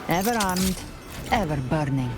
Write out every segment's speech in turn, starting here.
Ever armed, ever burning.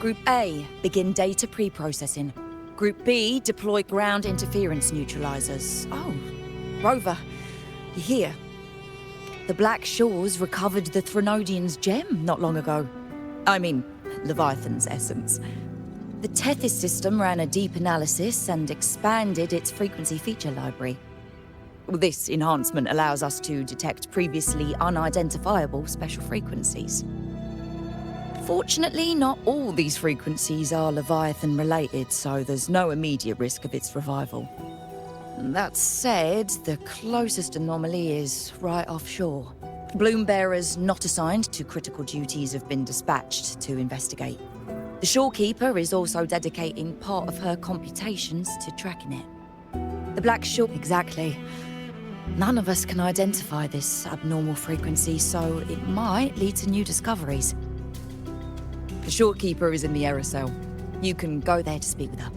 Group A, begin data pre-processing. Group B, deploy ground interference neutralizers. Oh, Rover, you're here. The Black Shores recovered the Threnodian's gem not long ago. I mean, Leviathan's essence. The Tethys system ran a deep analysis and expanded its frequency feature library. This enhancement allows us to detect previously unidentifiable special frequencies. Fortunately, not all these frequencies are Leviathan-related, so there's no immediate risk of its revival. That said, the closest anomaly is right offshore. Bloom bearers not assigned to critical duties have been dispatched to investigate. The shorekeeper is also dedicating part of her computations to tracking it. The Black Shore... Exactly. None of us can identify this abnormal frequency, so it might lead to new discoveries. The shorekeeper is in the aerosol. You can go there to speak with her.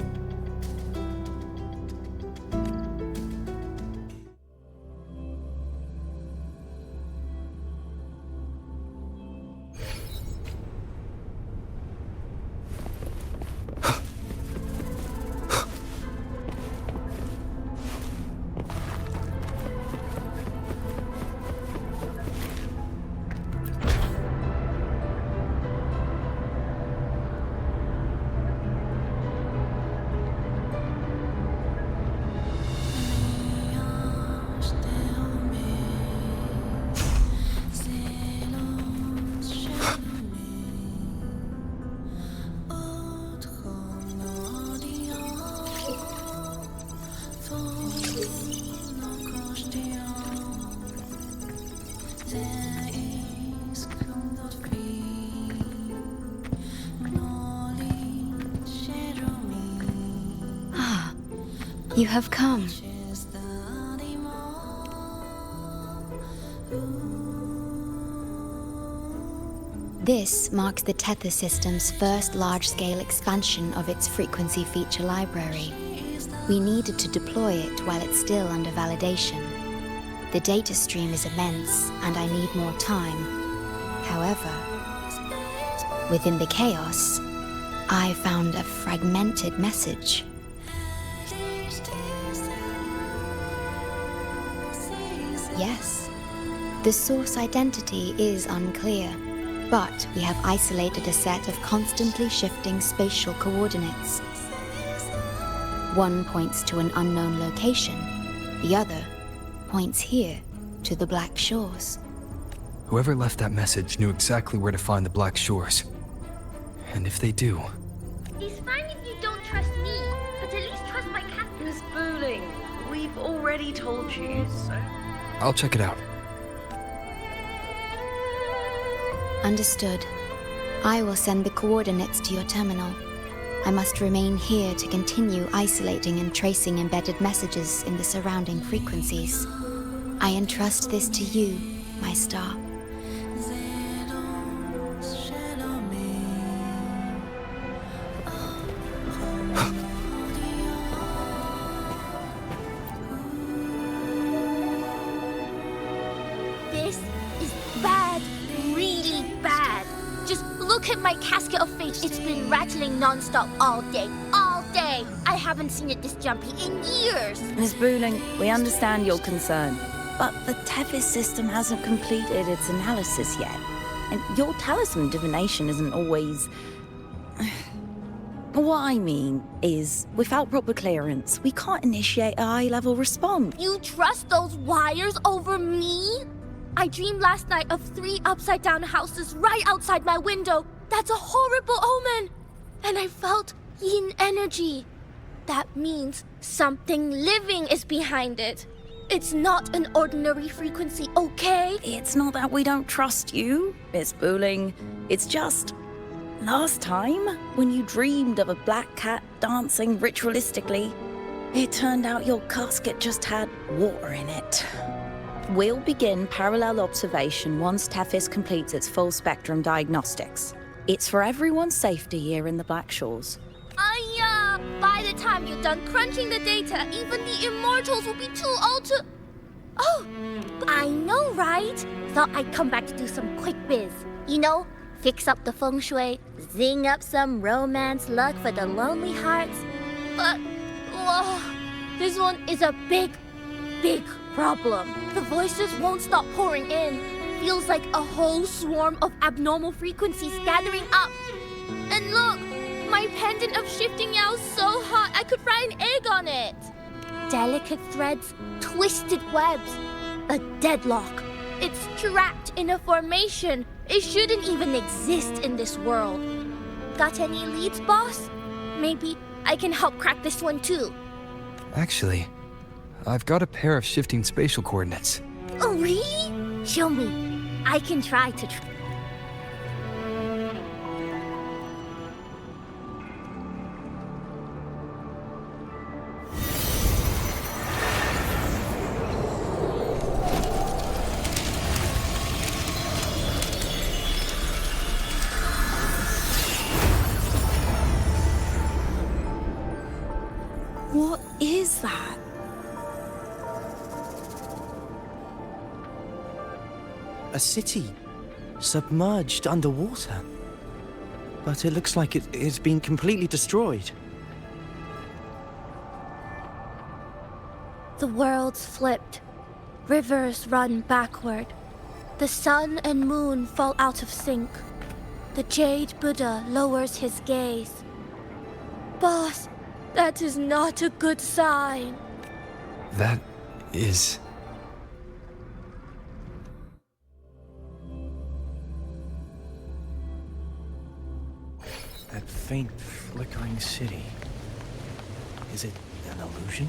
You have come. This marks the Tethys system's first large-scale expansion of its frequency feature library. We needed to deploy it while it's still under validation. The data stream is immense, and I need more time. However, within the chaos, I found a fragmented message. Yes, the source identity is unclear, but we have isolated a set of constantly shifting spatial coordinates. One points to an unknown location, the other points here to the Black Shores. Whoever left that message knew exactly where to find the Black Shores. And if they do... It's fine if you don't trust me, but at least trust my cat. Miss Booling, we've already told you, so... I'll check it out. Understood. I will send the coordinates to your terminal. I must remain here to continue isolating and tracing embedded messages in the surrounding frequencies. I entrust this to you, my star. This is bad, really bad. Just look at my casket of fate. It's been rattling non-stop all day, all day. I haven't seen it this jumpy in years. Miss Booling, we understand your concern, but the Tethys system hasn't completed its analysis yet. And your talisman divination isn't always... What I mean is, without proper clearance, we can't initiate a high-level response. You trust those wires over me? I dreamed last night of 3 upside-down houses right outside my window. That's a horrible omen. And I felt yin energy. That means something living is behind it. It's not an ordinary frequency, okay? It's not that we don't trust you, Miss Booling. It's just... last time, when you dreamed of a black cat dancing ritualistically, it turned out your casket just had water in it. We'll begin parallel observation once Tethys completes its full spectrum diagnostics. It's for everyone's safety here in the Black Shores. By the time you're done crunching the data, even the immortals will be too old to... Oh, I know, right? Thought I'd come back to do some quick biz. You know, fix up the feng shui, zing up some romance luck for the lonely hearts. But, this one is a big problem. The voices won't stop pouring in. Feels like a whole swarm of abnormal frequencies gathering up. And look, my pendant of shifting yow's so hot I could fry an egg on it. Delicate threads, twisted webs, a deadlock. It's trapped in a formation. It shouldn't even exist in this world. Got any leads, boss? Maybe I can help crack this one too. Actually, I've got a pair of shifting spatial coordinates. Oh, really? Show me. I can try to... What is that? A city submerged underwater. But it looks like it's been completely destroyed. The world's flipped. Rivers run backward. The sun and moon fall out of sync. The Jade Buddha lowers his gaze. Boss, that is not a good sign. That is... That faint, flickering city. Is it an illusion?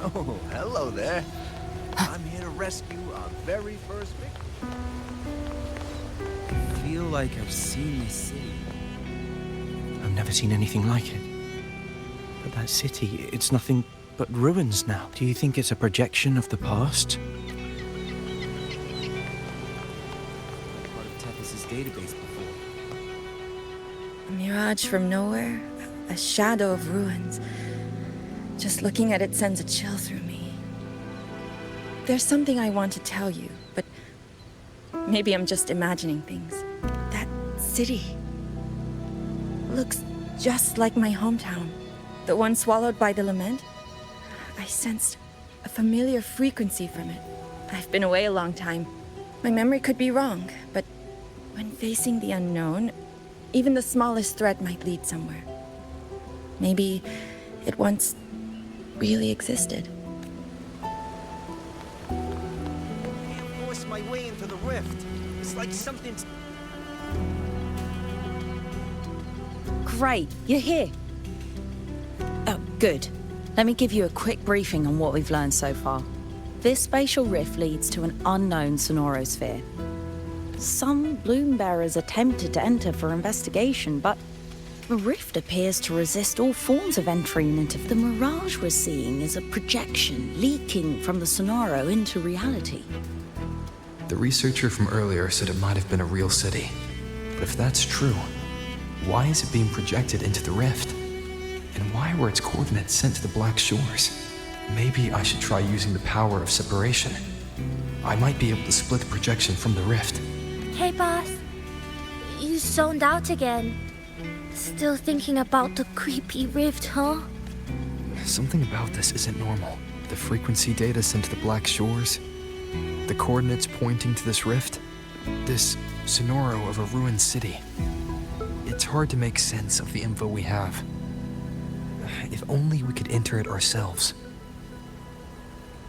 Oh, hello there. I'm here to rescue our very first victim. I feel like I've seen this city. I've never seen anything like it. But that city, it's nothing but ruins now. Do you think it's a projection of the past? Part of Tethys' database before. A mirage from nowhere, a shadow of ruins. Just looking at it sends a chill through me. There's something I want to tell you, but maybe I'm just imagining things. That city looks just like my hometown, the one swallowed by the lament. I sensed a familiar frequency from it. I've been away a long time. My memory could be wrong, but when facing the unknown, even the smallest thread might lead somewhere. Maybe it once really existed. I can't force my way into the rift. It's like something's... Great, you're here. Oh, good. Let me give you a quick briefing on what we've learned so far. This spatial rift leads to an unknown sonorosphere. Some bloom bearers attempted to enter for investigation, but the rift appears to resist all forms of entry, and if the mirage we're seeing is a projection leaking from the sonoro into reality. The researcher from earlier said it might have been a real city. But if that's true, why is it being projected into the rift? And why were its coordinates sent to the Black Shores? Maybe I should try using the power of separation. I might be able to split the projection from the rift. Hey, boss. You zoned out again. Still thinking about the creepy rift, huh? Something about this isn't normal. The frequency data sent to the Black Shores, the coordinates pointing to this rift, this sonoro of a ruined city. It's hard to make sense of the info we have. If only we could enter it ourselves.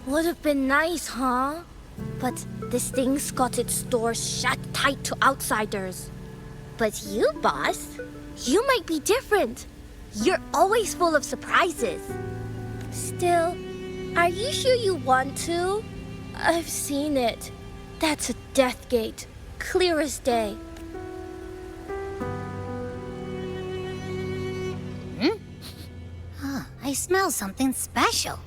Would have been nice, huh? But this thing's got its doors shut tight to outsiders. But you, boss, you might be different. You're always full of surprises. Still, are you sure you want to? I've seen it. That's a death gate, clear as day. I smell something special.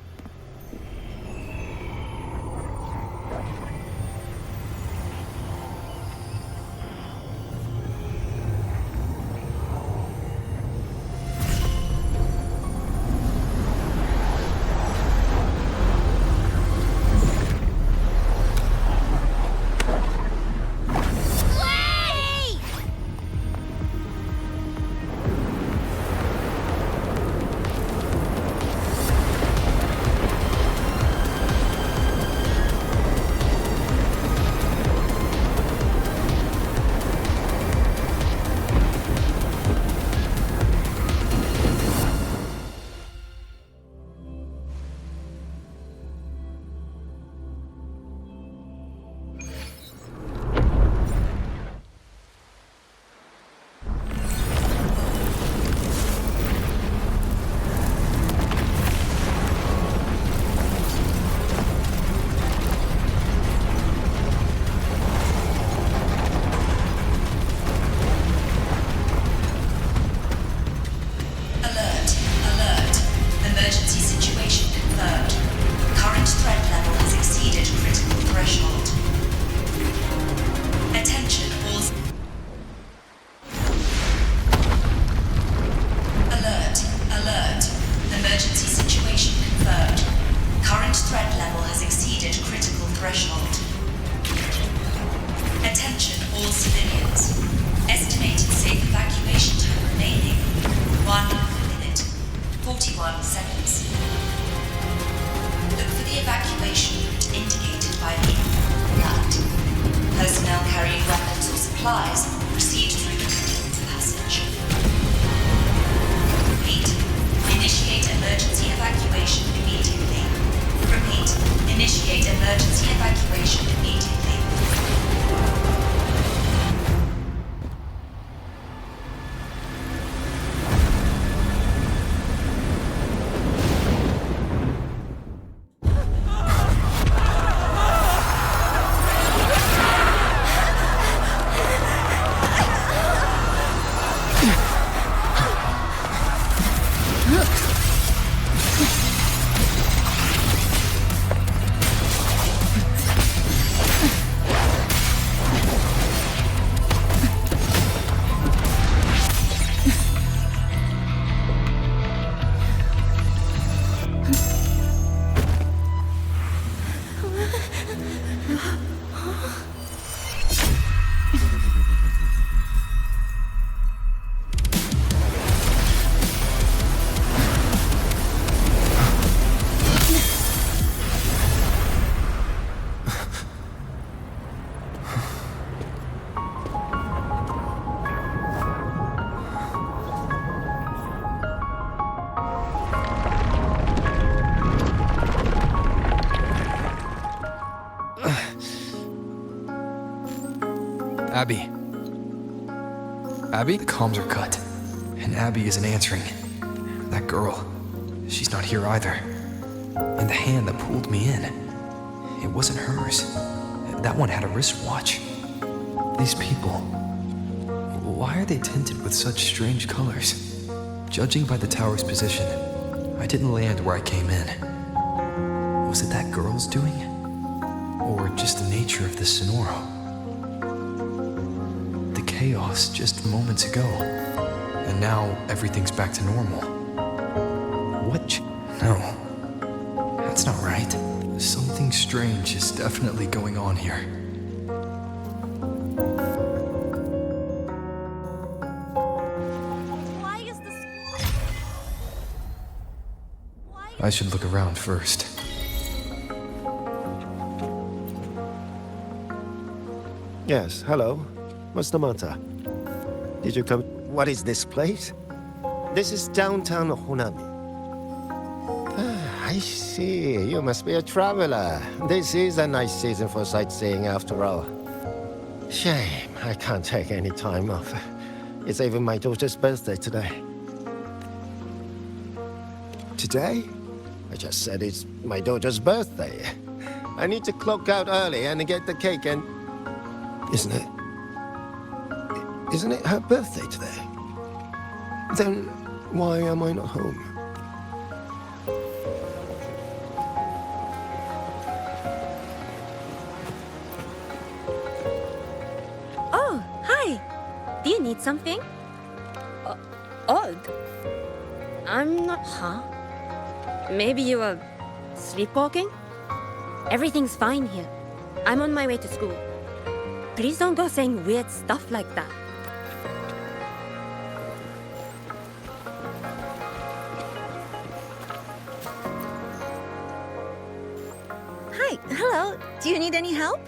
Abby. Abby? The comms are cut, and Abby isn't answering. That girl, she's not here either. And the hand that pulled me in, it wasn't hers. That one had a wristwatch. These people, why are they tinted with such strange colors? Judging by the tower's position, I didn't land where I came in. Was it that girl's doing? Or just the nature of this Sonoro? The chaos just moments ago, and now everything's back to normal. What? No, that's not right. Something strange is definitely going on here. Why is this... I should look around first. Yes, hello. What's the matter? Did you come? What is this place? This is downtown Honami. I see. You must be a traveler. This is a nice season for sightseeing after all. Shame I can't take any time off. It's even my daughter's birthday today. Today? I just said it's my daughter's birthday. I need to clock out early and get the cake and... Isn't it her birthday today? Then why am I not home? Oh, hi. Do you need something? Odd. I'm not... Huh? Maybe you are sleepwalking? Everything's fine here. I'm on my way to school. Please don't go saying weird stuff like that. Hi, hello. Do you need any help?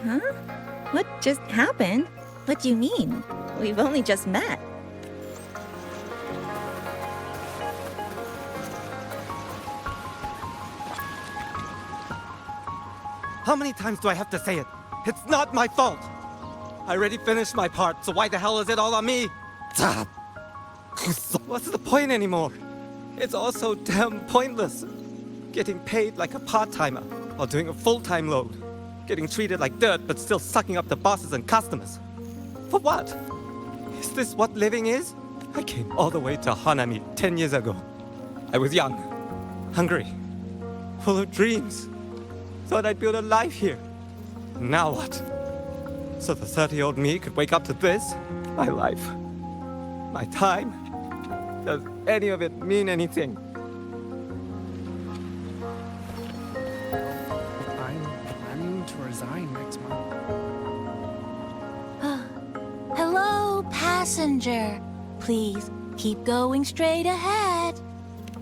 Huh? What just happened? What do you mean? We've only just met. How many times do I have to say it? It's not my fault! I already finished my part, so why the hell is it all on me? What's the point anymore? It's all so damn pointless. Getting paid like a part-timer, while doing a full-time load. Getting treated like dirt, but still sucking up the bosses and customers. For what? Is this what living is? I came all the way to Hanami 10 years ago. I was young, hungry, full of dreams. Thought I'd build a life here. Now what? So the 30-year-old me could wake up to this? My life. My time. Does any of it mean anything? I'm planning to resign next month. Hello, passenger. Please keep going straight ahead.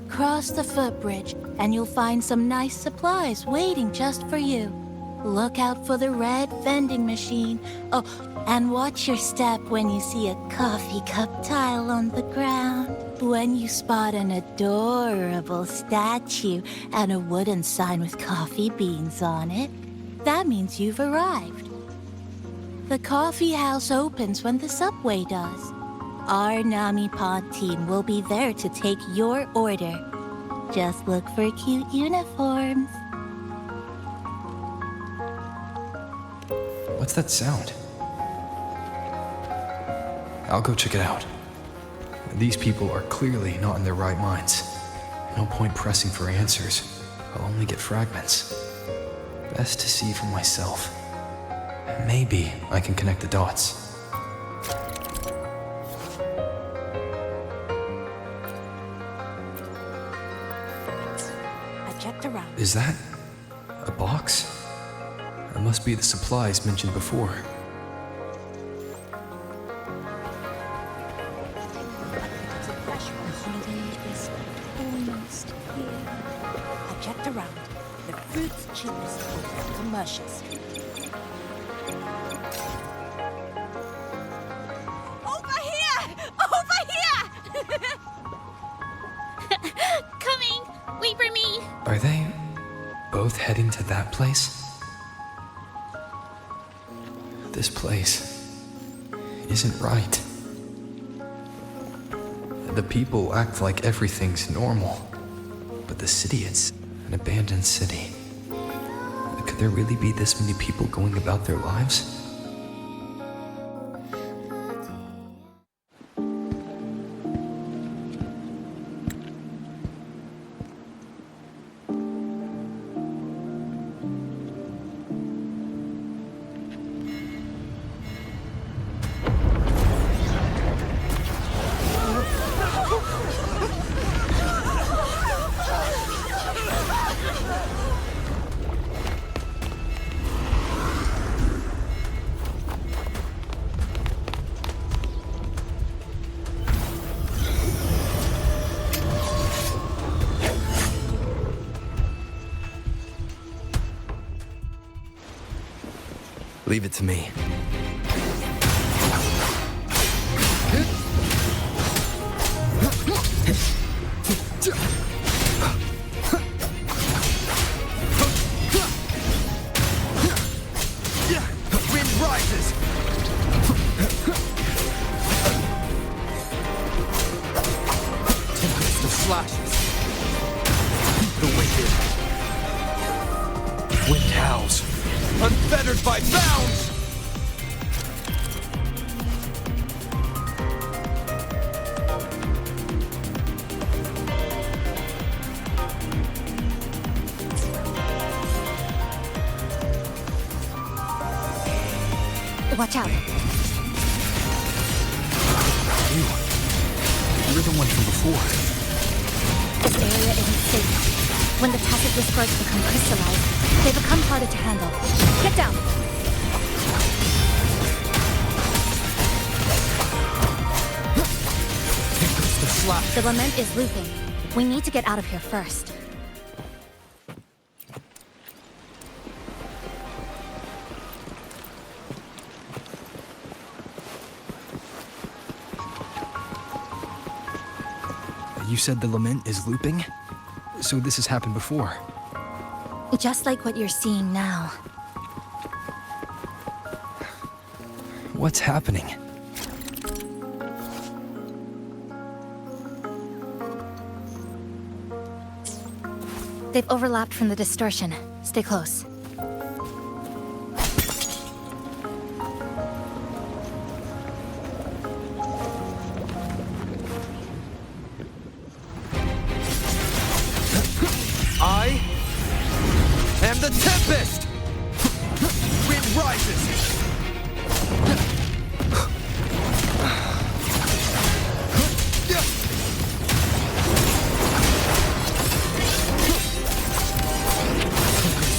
Cross the footbridge, and you'll find some nice supplies waiting just for you. Look out for the red vending machine. Oh, and watch your step when you see a coffee cup tile on the ground. When you spot an adorable statue and a wooden sign with coffee beans on it, that means you've arrived. The coffee house opens when the subway does. Our Nami Pod team will be there to take your order. Just look for cute uniforms. What's that sound? I'll go check it out. These people are clearly not in their right minds. No point pressing for answers. I'll only get fragments. Best to see for myself. Maybe I can connect the dots. Around. Is that a box? It must be the supplies mentioned before. I checked around. The fruit's cheapest on Commercial Street. Over here! Over here! Coming! Wait for me! Are they both heading to that place? This place isn't right. The people act like everything's normal, but the city, it's an abandoned city. Could there really be this many people going about their lives? Leave it to me. Wind howls. Unfettered by bounds! Watch out. You're the one from before. This area isn't safe. When the tacit discords become crystallized, they become harder to handle. Get down! The lament is looping. We need to get out of here first. You said the lament is looping? So this has happened before. Just like what you're seeing now. What's happening? They've overlapped from the distortion. Stay close. I am the Tempest! Wind rises!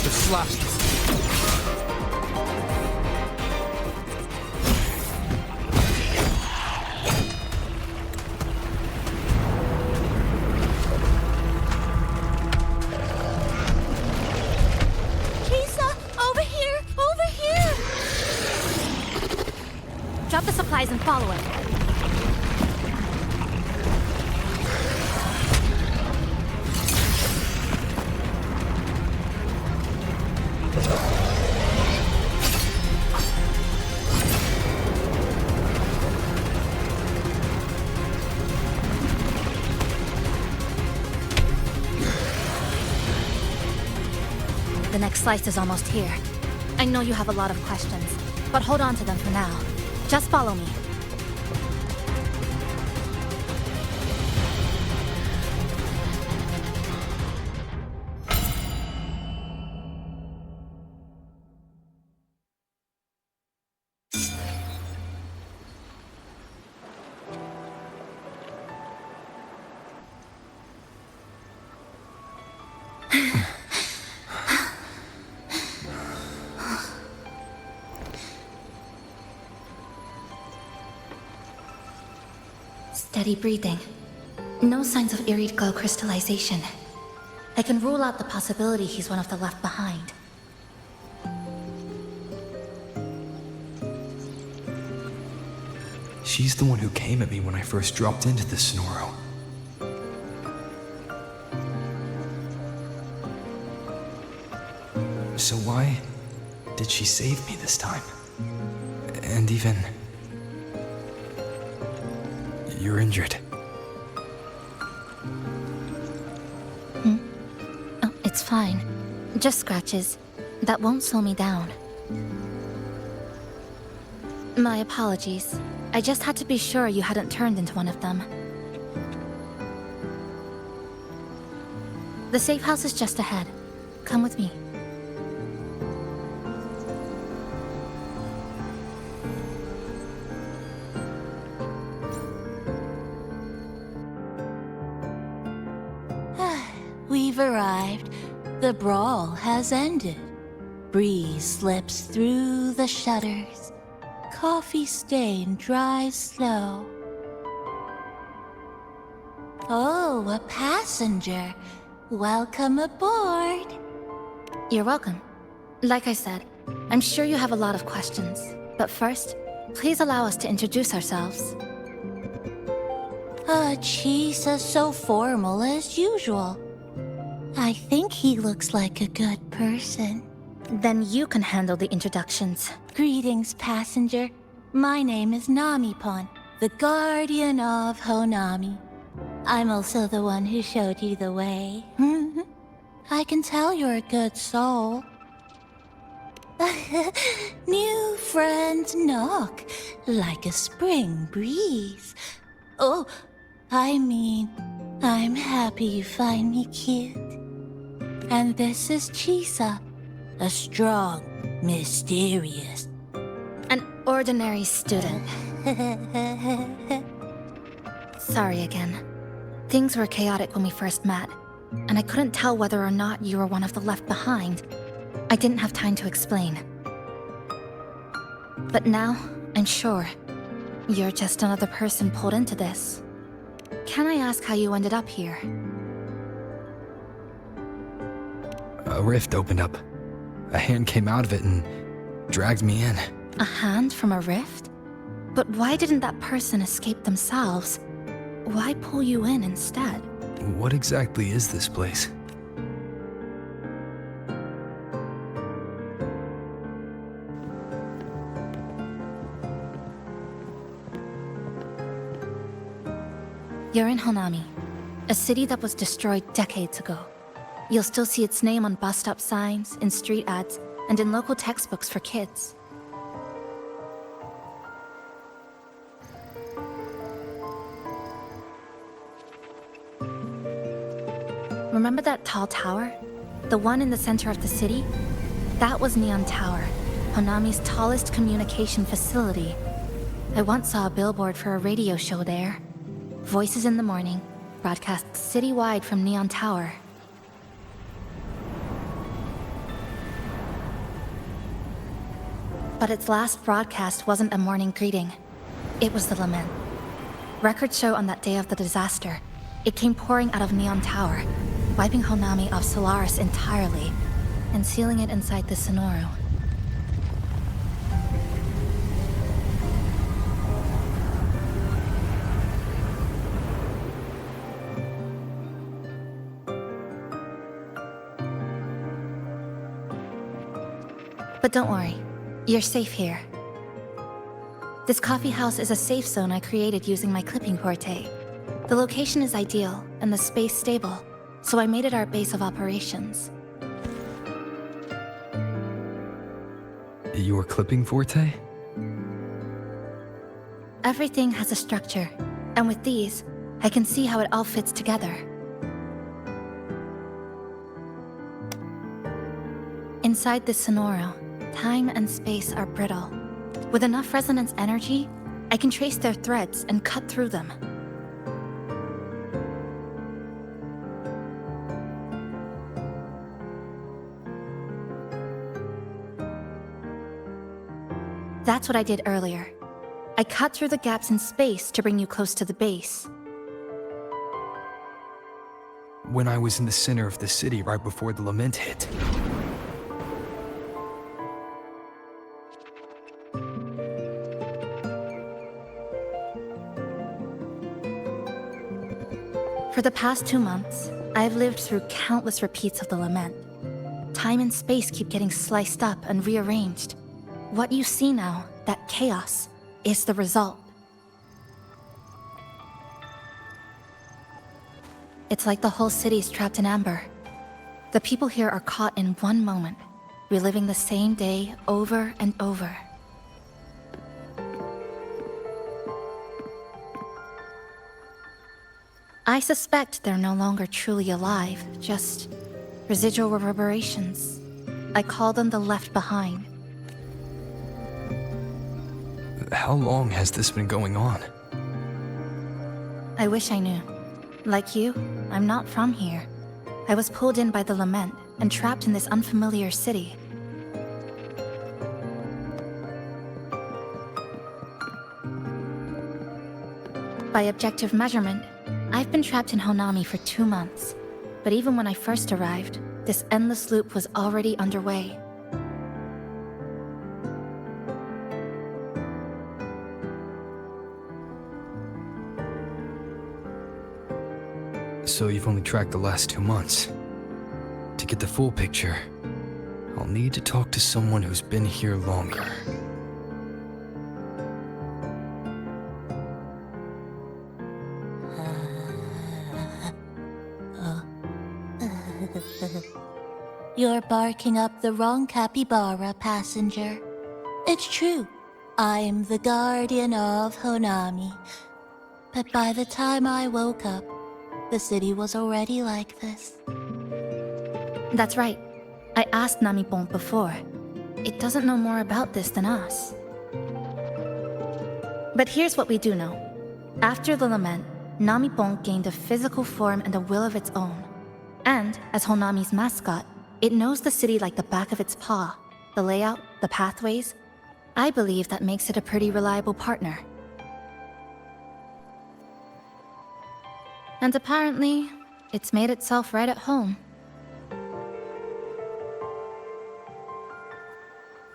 The slashes. Drop the supplies and follow it. The next slice is almost here. I know you have a lot of questions, but hold on to them for now. Just follow me. Steady breathing. No signs of Irid glow crystallization. I can rule out the possibility he's one of the left behind. She's the one who came at me when I first dropped into the Sonoro. So why did she save me this time? And even... You're injured. Oh, it's fine. Just scratches. That won't slow me down. My apologies. I just had to be sure you hadn't turned into one of them. The safe house is just ahead. Come with me. We've arrived. The brawl has ended. Breeze slips through the shutters. Coffee stain dries slow. Oh, a passenger. Welcome aboard. You're welcome. Like I said, I'm sure you have a lot of questions. But first, please allow us to introduce ourselves. Chisa so formal as usual. I think he looks like a good person. Then you can handle the introductions. Greetings, passenger. My name is Namipon, the guardian of Honami. I'm also the one who showed you the way. I can tell you're a good soul. New friends knock like a spring breeze. Oh, I mean, I'm happy you find me cute. And this is Chisa, a strong, mysterious, An ordinary student. Sorry again. Things were chaotic when we first met, and I couldn't tell whether or not you were one of the left behind. I didn't have time to explain. But now, I'm sure. You're just another person pulled into this. Can I ask how you ended up here? A rift opened up. A hand came out of it and dragged me in. A hand from a rift? But why didn't that person escape themselves? Why pull you in instead? What exactly is this place? You're in Honami, a city that was destroyed decades ago. You'll still see its name on bus stop signs, in street ads, and in local textbooks for kids. Remember that tall tower? The one in the center of the city? That was Neon Tower, Honami's tallest communication facility. I once saw a billboard for a radio show there. Voices in the morning, broadcast citywide from Neon Tower. But its last broadcast wasn't a morning greeting. It was the lament. Records show on that day of the disaster, it came pouring out of Neon Tower, wiping Honami off Solaris entirely, and sealing it inside the Sonoru. But don't worry, you're safe here. This coffee house is a safe zone I created using my clipping forte. The location is ideal, and the space stable, so I made it our base of operations. Your clipping forte? Everything has a structure, and with these, I can see how it all fits together. Inside this Sonoru, time and space are brittle. With enough resonance energy, I can trace their threads and cut through them. That's what I did earlier. I cut through the gaps in space to bring you close to the base. When I was in the center of the city right before the lament hit. For the past 2 months, I've lived through countless repeats of the lament. Time and space keep getting sliced up and rearranged. What you see now, that chaos, is the result. It's like the whole city's trapped in amber. The people here are caught in one moment, reliving the same day over and over. I suspect they're no longer truly alive, just residual reverberations. I call them the left behind. How long has this been going on? I wish I knew. Like you, I'm not from here. I was pulled in by the lament and trapped in this unfamiliar city. By objective measurement, I've been trapped in Honami for 2 months. But even when I first arrived, this endless loop was already underway. So you've only tracked the last 2 months. To get the full picture, I'll need to talk to someone who's been here longer. You're barking up the wrong capybara, passenger. It's true, I'm the guardian of Honami. But by the time I woke up, the city was already like this. That's right. I asked Namipon before. It doesn't know more about this than us. But here's what we do know. After the lament, Namipon gained a physical form and a will of its own. And, as Honami's mascot, it knows the city like the back of its paw. The layout, the pathways. I believe that makes it a pretty reliable partner. And apparently, it's made itself right at home.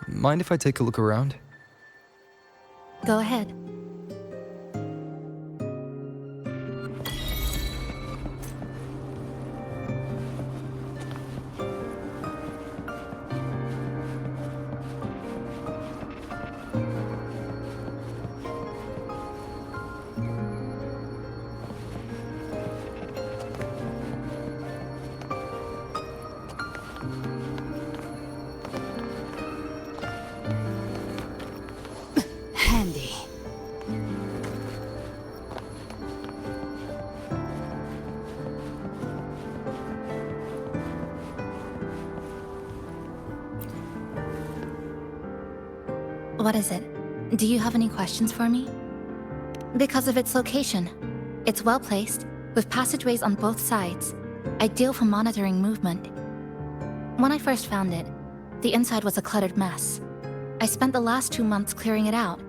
Mind if I take a look around? Go ahead. Handy. What is it? Do you have any questions for me? Because of its location. It's well placed, with passageways on both sides, ideal for monitoring movement. When I first found it, the inside was a cluttered mess. I spent the last 2 months clearing it out.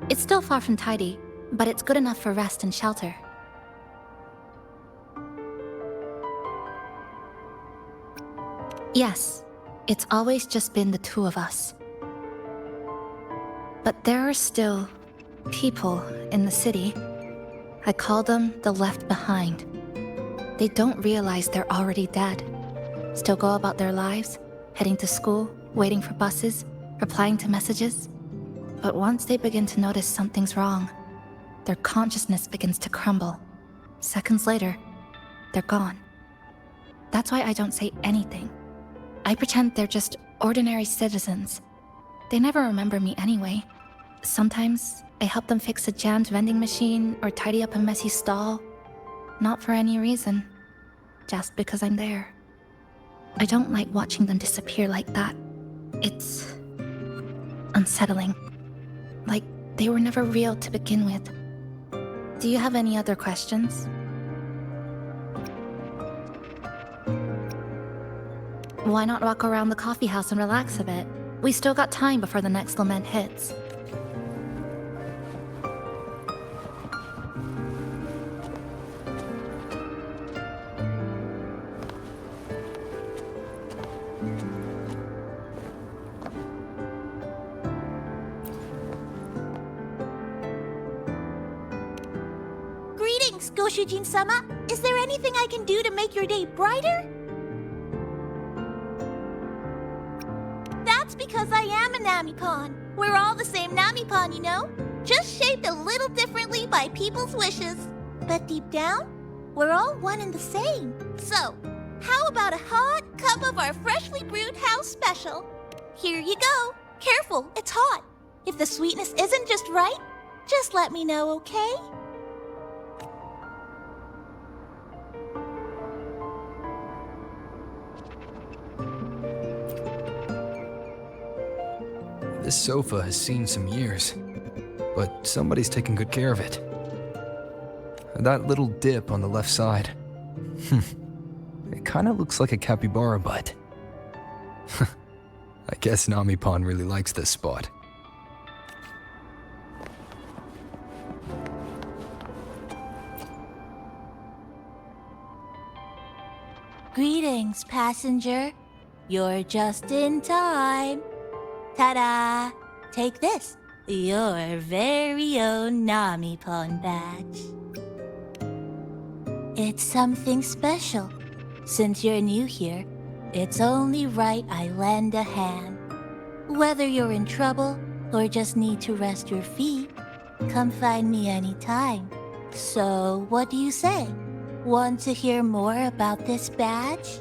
It's still far from tidy, but it's good enough for rest and shelter. Yes, it's always just been the two of us. But there are still people in the city. I call them the left behind. They don't realize they're already dead. Still go about their lives, heading to school, waiting for buses, replying to messages. But once they begin to notice something's wrong, their consciousness begins to crumble. Seconds later, they're gone. That's why I don't say anything. I pretend they're just ordinary citizens. They never remember me anyway. Sometimes I help them fix a jammed vending machine or tidy up a messy stall. Not for any reason, just because I'm there. I don't like watching them disappear like that. It's unsettling. Like they were never real to begin with. Do you have any other questions? Why not walk around the coffee house and relax a bit? We still got time before the next lament hits. Greetings, Goshujin-sama. Is there anything I can do to make your day brighter? That's because I am a Namipon. We're all the same Namipon, you know? Just shaped a little differently by people's wishes. But deep down, we're all one and the same. So, how about a hot cup of our freshly brewed house special? Here you go. Careful, it's hot. If the sweetness isn't just right, just let me know, okay? This sofa has seen some years, but somebody's taken good care of it. That little dip on the left side. It kind of looks like a capybara butt. I guess Namipon really likes this spot. Greetings, passenger. You're just in time. Ta-da! Take this, your very own Namipon badge. It's something special. Since you're new here, it's only right I lend a hand. Whether you're in trouble or just need to rest your feet, come find me anytime. So, what do you say? Want to hear more about this badge?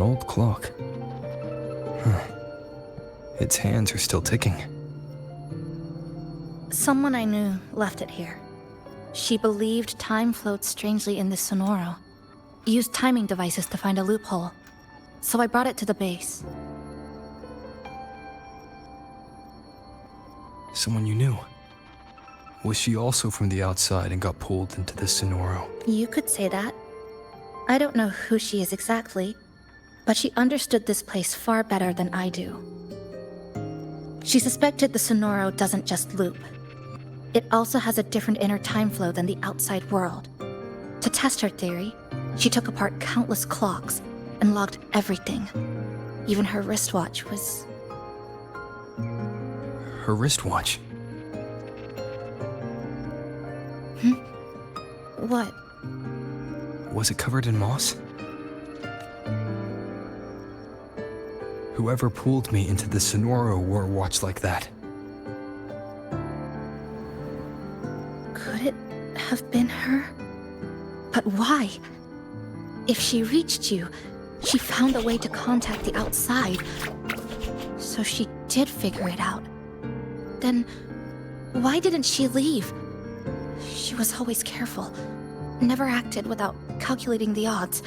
an old clock. Huh. Its hands are still ticking. Someone I knew left it here. She believed time flowed strangely in this Sonoro. Used timing devices to find a loophole. So I brought it to the base. Someone you knew. Was she also from the outside and got pulled into this Sonoro? You could say that. I don't know who she is exactly, but she understood this place far better than I do. She suspected the Sonoro doesn't just loop. It also has a different inner time flow than the outside world. To test her theory, she took apart countless clocks and logged everything. Even her wristwatch was... Her wristwatch? What? Was it covered in moss? Whoever pulled me into the Sonoro wore a watch like that. Could it have been her? But why? If she reached you, she found a way to contact the outside. So she did figure it out. Then, why didn't she leave? She was always careful. Never acted without calculating the odds.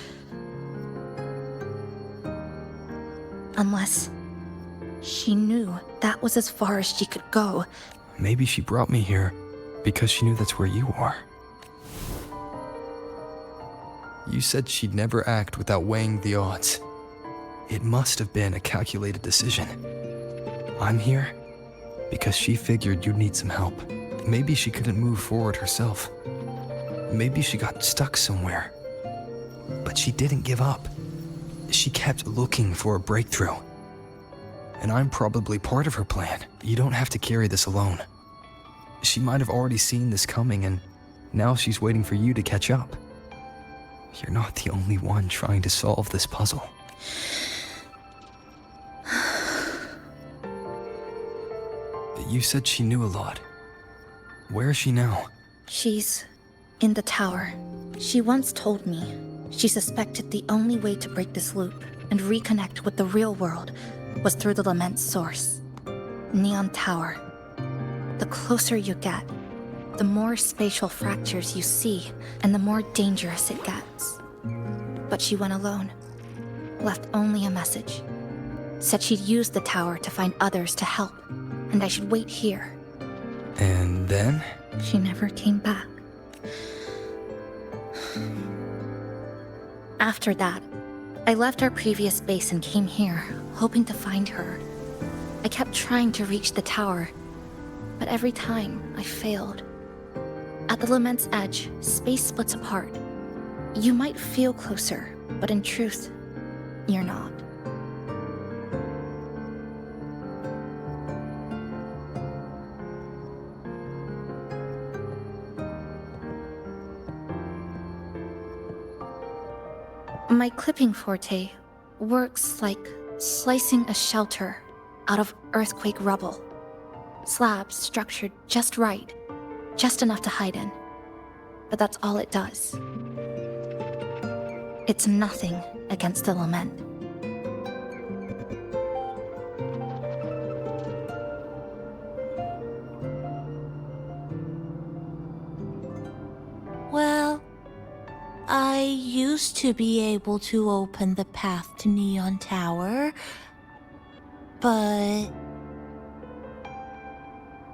Unless she knew that was as far as she could go. Maybe she brought me here because she knew that's where you are. You said she'd never act without weighing the odds. It must have been a calculated decision. I'm here because she figured you'd need some help. Maybe she couldn't move forward herself. Maybe she got stuck somewhere. But she didn't give up. She kept looking for a breakthrough. And I'm probably part of her plan. You don't have to carry this alone. She might have already seen this coming, and now she's waiting for you to catch up. You're not the only one trying to solve this puzzle. You said she knew a lot. Where is she now? She's in the tower. She once told me she suspected the only way to break this loop and reconnect with the real world was through the Lament's source. Neon Tower. The closer you get, the more spatial fractures you see, and the more dangerous it gets. But she went alone. Left only a message. Said she'd use the tower to find others to help, and I should wait here. And then? She never came back. After that, I left our previous base and came here, hoping to find her. I kept trying to reach the tower, but every time I failed. At the Lament's edge, space splits apart. You might feel closer, but in truth, you're not. My clipping forte works like slicing a shelter out of earthquake rubble. Slabs structured just right, just enough to hide in. But that's all it does. It's nothing against the Lament. Well, I used to be able to open the path to Neon Tower, but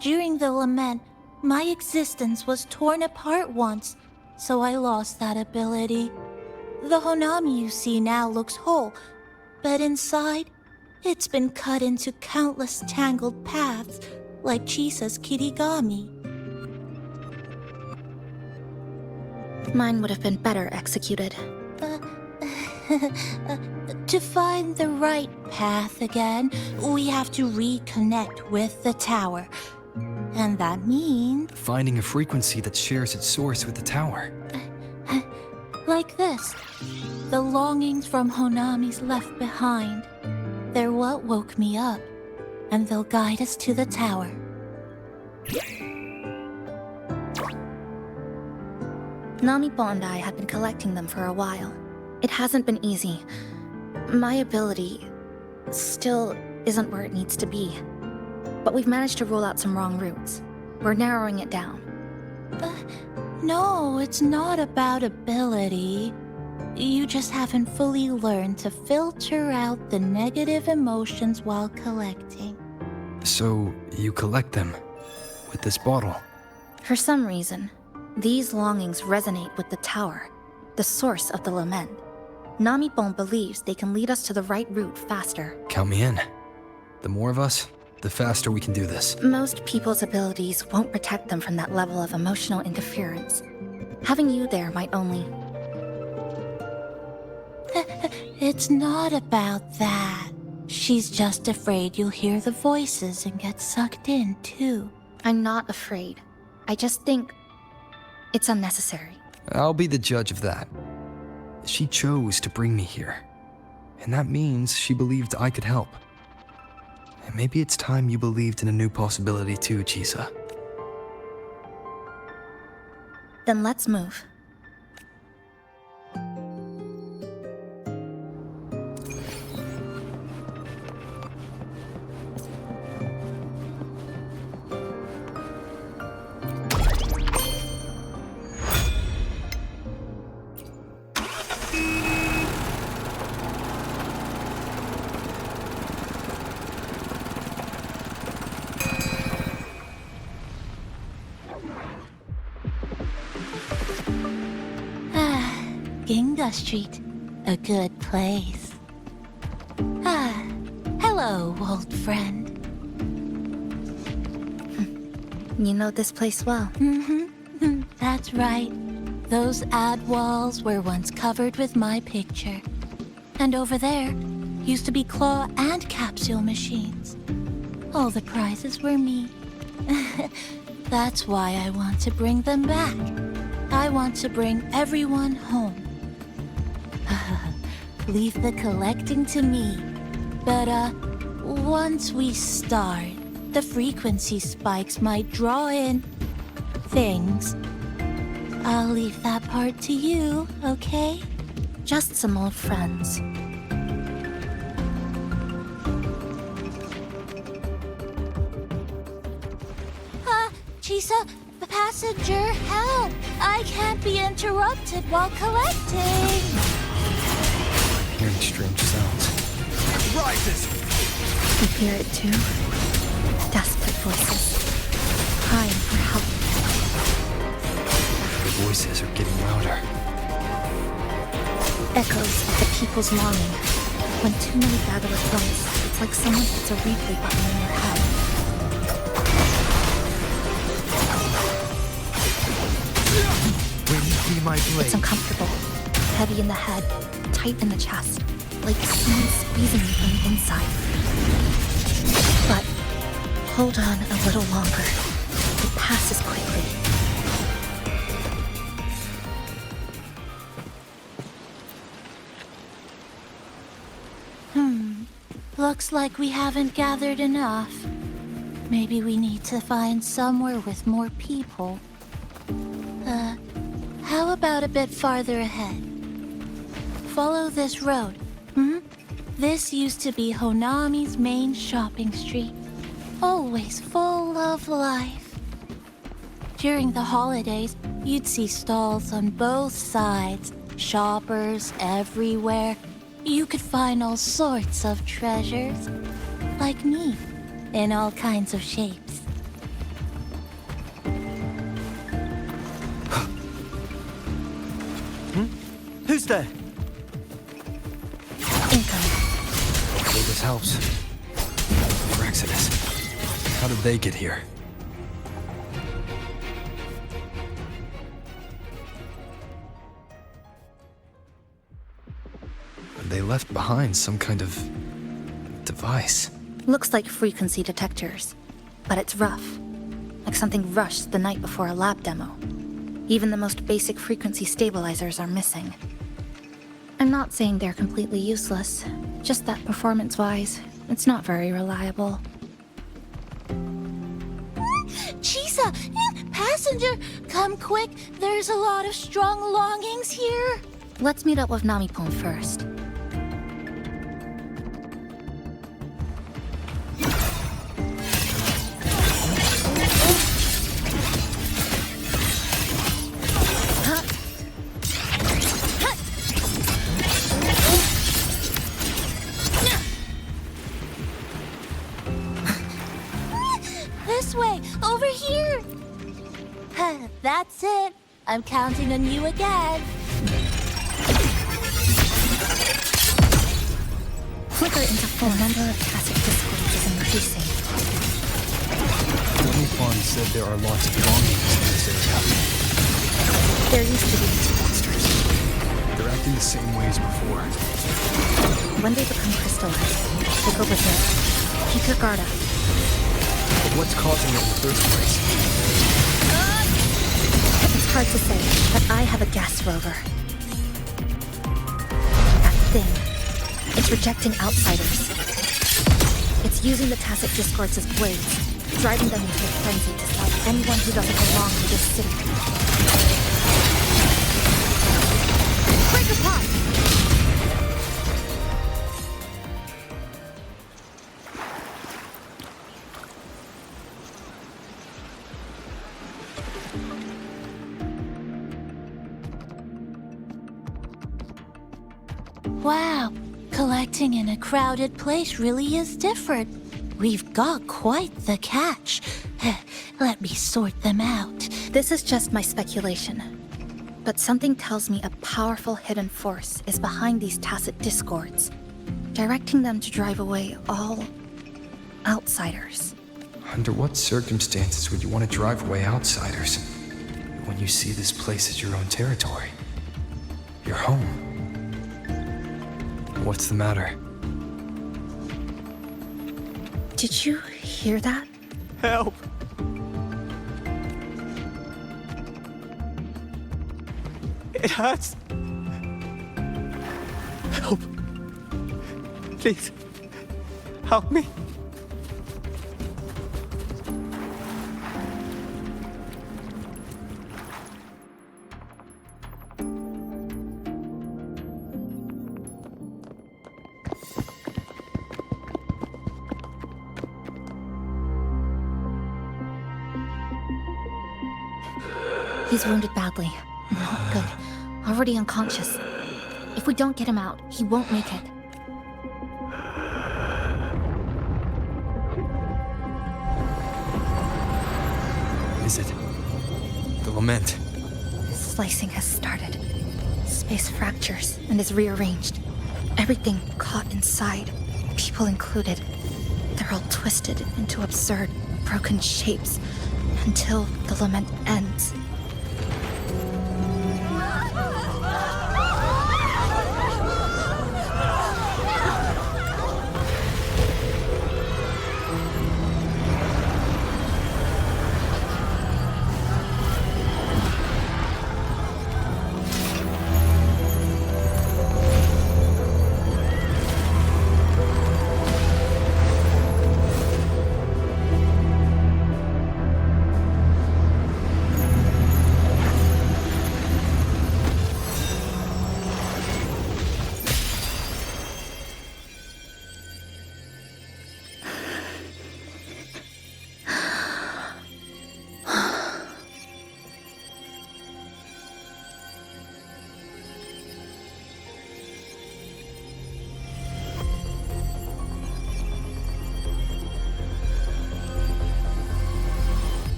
during the Lament, my existence was torn apart once, so I lost that ability. The Honami you see now looks whole, but inside, it's been cut into countless tangled paths, like Chisa's Kirigami. Mine would have been better executed. To find the right path again, we have to reconnect with the tower. And that means... finding a frequency that shares its source with the tower. Like this. The longings from Honami's left behind. They're what woke me up, and they'll guide us to the tower. Namipo and I had been collecting them for a while. It hasn't been easy. My ability still isn't where it needs to be. But we've managed to rule out some wrong routes. We're narrowing it down. No, it's not about ability. You just haven't fully learned to filter out the negative emotions while collecting. So, you collect them with this bottle? For some reason, these longings resonate with the tower, the source of the lament. Namipon believes they can lead us to the right route faster. Count me in. The more of us, the faster we can do this. Most people's abilities won't protect them from that level of emotional interference. Having you there might only... It's not about that. She's just afraid you'll hear the voices and get sucked in, too. I'm not afraid. I just think it's unnecessary. I'll be the judge of that. She chose to bring me here. And that means she believed I could help. And maybe it's time you believed in a new possibility too, Chisa. Then let's move. Ginga Street, a good place. Hello, old friend. You know this place well. That's right. Those ad walls were once covered with my picture. And over there used to be claw and capsule machines. All the prizes were me. That's why I want to bring them back. I want to bring everyone home. Leave the collecting to me. But, once we start, the frequency spikes might draw in things. I'll leave that part to you, okay? Just some old friends. Chisa, passenger, help! I can't be interrupted while collecting. I'm hearing strange sounds. Rises! You hear it too? Desperate voices. Crying for help. The voices are getting louder. Echoes of the people's longing. When too many gather at once, it's like someone hits a replay button in your head. Be my blade. It's uncomfortable. Heavy in the head, tight in the chest. Like someone squeezing you from the inside. But hold on a little longer. It passes quickly. Looks like we haven't gathered enough. Maybe we need to find somewhere with more people. How about a bit farther ahead? Follow this road. This used to be Honami's main shopping street. Always full of life. During the holidays, you'd see stalls on both sides, shoppers everywhere. You could find all sorts of treasures, like me, in all kinds of shapes. Who's there? Incoming. Well, this helps. For Exodus. How did they get here? They left behind some kind of device. Looks like frequency detectors, but it's rough. Like something rushed the night before a lab demo. Even the most basic frequency stabilizers are missing. I'm not saying they're completely useless, just that performance-wise, it's not very reliable. Chisa! Passenger! Come quick! There's a lot of strong longings here! Let's meet up with Namipon first. This way! Over here! That's it. I'm counting on you again. Flicker into form. The number of tacit discords is increasing. Fawn said there are lots of belongings in this area. There used to be these monsters. They're acting the same way as before. When they become crystallized, take over here. Keep your guard up. But what's causing it in the first place? It's hard to say, but I have a gas rover. That thing. It's rejecting outsiders. It's using the tacit discords as blades, driving them into a frenzy to stop anyone who doesn't belong to this city. Break apart! Wow, collecting in a crowded place really is different. We've got quite the catch. Let me sort them out. This is just my speculation. But something tells me a powerful hidden force is behind these tacit discords, directing them to drive away all outsiders. Under what circumstances would you want to drive away outsiders? When you see this place as your own territory. Your home. What's the matter? Did you hear that? Help! It hurts. Help. Please. Help me. He's wounded badly. Not good. Already unconscious. If we don't get him out, he won't make it. Is it? The lament. Slicing has started. Space fractures and is rearranged. Everything caught inside, people included. They're all twisted into absurd, broken shapes until the lament ends.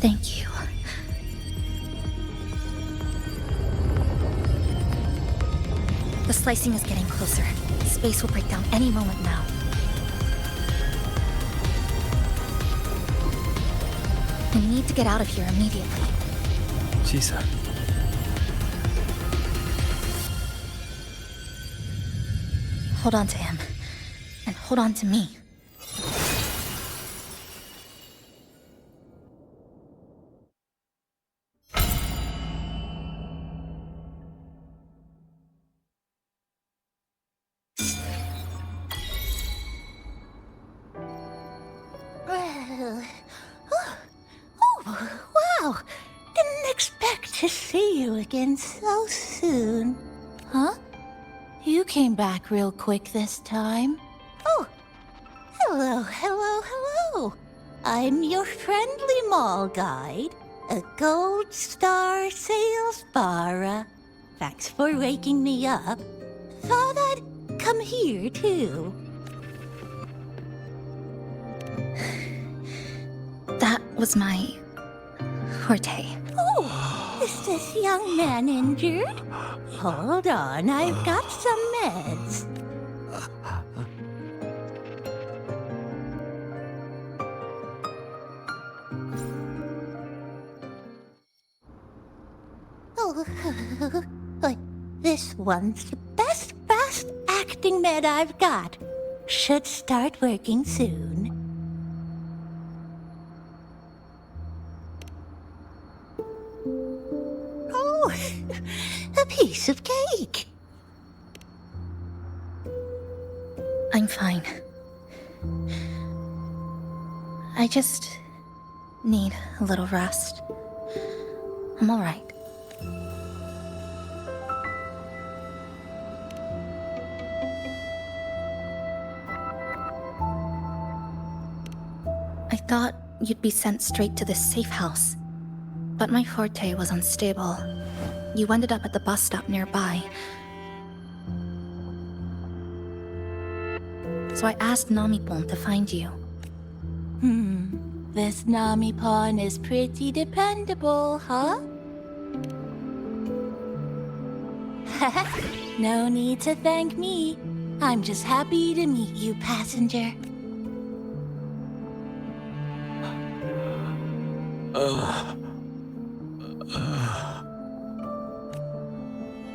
Thank you. The slicing is getting closer. Space will break down any moment now. We need to get out of here immediately. Chisa. Hold on to him. And hold on to me. Wow! Didn't expect to see you again so soon. Huh? You came back real quick this time. Oh, hello. I'm your friendly mall guide, a gold star sales barra. Thanks for waking me up. Thought I'd come here too. was my forte. Oh, is this young man injured? Hold on, I've got some meds. Oh, but this one's the best fast acting med I've got. Should start working soon. Oh, a piece of cake. I'm fine. I just need a little rest. I'm all right. I thought you'd be sent straight to this safe house, but my forte was unstable. You ended up at the bus stop nearby. So I asked Namipon to find you. This Namipon is pretty dependable, huh? No need to thank me. I'm just happy to meet you, passenger.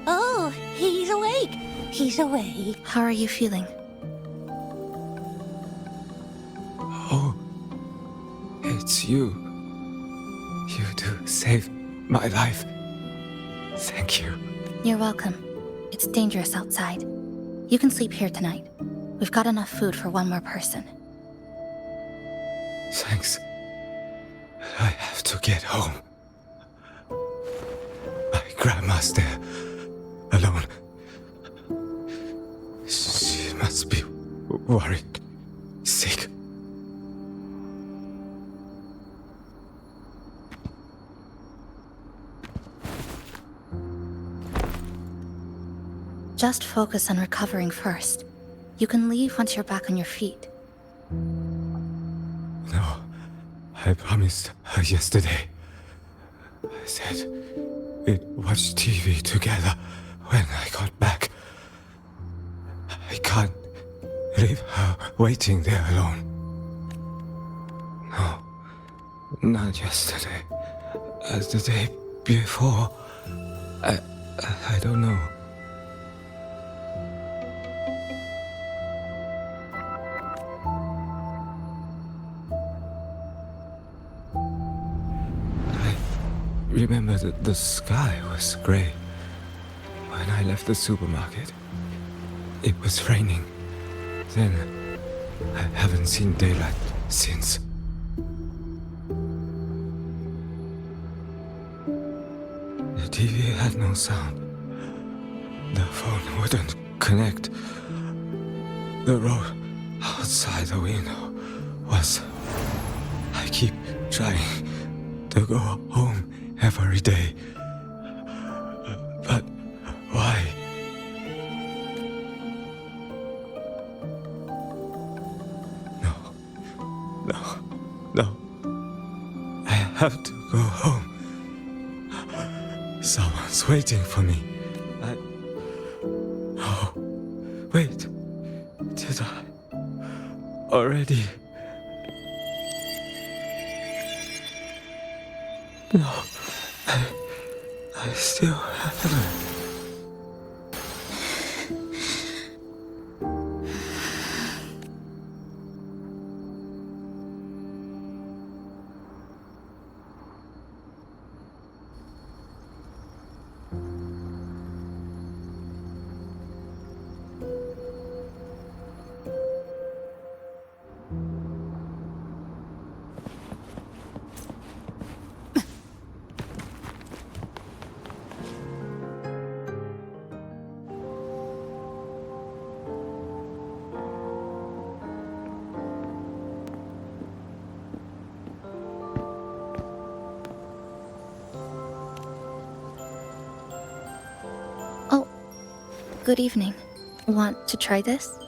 Oh, he's awake. He's awake. How are you feeling? Oh, it's you. You do save my life. Thank you. You're welcome. It's dangerous outside. You can sleep here tonight. We've got enough food for one more person. Thanks. I have to get home. My grandma's there, alone. She must be worried, sick. Just focus on recovering first. You can leave once you're back on your feet. No, I promised her yesterday. I said we'd watch TV together when I got back. I can't leave her waiting there alone. No, not yesterday. The day before. I don't know. Remember that the sky was grey. When I left the supermarket, it was raining. Then, I haven't seen daylight since. The TV had no sound. The phone wouldn't connect. The road outside the window was... I keep trying to go home every day. But why? No. I have to go home. Someone's waiting for me. Oh, wait. Did I already? No. I still haven't. Good evening. Want to try this?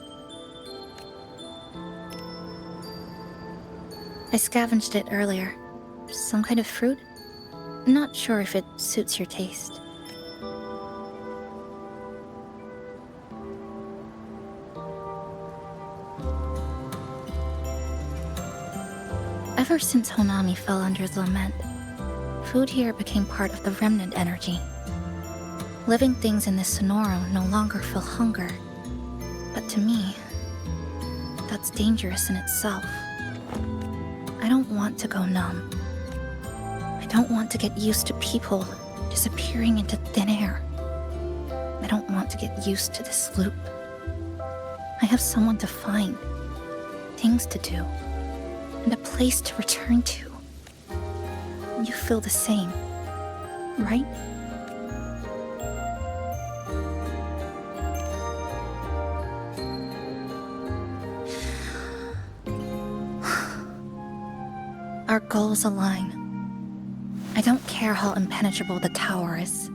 I scavenged it earlier. some kind of fruit? Not sure if it suits your taste. Ever since Honami fell under the lament, food here became part of the remnant energy. Living things in this Sonoro no longer feel hunger. But to me, that's dangerous in itself. I don't want to go numb. I don't want to get used to people disappearing into thin air. I don't want to get used to this loop. I have someone to find, things to do, and a place to return to. You feel the same, right? Our goals align. I don't care how impenetrable the tower is.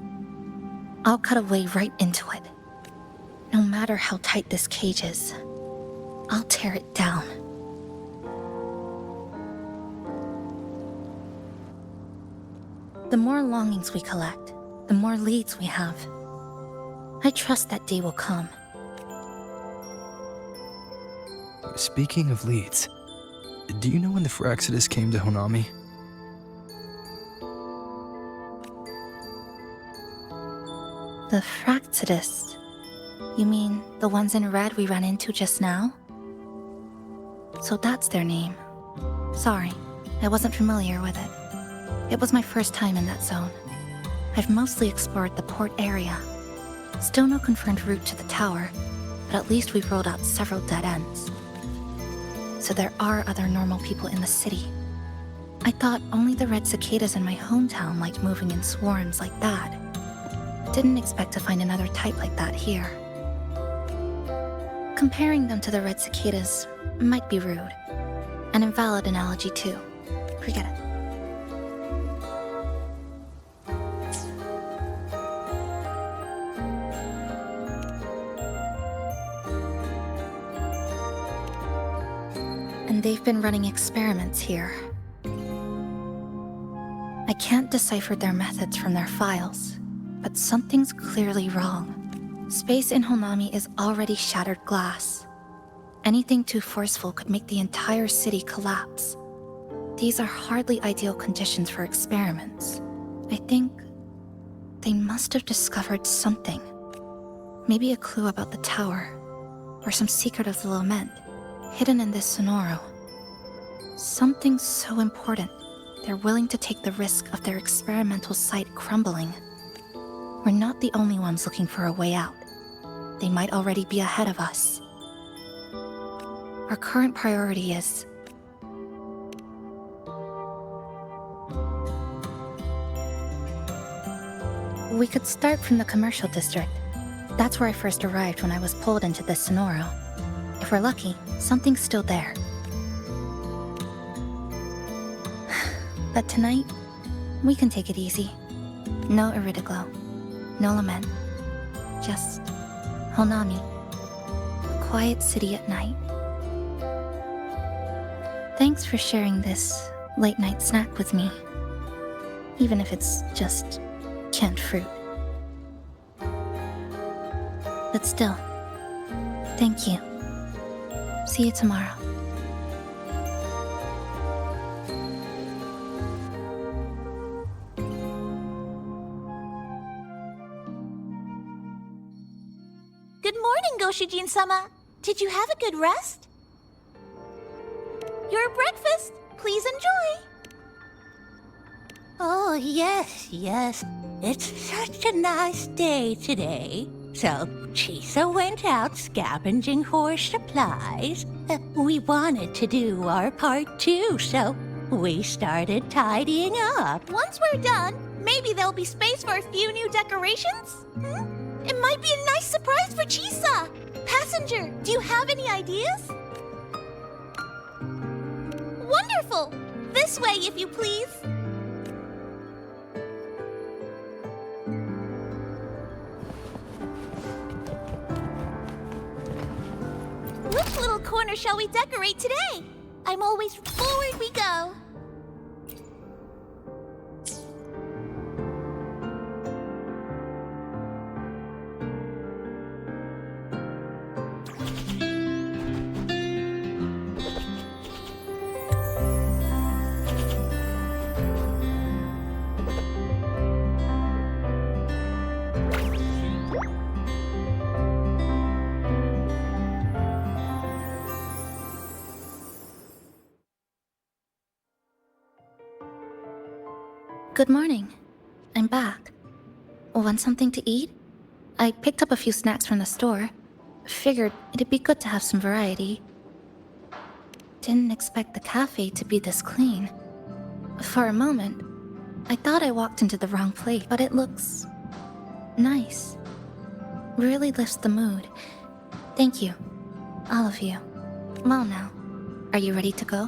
I'll cut a way right into it. No matter how tight this cage is, I'll tear it down. The more longings we collect, the more leads we have. I trust that day will come. Speaking of leads, do you know when the Phraxidus came to Honami? The Phraxidus? You mean the ones in red we ran into just now? So that's their name. Sorry, I wasn't familiar with it. It was my first time in that zone. I've mostly explored the port area. Still no confirmed route to the tower, but at least we've rolled out several dead ends. So there are other normal people in the city. I thought only the red cicadas in my hometown liked moving in swarms like that. Didn't expect to find another type like that here. Comparing them to the red cicadas might be rude. An invalid analogy too. Forget it. And they've been running experiments here. I can't decipher their methods from their files, but something's clearly wrong. Space in Honami is already shattered glass. Anything too forceful could make the entire city collapse. These are hardly ideal conditions for experiments. I think they must have discovered something. Maybe a clue about the tower, or some secret of the lament, hidden in this Sonoro. Something so important, they're willing to take the risk of their experimental site crumbling. We're not the only ones looking for a way out. They might already be ahead of us. Our current priority is... We could start from the commercial district. That's where I first arrived when I was pulled into this Sonoro. If we're lucky, something's still there. But tonight, we can take it easy. No Iridiglow, no lament. Just Honami. A quiet city at night. Thanks for sharing this late-night snack with me. Even if it's just canned fruit. But still, thank you. See you tomorrow. Good morning, Goshijin-sama. Did you have a good rest? Your breakfast. Please enjoy. Oh, yes, yes. It's such a nice day today. So, Chisa went out scavenging for supplies. We wanted to do our part too, so we started tidying up. Once we're done, maybe there'll be space for a few new decorations? It might be a nice surprise for Chisa. Passenger, do you have any ideas? Wonderful! This way, if you please. Which little corner shall we decorate today? I'm always forward we go. Good morning. I'm back. Want something to eat? I picked up a few snacks from the store. Figured it'd be good to have some variety. Didn't expect the cafe to be this clean. For a moment, I thought I walked into the wrong place, but it looks nice. Really lifts the mood. Thank you, all of you. Well now, are you ready to go?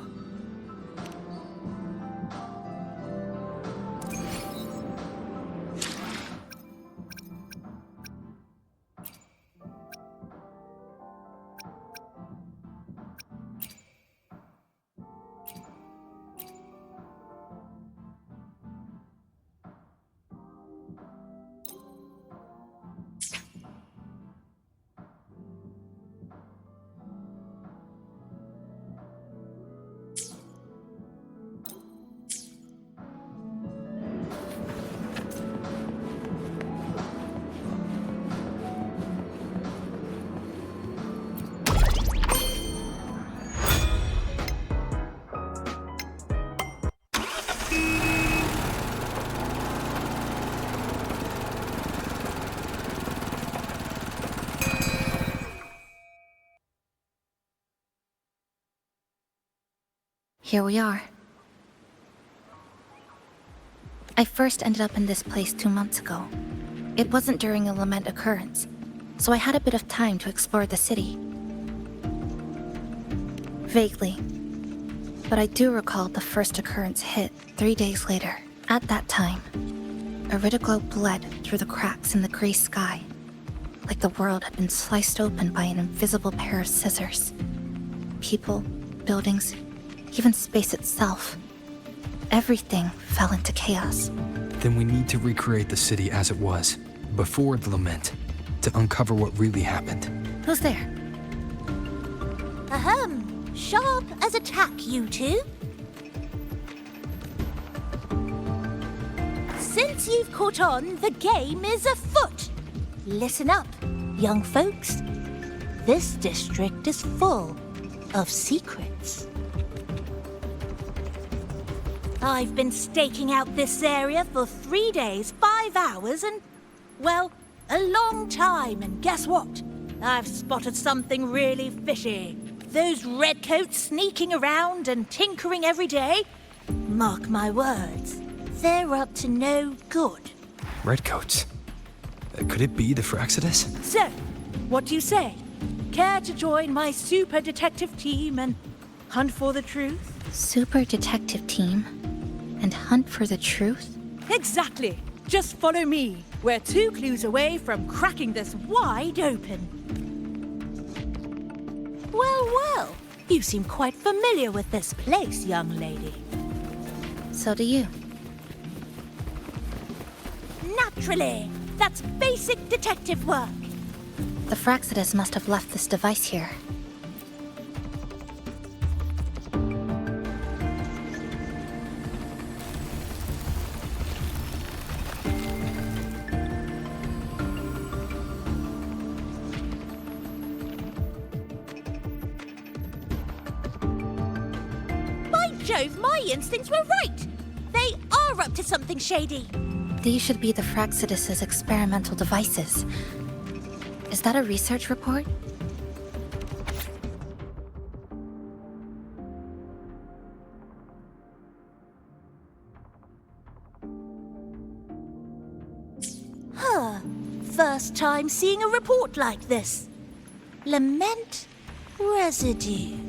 Here we are. I first ended up in this place 2 months ago. It wasn't during a lament occurrence, so I had a bit of time to explore the city. Vaguely, but I do recall the first occurrence hit 3 days later. At that time, Iridoglow bled through the cracks in the gray sky, like the world had been sliced open by an invisible pair of scissors. People, buildings, even space itself. Everything fell into chaos. Then we need to recreate the city as it was, before the lament, to uncover what really happened. Who's there? Ahem. Sharp as a tack, you two. Since you've caught on, the game is afoot. Listen up, young folks. This district is full of secrets. I've been staking out this area for 3 days, 5 hours, and, well, a long time. And guess what? I've spotted something really fishy. Those redcoats sneaking around and tinkering every day. Mark my words, they're up to no good. Redcoats? Could it be the Fraxidus? So, what do you say? Care to join my super detective team and hunt for the truth? Super detective team? And hunt for the truth? Exactly. Just follow me. We're 2 clues away from cracking this wide open. Well, well. You seem quite familiar with this place, young lady. So do you. Naturally. That's basic detective work. The Fraxidus must have left this device here. Jove, my instincts were right! They are up to something shady! These should be the Fraxidus's experimental devices. Is that a research report? Huh. First time seeing a report like this. Lament residue.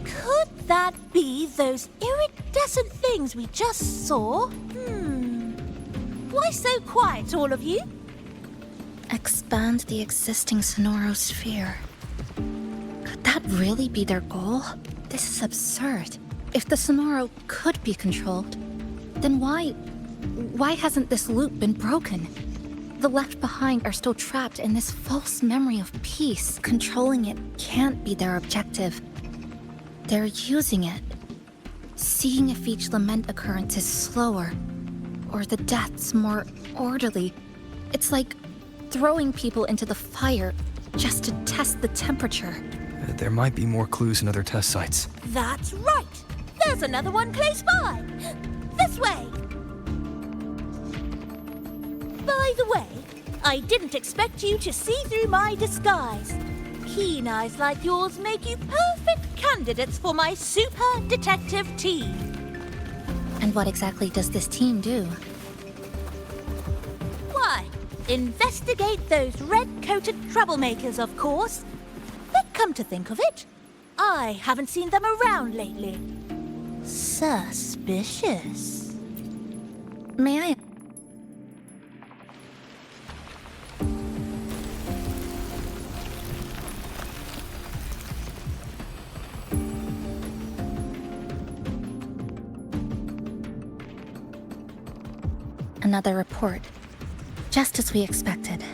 Could that be those iridescent things we just saw? Why so quiet, all of you? Expand the existing Sonoro sphere. Could that really be their goal? This is absurd. If the Sonoro could be controlled, then why hasn't this loop been broken? The left behind are still trapped in this false memory of peace. Controlling it can't be their objective. They're using it. Seeing if each lament occurrence is slower, or the deaths more orderly. It's like throwing people into the fire just to test the temperature. There might be more clues in other test sites. That's right! There's another one close by! This way! By the way, I didn't expect you to see through my disguise. Keen eyes like yours make you perfect candidates for my super detective team. And what exactly does this team do? Why, investigate those red-coated troublemakers, of course. But come to think of it, I haven't seen them around lately. Suspicious. May I? Another report. Just as we expected.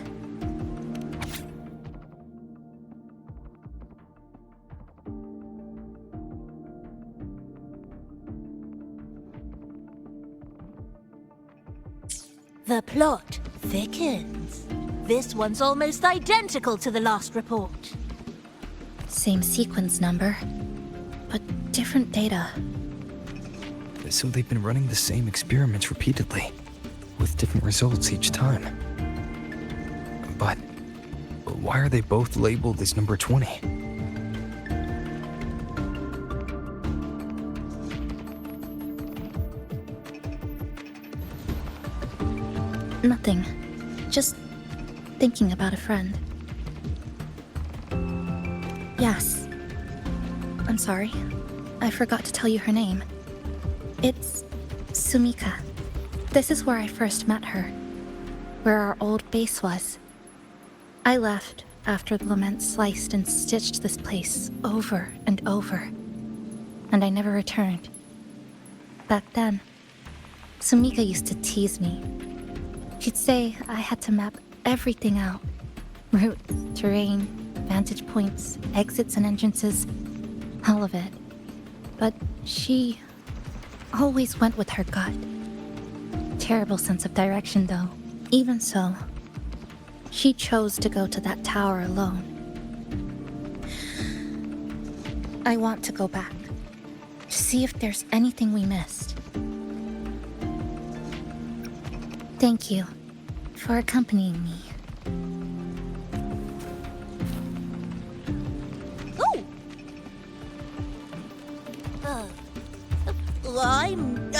The plot thickens. This one's almost identical to the last report. Same sequence number, but different data. So they've been running the same experiments repeatedly, with different results each time. But why are they both labeled as number 20? Nothing. Just thinking about a friend. Yes. I'm sorry. I forgot to tell you her name. It's Sumika. This is where I first met her. Where our old base was. I left after the lament sliced and stitched this place over and over. And I never returned. Back then, Sumika used to tease me. She'd say I had to map everything out. Route, terrain, vantage points, exits and entrances, all of it. But she always went with her gut. Terrible sense of direction, though. Even so, she chose to go to that tower alone. I want to go back, to see if there's anything we missed. Thank you for accompanying me.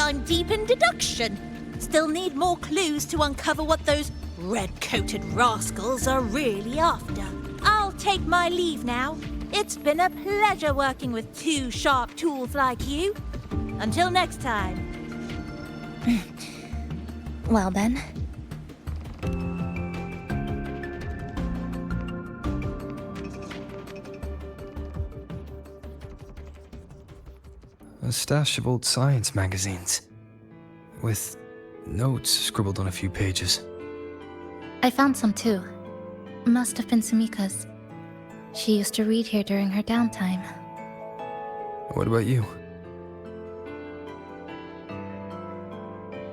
I'm deep in deduction. Still need more clues to uncover what those red-coated rascals are really after. I'll take my leave now. It's been a pleasure working with two sharp tools like you. Until next time. Well then. A stash of old science magazines, with notes scribbled on a few pages. I found some too. Must have been Sumika's. She used to read here during her downtime. What about you?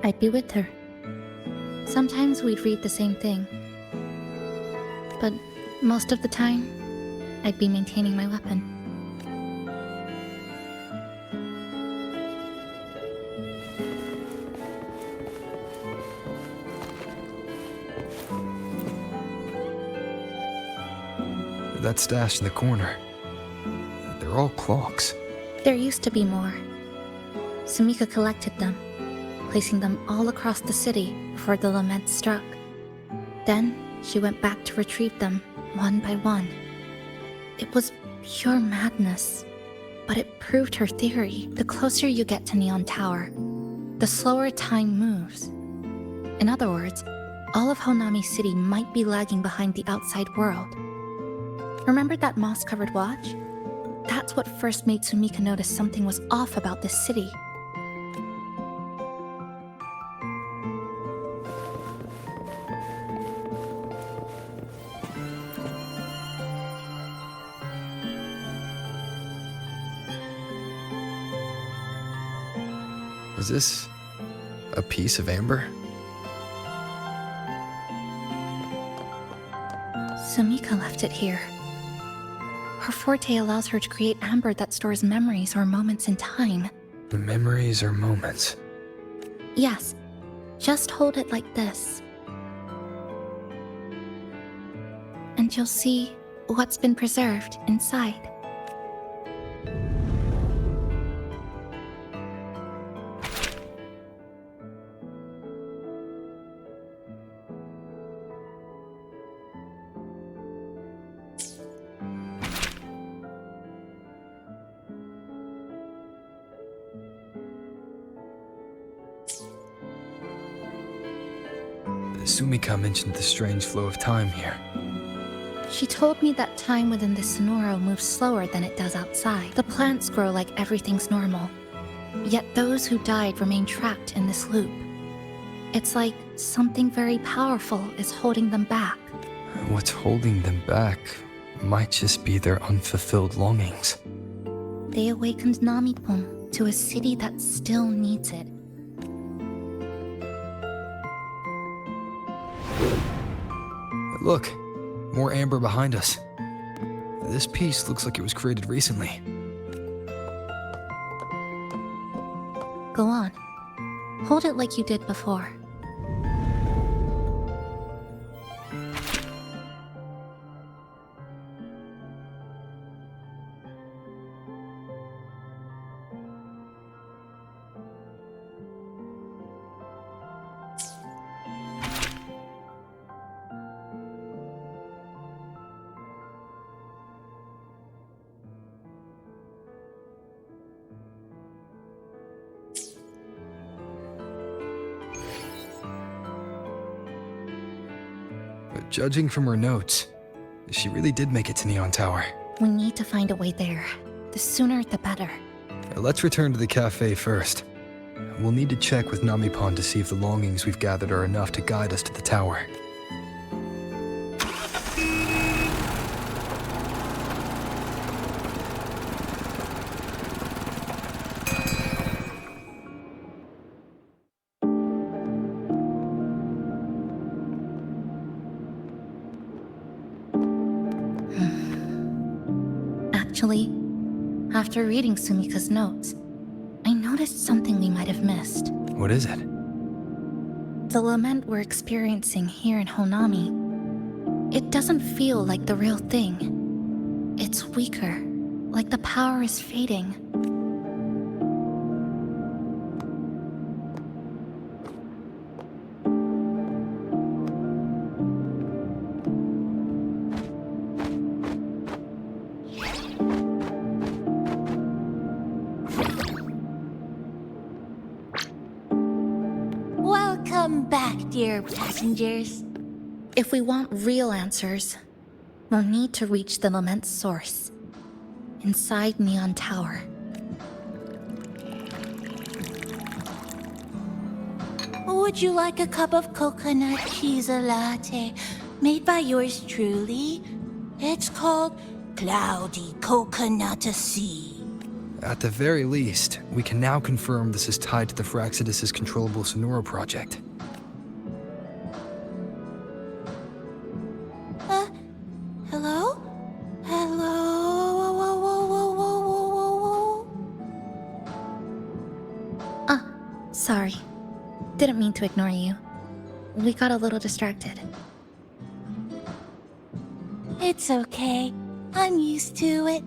I'd be with her. Sometimes we'd read the same thing. But most of the time, I'd be maintaining my weapon. That stash in the corner. They're all clocks. There used to be more. Sumika collected them, placing them all across the city before the lament struck. Then she went back to retrieve them, one by one. It was pure madness, but it proved her theory. The closer you get to Neon Tower, the slower time moves. In other words, all of Honami City might be lagging behind the outside world. Remember that moss-covered watch? That's what first made Sumika notice something was off about this city. Is this a piece of amber? Sumika left it here. Her forte allows her to create amber that stores memories or moments in time. Memories or moments? Yes. Just hold it like this. and you'll see what's been preserved inside. Sumika mentioned the strange flow of time here. She told me that time within the Sonoro moves slower than it does outside. The plants grow like everything's normal, yet those who died remain trapped in this loop. It's like something very powerful is holding them back. What's holding them back might just be their unfulfilled longings. They awakened Namipon to a city that still needs it. Look, more amber behind us. This piece looks like it was created recently. Go on. Hold it like you did before. But judging from her notes, she really did make it to Neon Tower. We need to find a way there. The sooner, the better. Let's return to the cafe first. We'll need to check with Namipon to see if the longings we've gathered are enough to guide us to the tower. Actually, after reading Sumika's notes, I noticed something we might have missed. What is it? The lament we're experiencing here in Honami, it doesn't feel like the real thing. It's weaker, like the power is fading. Welcome back, dear passengers. If we want real answers, we'll need to reach the lament's source, inside Neon Tower. Would you like a cup of coconut Chisa latte made by yours truly? It's called Cloudy Coconut Sea. At the very least, we can now confirm this is tied to the Phraxidus' controllable Sonoro project. Hello? Hello? Whoa, whoa, whoa, whoa, whoa, whoa, whoa, whoa. Sorry. Didn't mean to ignore you. We got a little distracted. It's okay. I'm used to it.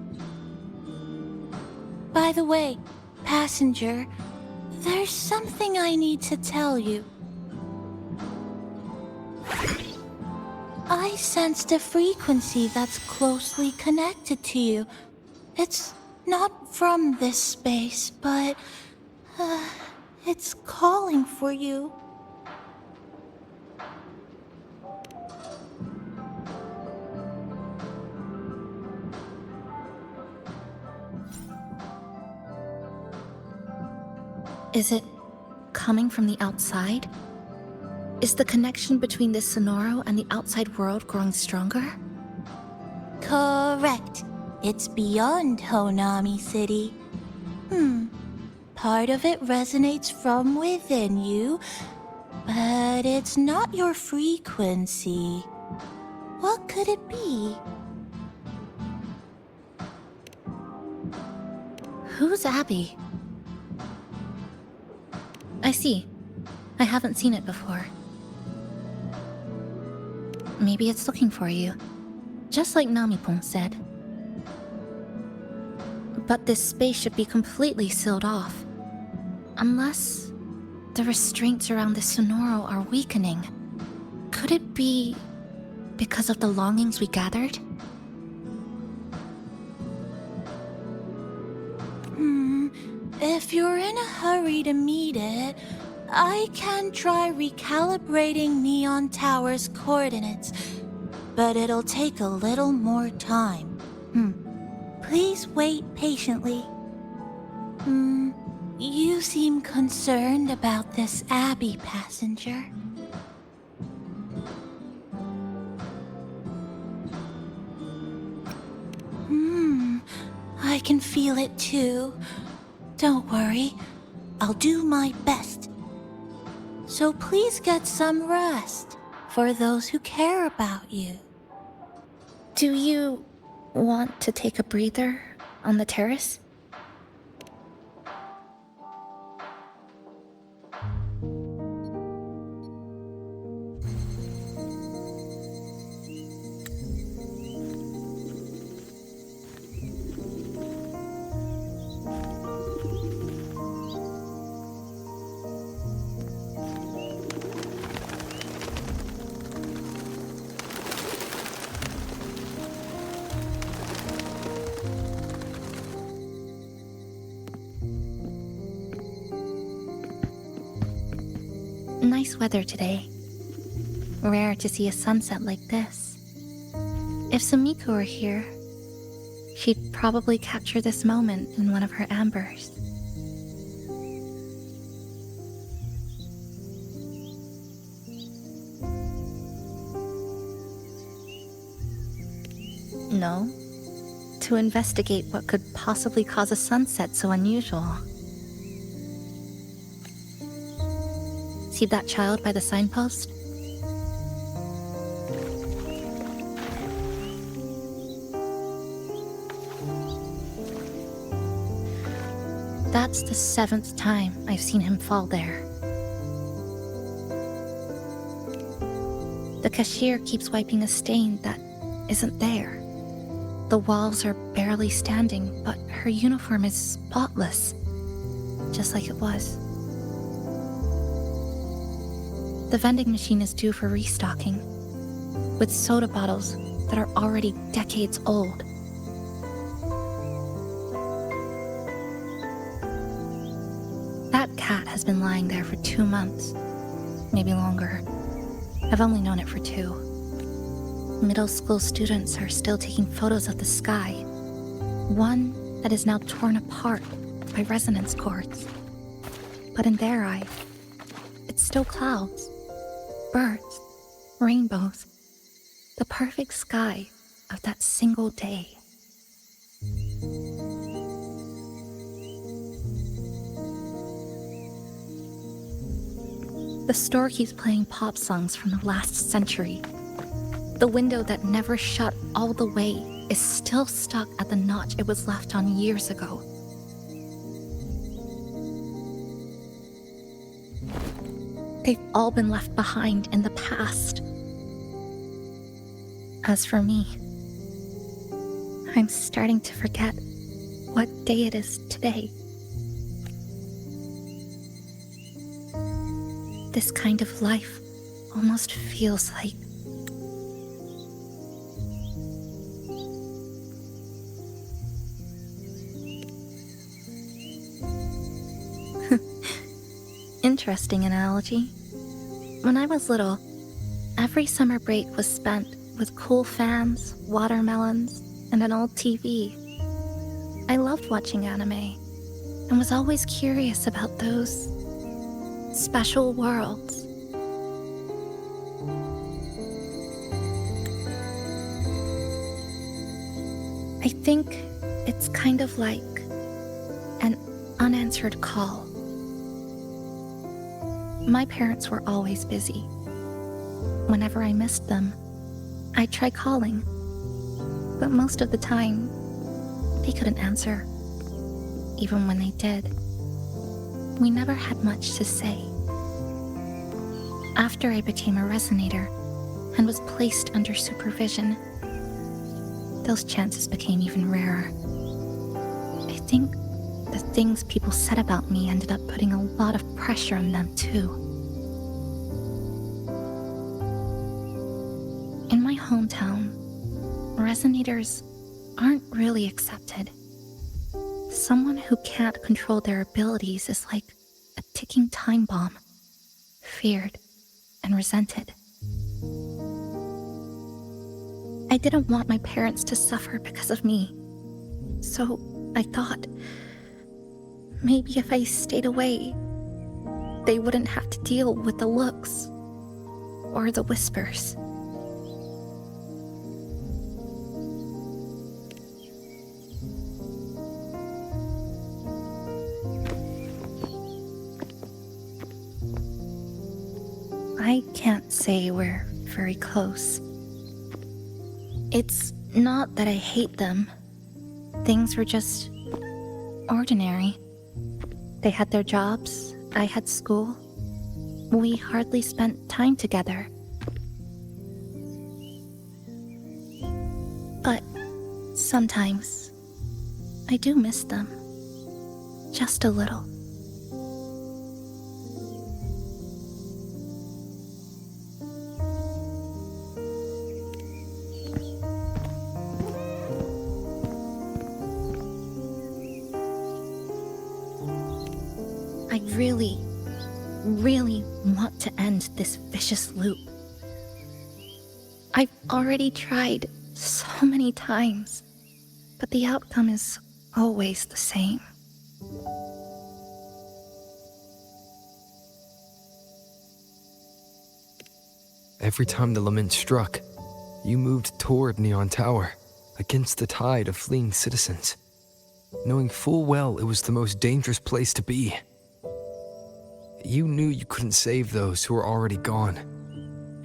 By the way, passenger, there's something I need to tell you. I sensed a frequency that's closely connected to you. It's not from this space, but it's calling for you. Is it coming from the outside? Is the connection between this Sonoro and the outside world growing stronger? Correct. It's beyond Honami City. Part of it resonates from within you, but it's not your frequency. What could it be? Who's Abby? I see. I haven't seen it before. Maybe it's looking for you. Just like Namipon said. But this space should be completely sealed off. Unless the restraints around the Sonoro are weakening. Could it be because of the longings we gathered? If you're in a hurry to meet it, I can try recalibrating Neon Tower's coordinates, but it'll take a little more time. Please wait patiently. You seem concerned about this Abbey passenger. I can feel it too. Don't worry, I'll do my best. So please get some rest for those who care about you. Do you want to take a breather on the terrace? Nice weather today. Rare to see a sunset like this. If Sumiko were here, she'd probably capture this moment in one of her ambers. No, to investigate what could possibly cause a sunset so unusual. See that child by the signpost? That's the 7th time I've seen him fall there. The cashier keeps wiping a stain that isn't there. The walls are barely standing, but her uniform is spotless, just like it was. The vending machine is due for restocking, with soda bottles that are already decades old. That cat has been lying there for 2 months, maybe longer. I've only known it for 2. Middle school students are still taking photos of the sky, one that is now torn apart by resonance cords. But in their eye, it's still clouds. Birds, rainbows, the perfect sky of that single day. The store keeps playing pop songs from the last century. The window that never shut all the way is still stuck at the notch it was left on years ago. They've all been left behind in the past. As for me, I'm starting to forget what day it is today. This kind of life almost feels like interesting analogy. When I was little, every summer break was spent with cool fans, watermelons, and an old TV. I loved watching anime and was always curious about those special worlds. I think it's kind of like an unanswered call. My parents were always busy. Whenever I missed them, I'd try calling, but most of the time, they couldn't answer. Even when they did, we never had much to say. After I became a resonator and was placed under supervision, those chances became even rarer. I think the things people said about me ended up putting a lot of pressure on them, too. In my hometown, resonators aren't really accepted. Someone who can't control their abilities is like a ticking time bomb, feared and resented. I didn't want my parents to suffer because of me, so I thought maybe if I stayed away, they wouldn't have to deal with the looks or the whispers. I can't say we're very close. It's not that I hate them. Things were just ordinary. They had their jobs, I had school. We hardly spent time together. But sometimes I do miss them. Just a little. I really want to end this vicious loop. I've already tried so many times, but the outcome is always the same. Every time the lament struck, you moved toward Neon Tower, against the tide of fleeing citizens, knowing full well it was the most dangerous place to be. You knew you couldn't save those who were already gone,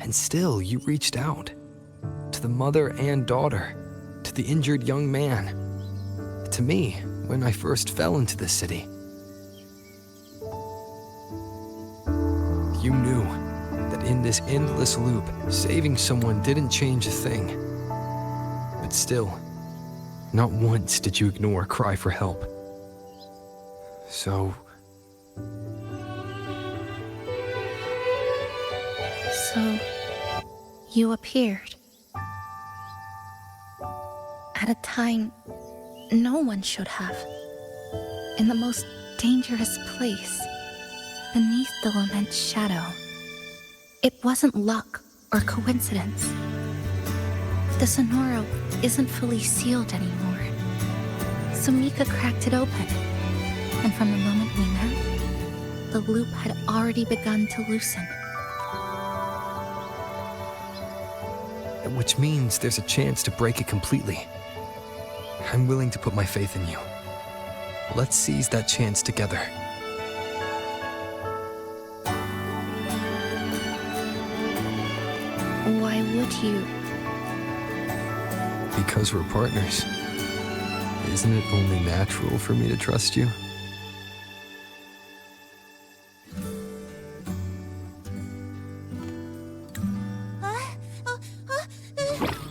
and still you reached out. To the mother and daughter, to the injured young man, to me when I first fell into the city. You knew that in this endless loop, saving someone didn't change a thing. But still, not once did you ignore a cry for help. So you appeared. At a time no one should have. In the most dangerous place, beneath the lament's shadow. It wasn't luck or coincidence. The Sonoro isn't fully sealed anymore. So Mika cracked it open, and from the moment we met, the loop had already begun to loosen. which means there's a chance to break it completely. I'm willing to put my faith in you. Let's seize that chance together. Why would you? Because we're partners. Isn't it only natural for me to trust you?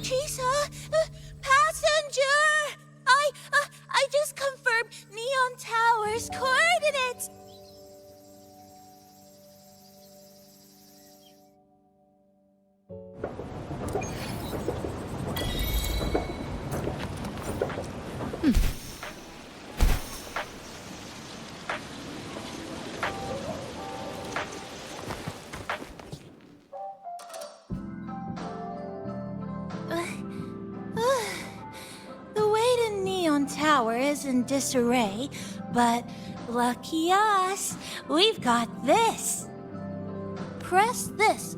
Chisa! Passenger! I just confirmed Neon Tower's coordinates! The way to Neon Tower is in disarray, but lucky us, we've got this. Press this.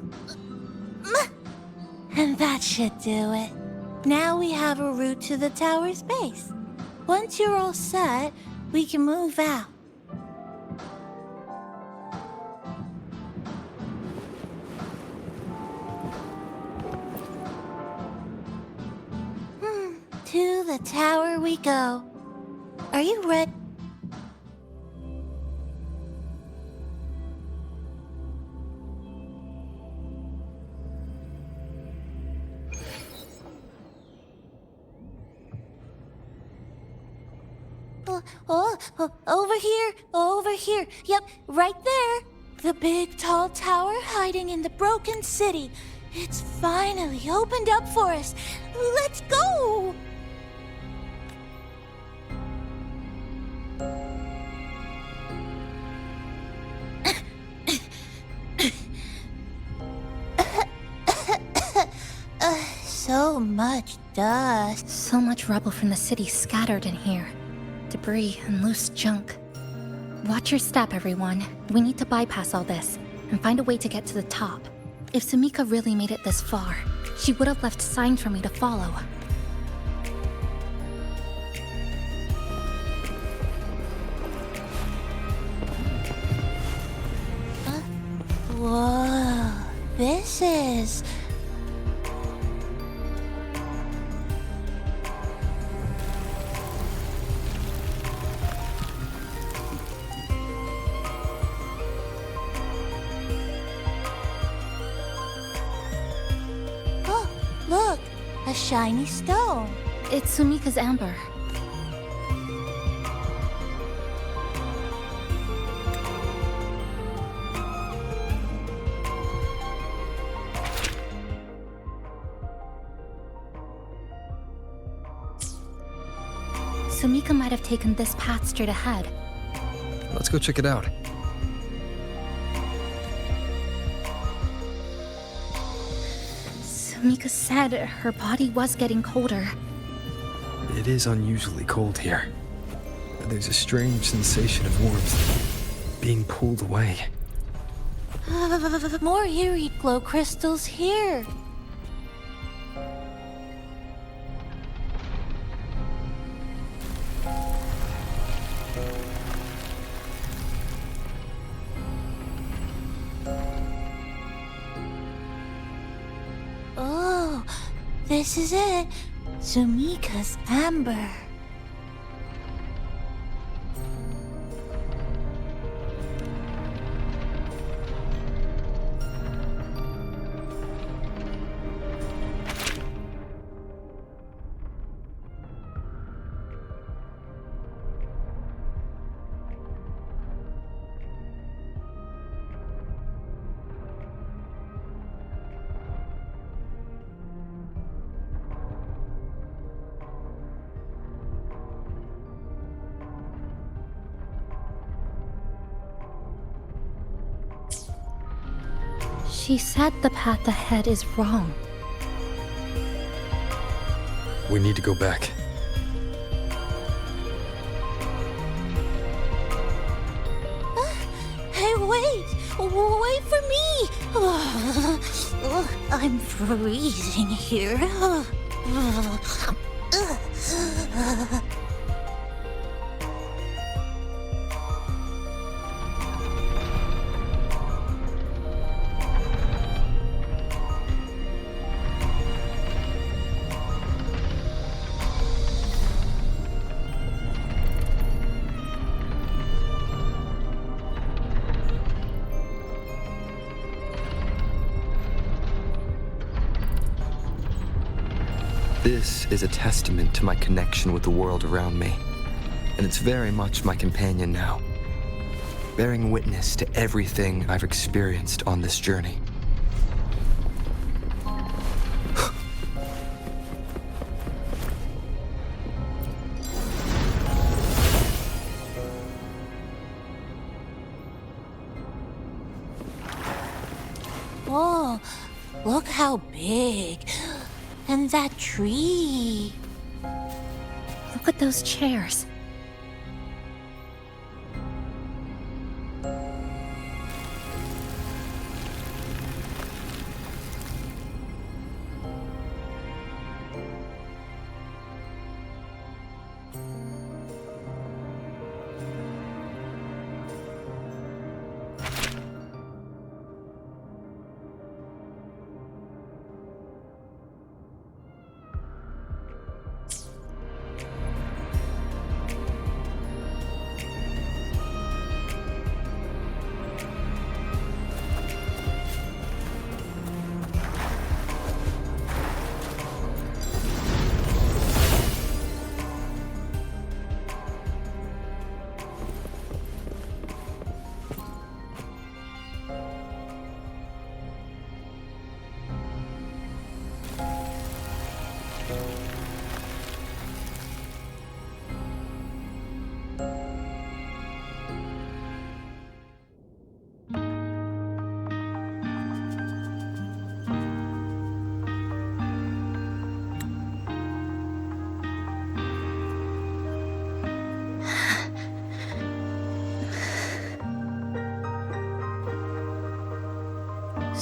And that should do it. Now we have a route to the tower's base. Once you're all set, we can move out. To the tower we go. Are you ready? Over here. Yep, right there. The big tall tower hiding in the broken city. It's finally opened up for us. Let's go! So much dust. So much rubble from the city scattered in here. Debris and loose junk. Watch your step, everyone. We need to bypass all this and find a way to get to the top. If Sumika really made it this far, she would have left signs for me to follow. Whoa, this is... Oh, look, a shiny stone. It's Sumika's amber. Sumika might have taken this path straight ahead. Let's go check it out. Sumika said her body was getting colder. It is unusually cold here. There's a strange sensation of warmth, being pulled away. More eerie glow crystals here. Oh, this is it. Sumika's amber. She said the path ahead is wrong. We need to go back. Hey, wait! Wait for me! I'm freezing here. This is a testament to my connection with the world around me, and it's very much my companion now, bearing witness to everything I've experienced on this journey. Oh, look how big. And that tree. Look at those chairs.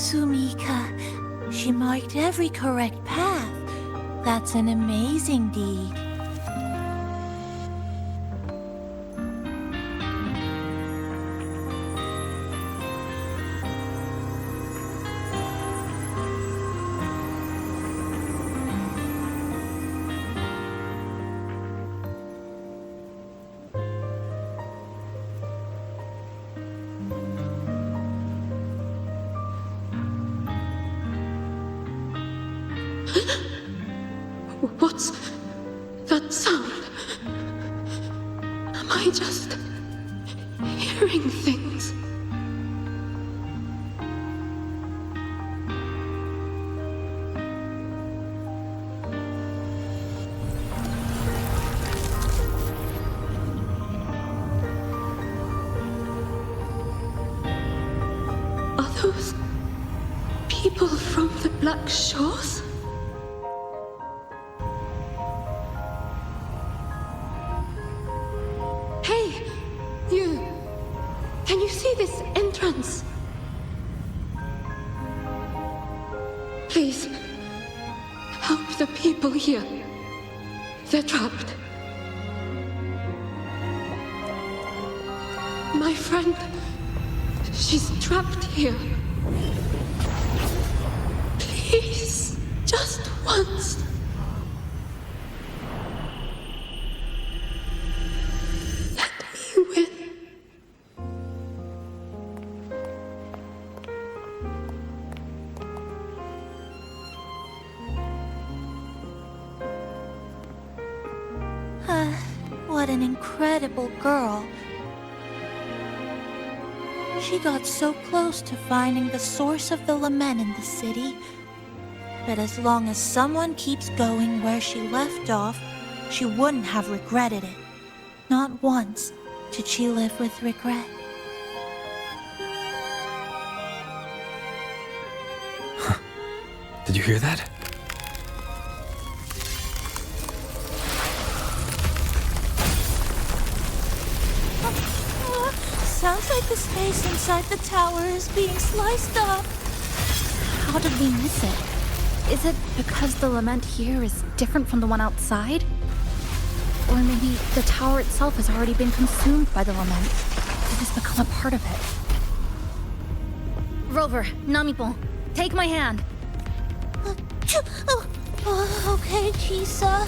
Sumika. She marked every correct path. That's an amazing deed. What's that sound? Am I just hearing things? Are those people from the Black Shores? Can you see this entrance? Please, help the people here. They're trapped. My friend, she's trapped here. Please, just once. What an incredible girl. She got so close to finding the source of the lament in the city. But as long as someone keeps going where she left off, she wouldn't have regretted it. Not once did she live with regret. Did you hear that? Sounds like the space inside the tower is being sliced up. How did we miss it? Is it because the lament here is different from the one outside? Or maybe the tower itself has already been consumed by the lament. It has become a part of it. Rover, Namipon, take my hand. Okay, Chisa.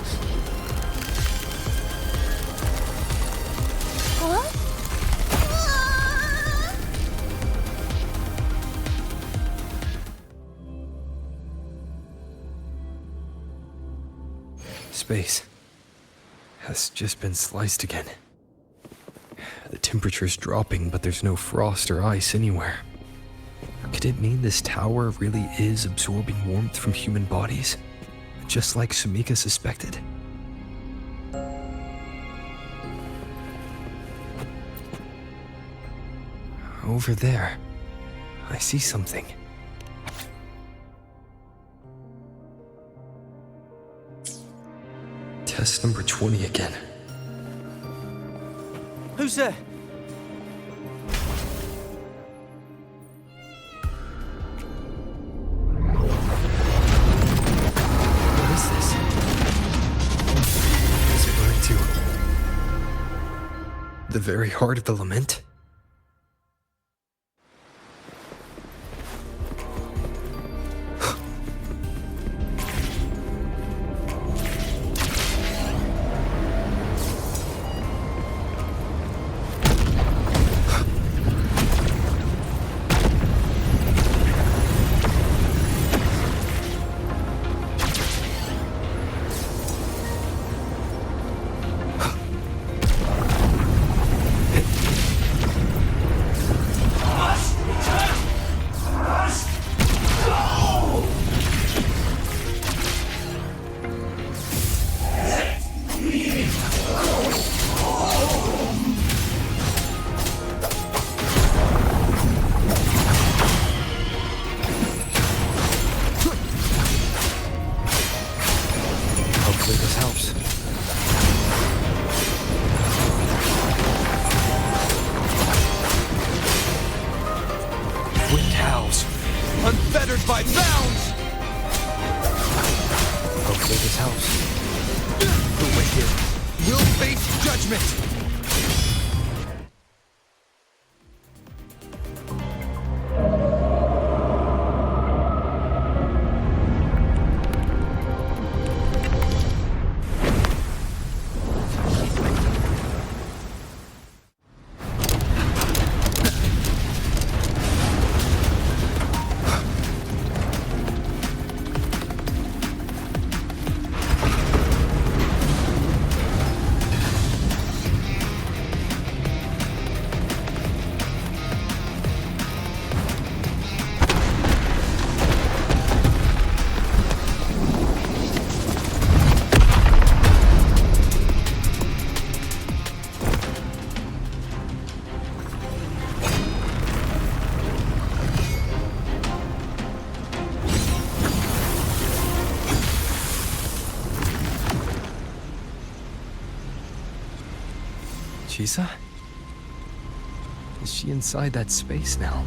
What? Space has just been sliced again. The temperature's dropping, but there's no frost or ice anywhere. Could it mean this tower really is absorbing warmth from human bodies? Just like Sumika suspected? Over there, I see something. Test number 20 again. Who's there? What is this? Is it going to the very heart of the lament? Await judgment! Chisa? Is she inside that space now?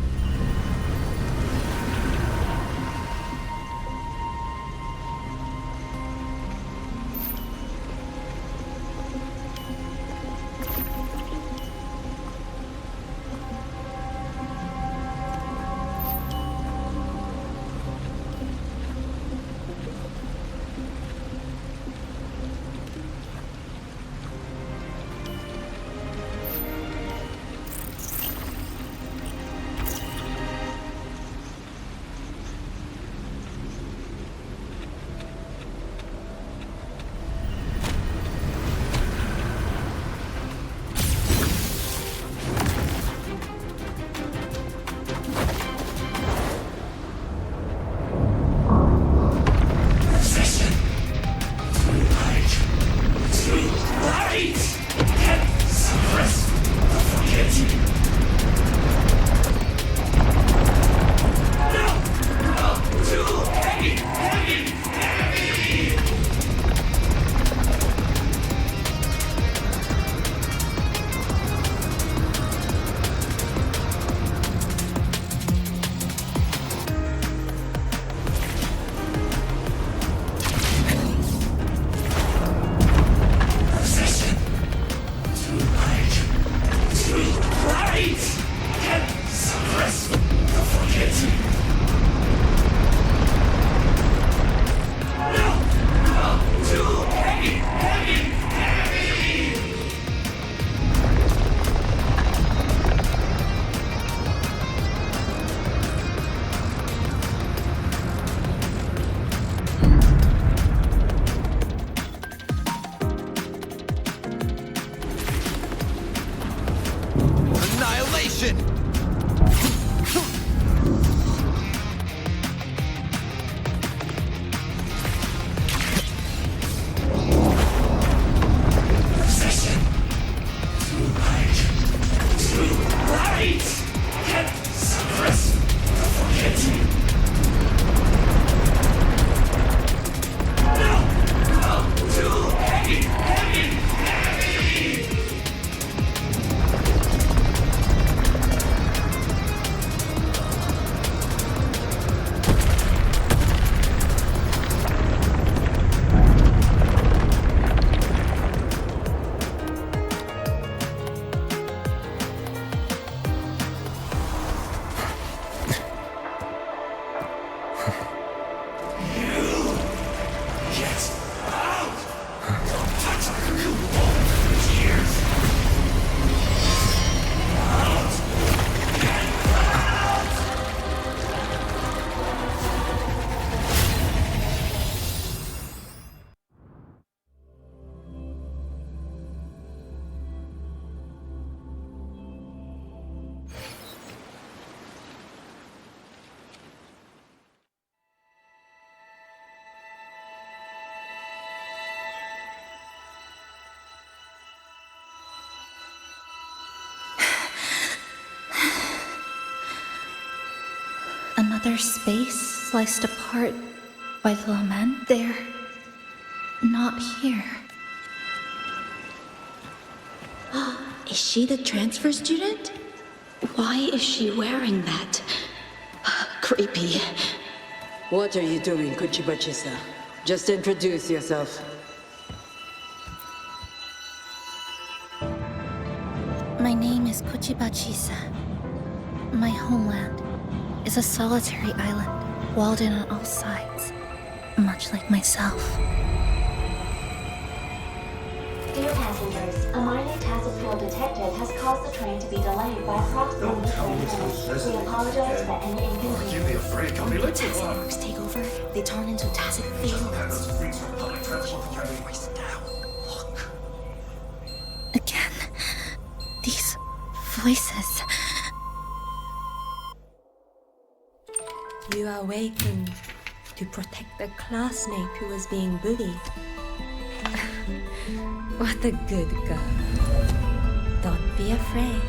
Another space sliced apart by the lament. They're not here. Is she the transfer student? Why is she wearing that? Creepy. What are you doing, Chisa? Just introduce yourself. My name is Kuchiba Chisa. My homeland is a solitary island, walled in on all sides, much like myself. Dear passengers, a minor tassel detected has caused the train to be delayed by approximately 30 minutes. We apologize for any inconvenience. Give me a break, I'm When late the to tassel work. marks take over, they turn into tassel fields. Again, these voices. You are awakened to protect the classmate who was being bullied. What a good girl. Don't be afraid.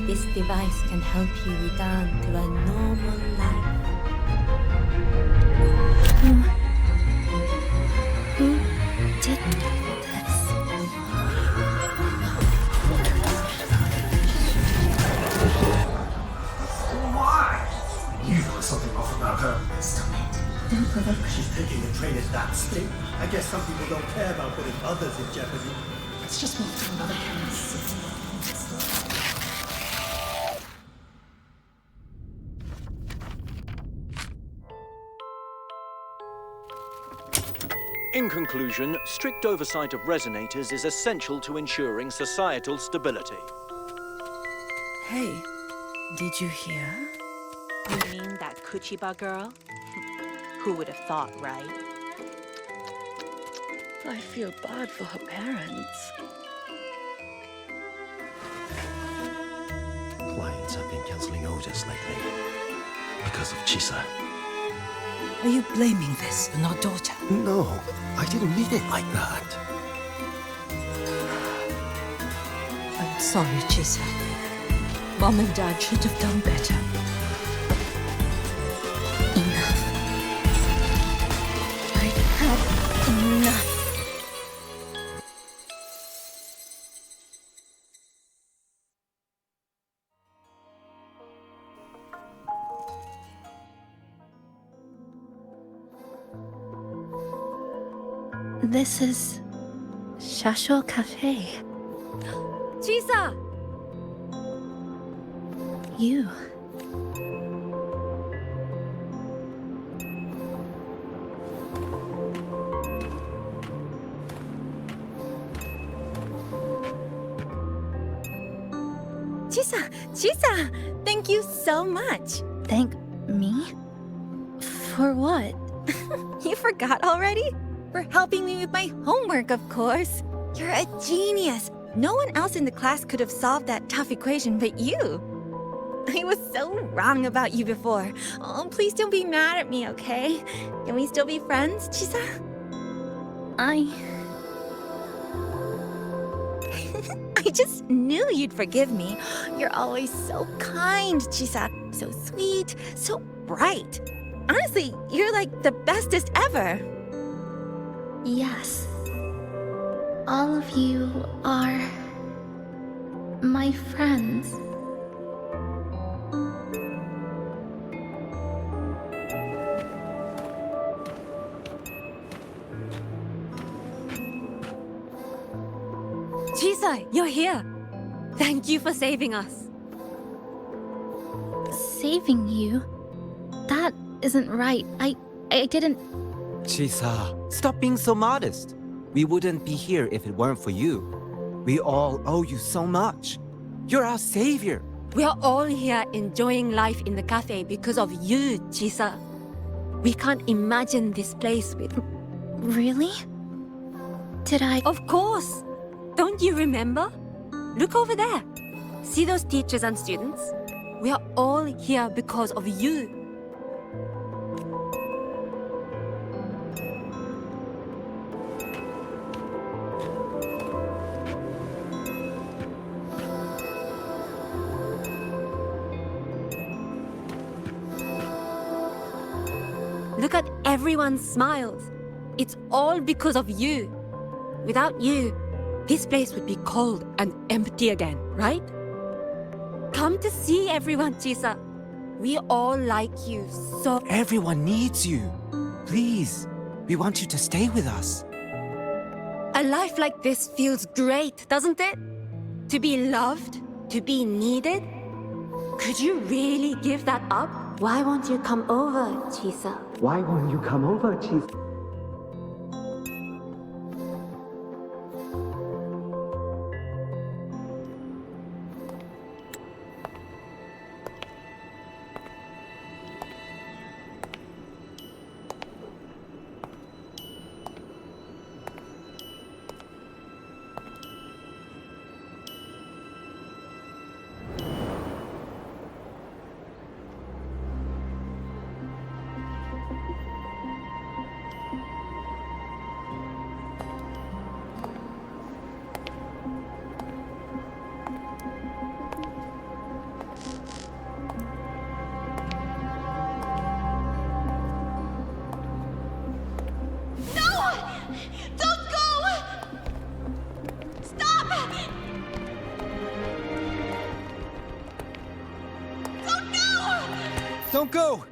This device can help you return to a normal life. Who did this? Why? You know something off about her. Stop it. She's thinking the train is that state. I guess some people don't care about putting others in jeopardy. Let's just move to another premise. In conclusion, strict oversight of resonators is essential to ensuring societal stability. Hey, did you hear? You mean that Kuchiba girl? Who would have thought, right? I feel bad for her parents. Clients have been canceling orders lately because of Chisa. Are you blaming this on our daughter? No, I didn't mean it like that. I'm sorry, Chisa. Mom and Dad should have done better. Enough. I've had enough. This is Shasho Cafe. Chisa! You. Chisa! Thank you so much. Thank me? For what? You forgot already? For helping me with my homework, of course. You're a genius. No one else in the class could have solved that tough equation but you. I was so wrong about you before. Oh, please don't be mad at me, okay? Can we still be friends, Chisa? I just knew you'd forgive me. You're always so kind, Chisa. So sweet, so bright. Honestly, you're like the bestest ever. Yes. All of you are my friends. Chisa, you're here. Thank you for saving us. Saving you? That isn't right. I didn't... Chisa, stop being so modest. We wouldn't be here if it weren't for you. We all owe you so much. You're our savior. We are all here enjoying life in the cafe because of you, Chisa. We can't imagine this place with... Really? Did I... Of course! Don't you remember? Look over there. See those teachers and students? We are all here because of you. Look at everyone's smiles. It's all because of you. Without you, this place would be cold and empty again, right? Come to see everyone, Chisa. We all like you so... Everyone needs you. Please, we want you to stay with us. A life like this feels great, doesn't it? To be loved, To be needed? Could you really give that up? Why won't you come over, Chisa? Why won't you come over, Chisa? Don't go!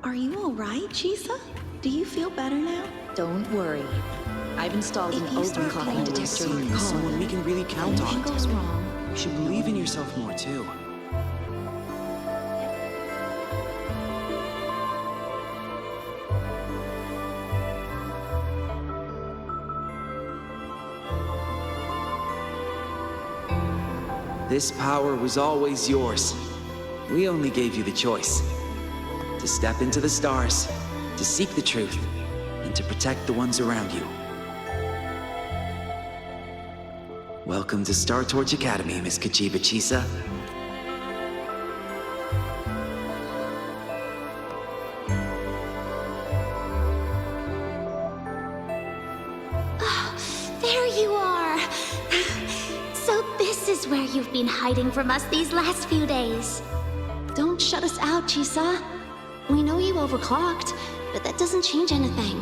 Are you alright, Chisa? Do you feel better now? Don't worry. I've installed an open copy detector in the Someone we can really count on. If goes wrong, You should believe in yourself more, too. This power was always yours. We only gave you the choice. To step into the stars, to seek the truth, and to protect the ones around you. Welcome to Star Torch Academy, Miss Kachiba Chisa. There you are! So this is where you've been hiding from us these last few days. Don't shut us out, Chisa. We know you overclocked, but that doesn't change anything.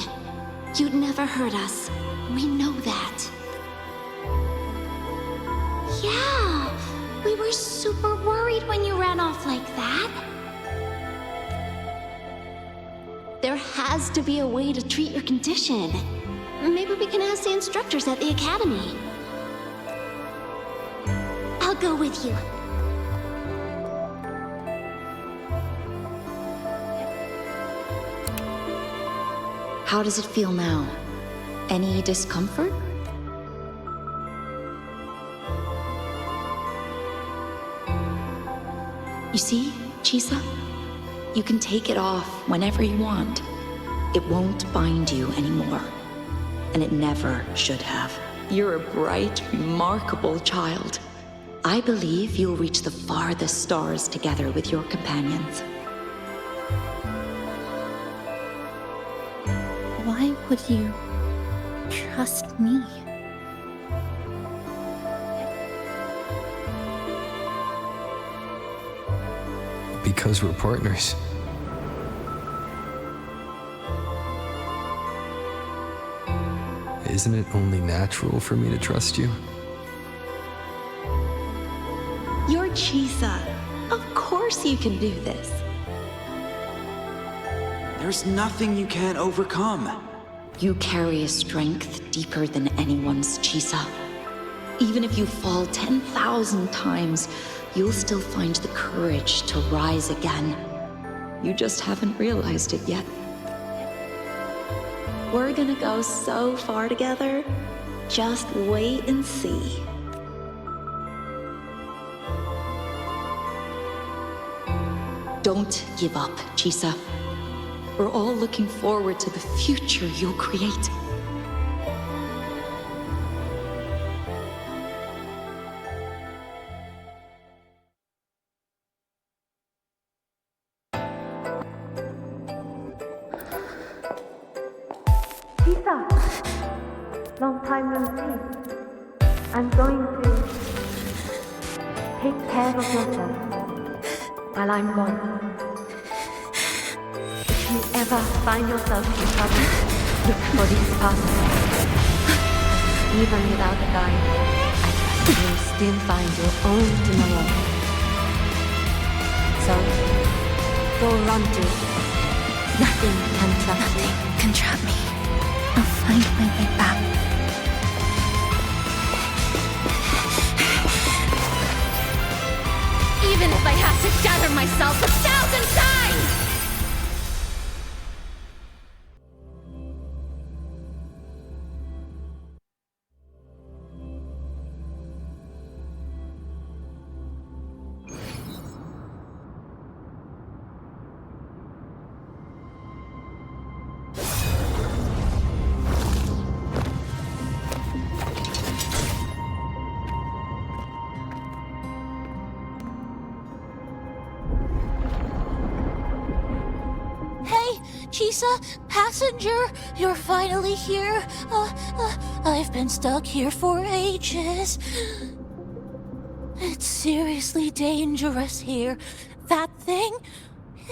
You'd never hurt us. We know that. Yeah, we were super worried when you ran off like that. There has to be a way to treat your condition. Maybe we can ask the instructors at the academy. I'll go with you. how does it feel now? Any discomfort? You see, Chisa? You can take it off whenever you want. It won't bind you anymore. And it never should have. You're a bright, remarkable child. I believe you'll reach the farthest stars together with your companions. Why would you trust me? Because we're partners. Isn't it only natural for me to trust you? You're Chisa. Of course you can do this. There's nothing you can't overcome. You carry a strength deeper than anyone's, Chisa. Even if you fall 10,000 times, you'll still find the courage to rise again. You just haven't realized it yet. We're gonna go so far together. Just wait and see. Don't give up, Chisa. We're all looking forward to the future you'll create. I'm going to take care of yourself while I'm gone. If you ever find yourself in trouble, look for these passes. Even without a guide, I trust you'll still find your own tomorrow. So, go run to it. Nothing can trap you. Nothing can trap me. I'll find my way back. Even if I have to shatter myself 1,000 times! Chisa, passenger, you're finally here. I've been stuck here for ages. It's seriously dangerous here. That thing,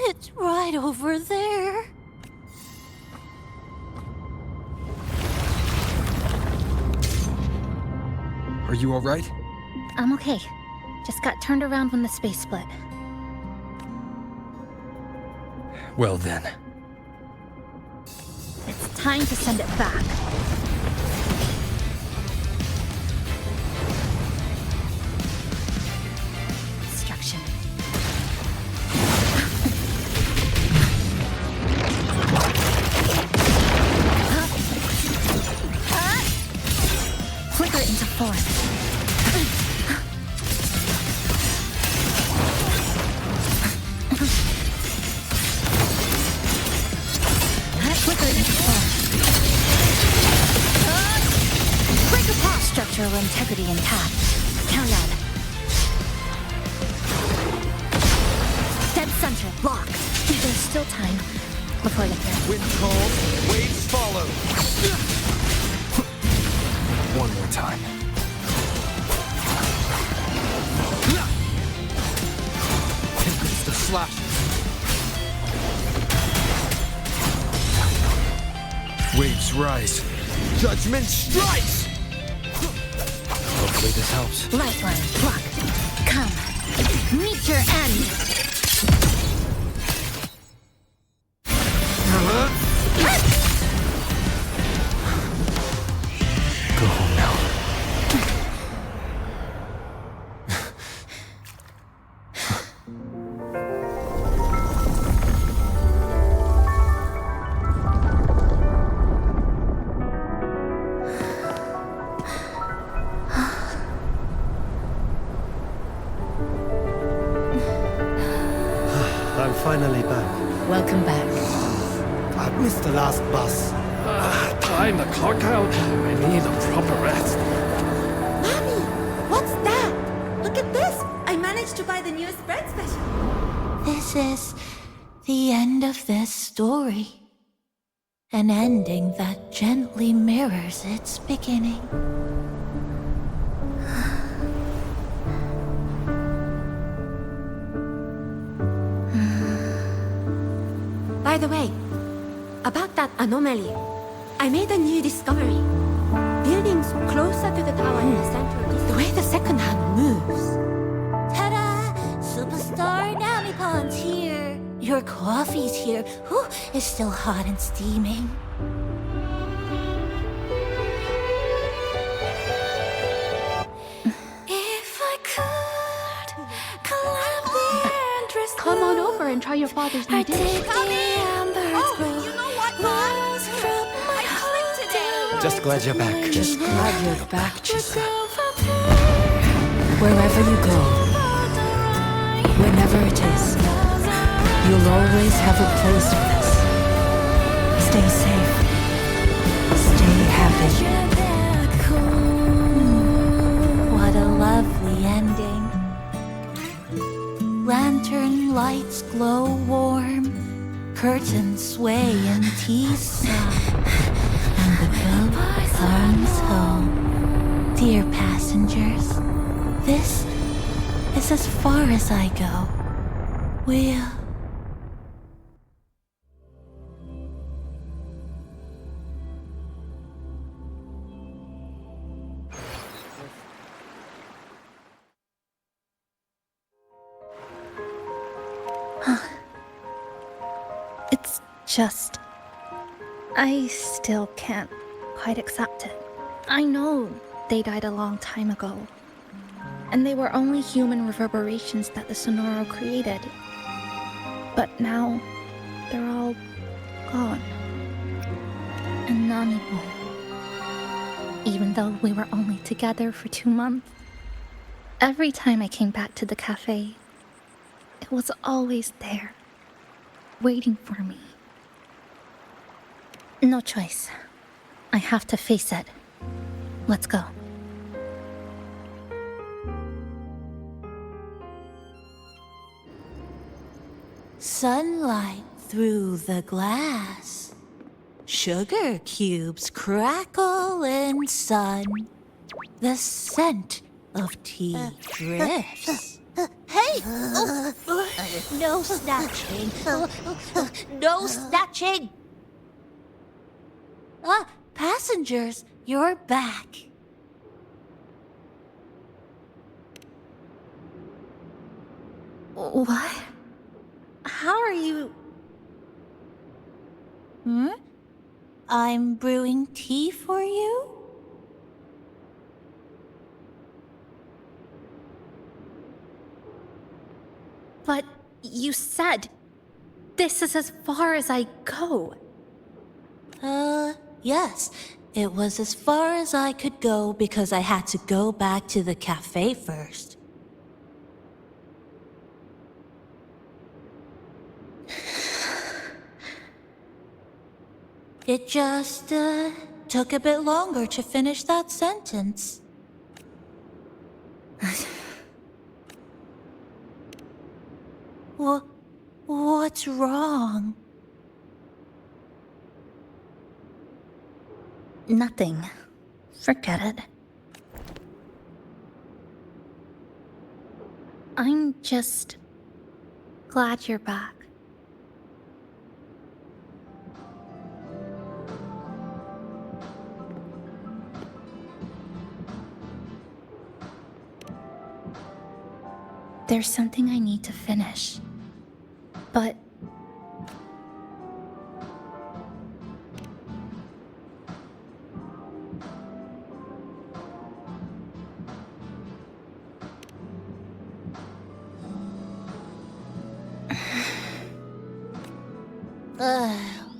it's right over there. Are you all right? I'm okay. Just got turned around when the space split. Well then. It's time to send it back. Destruction. Flicker into force. Structural integrity intact. Carry on. Dead center, lock. There's still time before I get there. Wind calls, waves follow. One more time. Tempest the slash. Waves rise. Judgment strikes! Hopefully this helps. Lifeline, block. Come. Meet your end. Go home now. I'm finally back. Welcome back. I missed the last bus. Time to clock out. I need a proper rest. Mommy, what's that? Look at this. I managed to buy the newest bread special. This is the end of this story. An ending that gently mirrors its beginning. By the way, about that anomaly, I made a new discovery. Buildings closer to the tower in the center, the way the second hand moves. Ta-da! Superstar Namipon's here. Your coffee's here. Whew, it's still hot and steaming. If I could climb the endless Come on over and try your father's new dish. Just glad you're back. Just glad you're back, Chisa. Wherever you go, whenever it is, you'll always have a place with us. Stay safe. Stay happy. What a lovely ending. Lantern lights glow warm, curtains sway in Chisa, and the boat turns home. Dear passenger. passengers. This is as far as I go. We'll... It's just... I still can't quite accept it. I know they died a long time ago, and they were only human reverberations that the Sonoro created. But now, they're all gone. And Nami won't. Even though we were only together for 2 months. Every time I came back to the cafe, it was always there, waiting for me. No choice. I have to face it. Let's go. Sunlight through the glass. Sugar cubes crackle in sun. The scent of tea drifts. Hey! No snatching. No snatching! Passengers, you're back. What? How are you... I'm brewing tea for you? But you said this is as far as I go. Yes. It was as far as I could go because I had to go back to the cafe first. It just, took a bit longer to finish that sentence. What's wrong? Nothing. Forget it. I'm just glad you're back. There's something I need to finish, but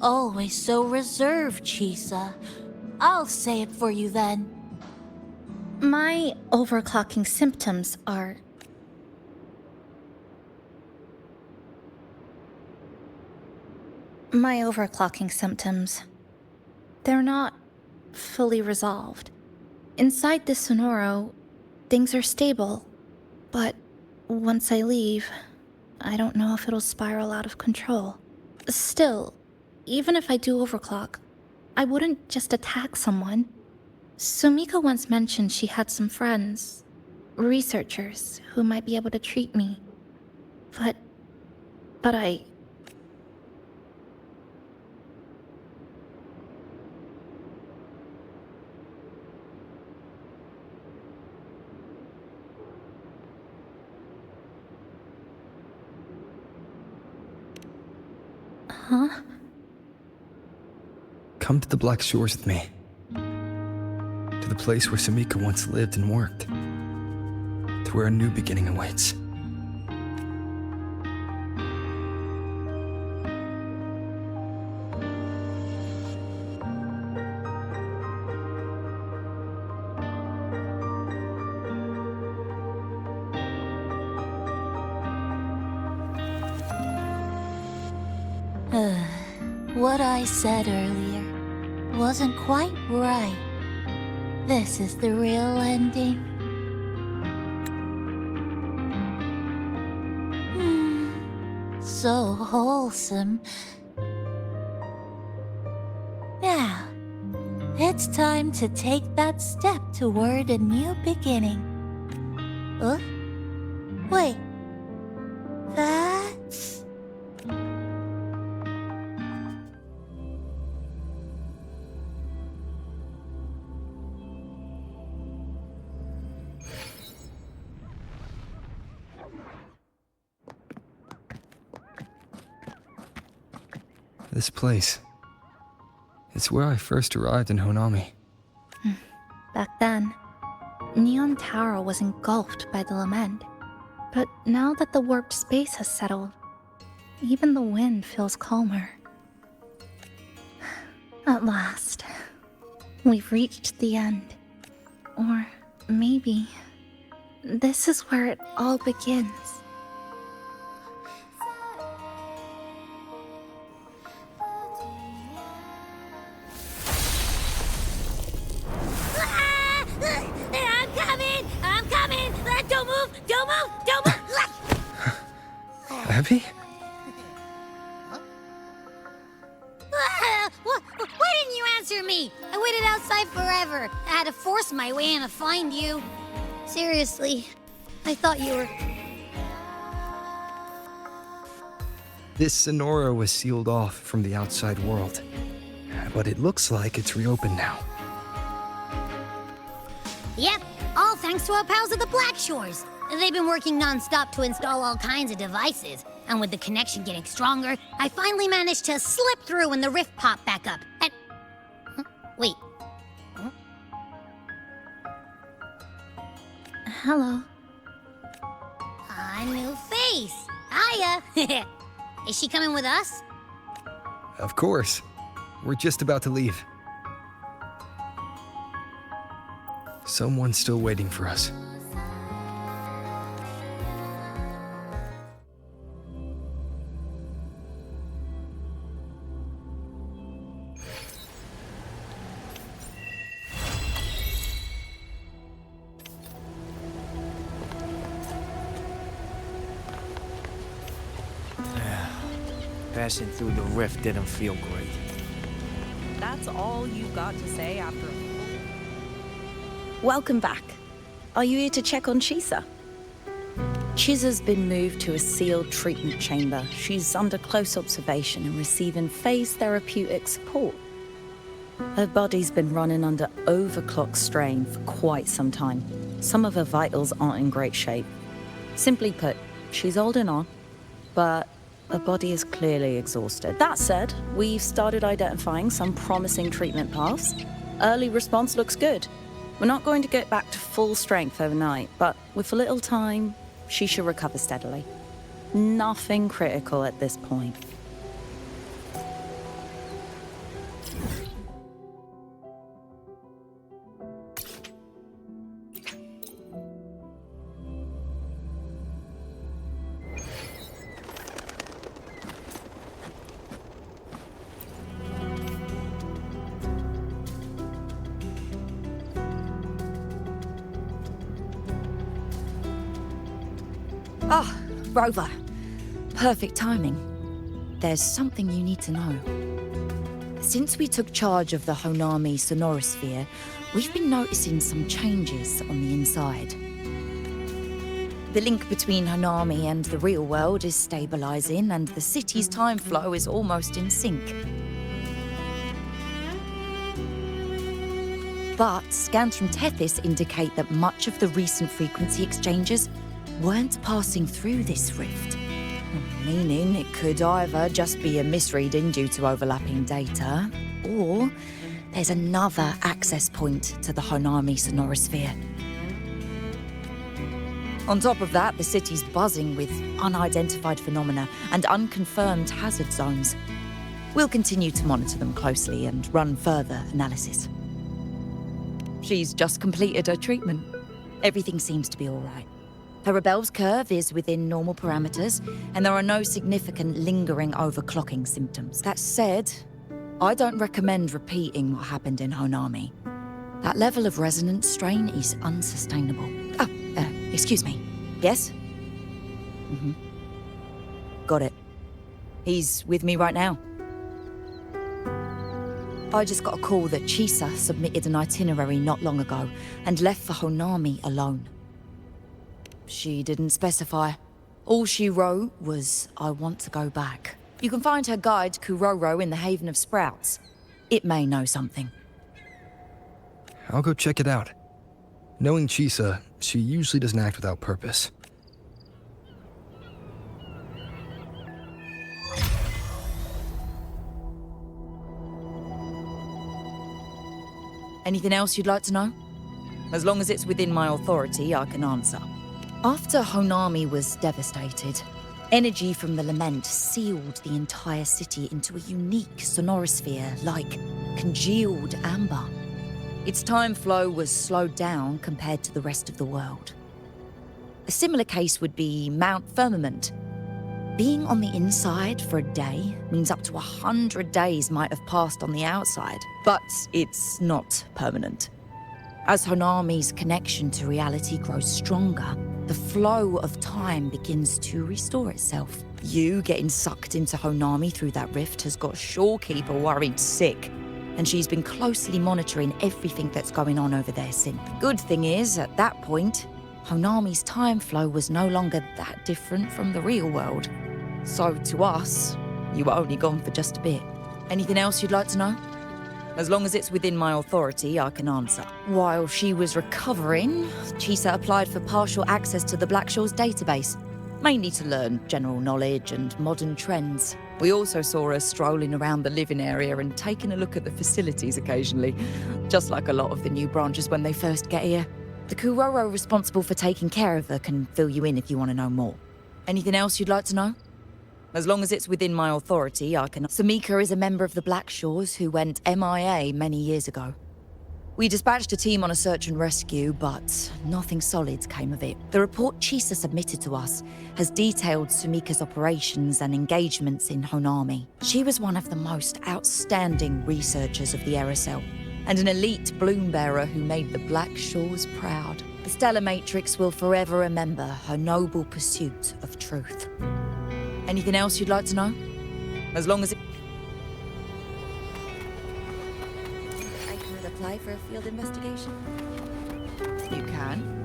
always so reserved, Chisa. I'll say it for you then. my overclocking symptoms are... My overclocking symptoms, they're not fully resolved. Inside the Sonoro, things are stable, but once I leave, I don't know if it'll spiral out of control. Still, even if I do overclock, I wouldn't just attack someone. Sumika once mentioned she had some friends, researchers, who might be able to treat me. But I... Huh? Come to the Black Shores with me. To the place where Sumika once lived and worked. To where a new beginning awaits. What I said earlier wasn't quite right. This is the real ending. So wholesome. Now, It's time to take that step toward a new beginning. Wait. That's... This place. It's where I first arrived in Honami. Back then, Neon Tower was engulfed by the lament. But now that the warped space has settled, even the wind feels calmer. At last, we've reached the end. Or maybe this is where it all begins. Abby? Why didn't you answer me? I waited outside forever. I had to force my way in to find you. Seriously, I thought you were... This Sonora was sealed off from the outside world. But it looks like it's reopened now. Yep, all thanks to our pals at the Black Shores. They've been working non-stop to install all kinds of devices. And with the connection getting stronger, I finally managed to slip through when the rift popped back up. And... Wait. Hello. A new face. Hiya. Is she coming with us? Of course. We're just about to leave. Someone's still waiting for us. Passing through the rift didn't feel great. That's all you've got to say after... Welcome back. Are you here to check on Chisa? Chisa's been moved to a sealed treatment chamber. She's under close observation and receiving phase therapeutic support. Her body's been running under overclock strain for quite some time. Some of her vitals aren't in great shape. Simply put, she's holding on, but her body is clearly exhausted. That said, we've started identifying some promising treatment paths. Early response looks good. We're not going to get back to full strength overnight, but with a little time, she should recover steadily. Nothing critical at this point. Ah, Rover. Perfect timing. There's something you need to know. Since we took charge of the Honami Sonorosphere, we've been noticing some changes on the inside. The link between Honami and the real world is stabilizing, and the city's time flow is almost in sync. But scans from Tethys indicate that much of the recent frequency exchanges weren't passing through this rift. Meaning it could either just be a misreading due to overlapping data, or there's another access point to the Honami Sonorosphere. On top of that, the city's buzzing with unidentified phenomena and unconfirmed hazard zones. We'll continue to monitor them closely and run further analysis. She's just completed her treatment. Everything seems to be all right. Her rebel's curve is within normal parameters, and there are no significant lingering overclocking symptoms. That said, I don't recommend repeating what happened in Honami. That level of resonance strain is unsustainable. Oh, excuse me. Yes? Mm-hmm. Got it. He's with me right now. I just got a call that Chisa submitted an itinerary not long ago and left for Honami alone. She didn't specify. All she wrote was, I want to go back. You can find her guide, Kuroro, in the Haven of Sprouts. It may know something. I'll go check it out. Knowing Chisa, she usually doesn't act without purpose. Anything else you'd like to know? As long as it's within my authority, I can answer. After Honami was devastated, energy from the lament sealed the entire city into a unique sonorosphere like congealed amber. Its time flow was slowed down compared to the rest of the world. A similar case would be Mount Firmament. Being on the inside for a day means up to 100 days might have passed on the outside, but it's not permanent. As Honami's connection to reality grows stronger, the flow of time begins to restore itself. You getting sucked into Honami through that rift has got Shorekeeper worried sick, and she's been closely monitoring everything that's going on over there since. The good thing is, at that point, Honami's time flow was no longer that different from the real world. So to us, you were only gone for just a bit. Anything else you'd like to know? As long as it's within my authority, I can answer. While she was recovering, Chisa applied for partial access to the Blackshaws database, mainly to learn general knowledge and modern trends. We also saw her strolling around the living area and taking a look at the facilities occasionally, just like a lot of the new branches when they first get here. The Kuroro responsible for taking care of her can fill you in if you want to know more. Anything else you'd like to know? As long as it's within my authority, I can... Samika is a member of the Blackshaws who went MIA many years ago. We dispatched a team on a search and rescue, but nothing solid came of it. The report Chisa submitted to us has detailed Sumika's operations and engagements in Honami. She was one of the most outstanding researchers of the Aerosel, and an elite bloom bearer who made the Blackshaws proud. The Stellar Matrix will forever remember her noble pursuit of truth. Anything else you'd like to know? As long as it... I could apply for a field investigation. You can.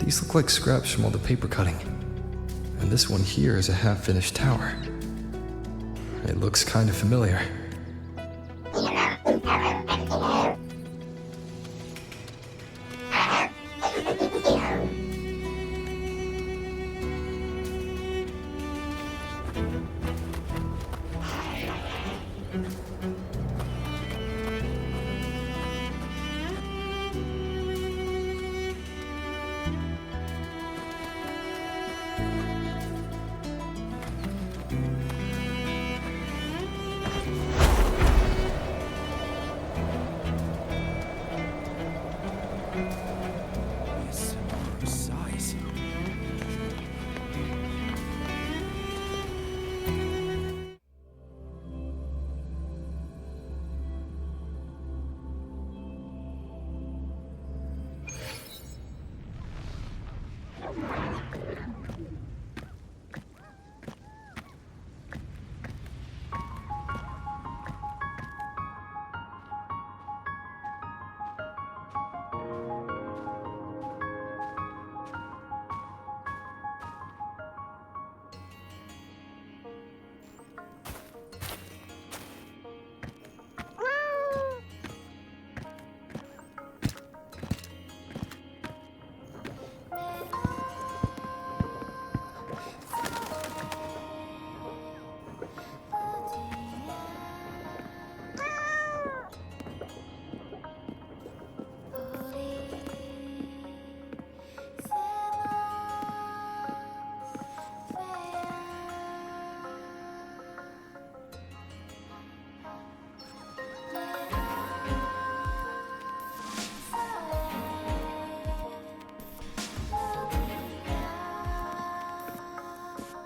These look like scraps from all the paper cutting. And this one here is a half-finished tower. It looks kind of familiar.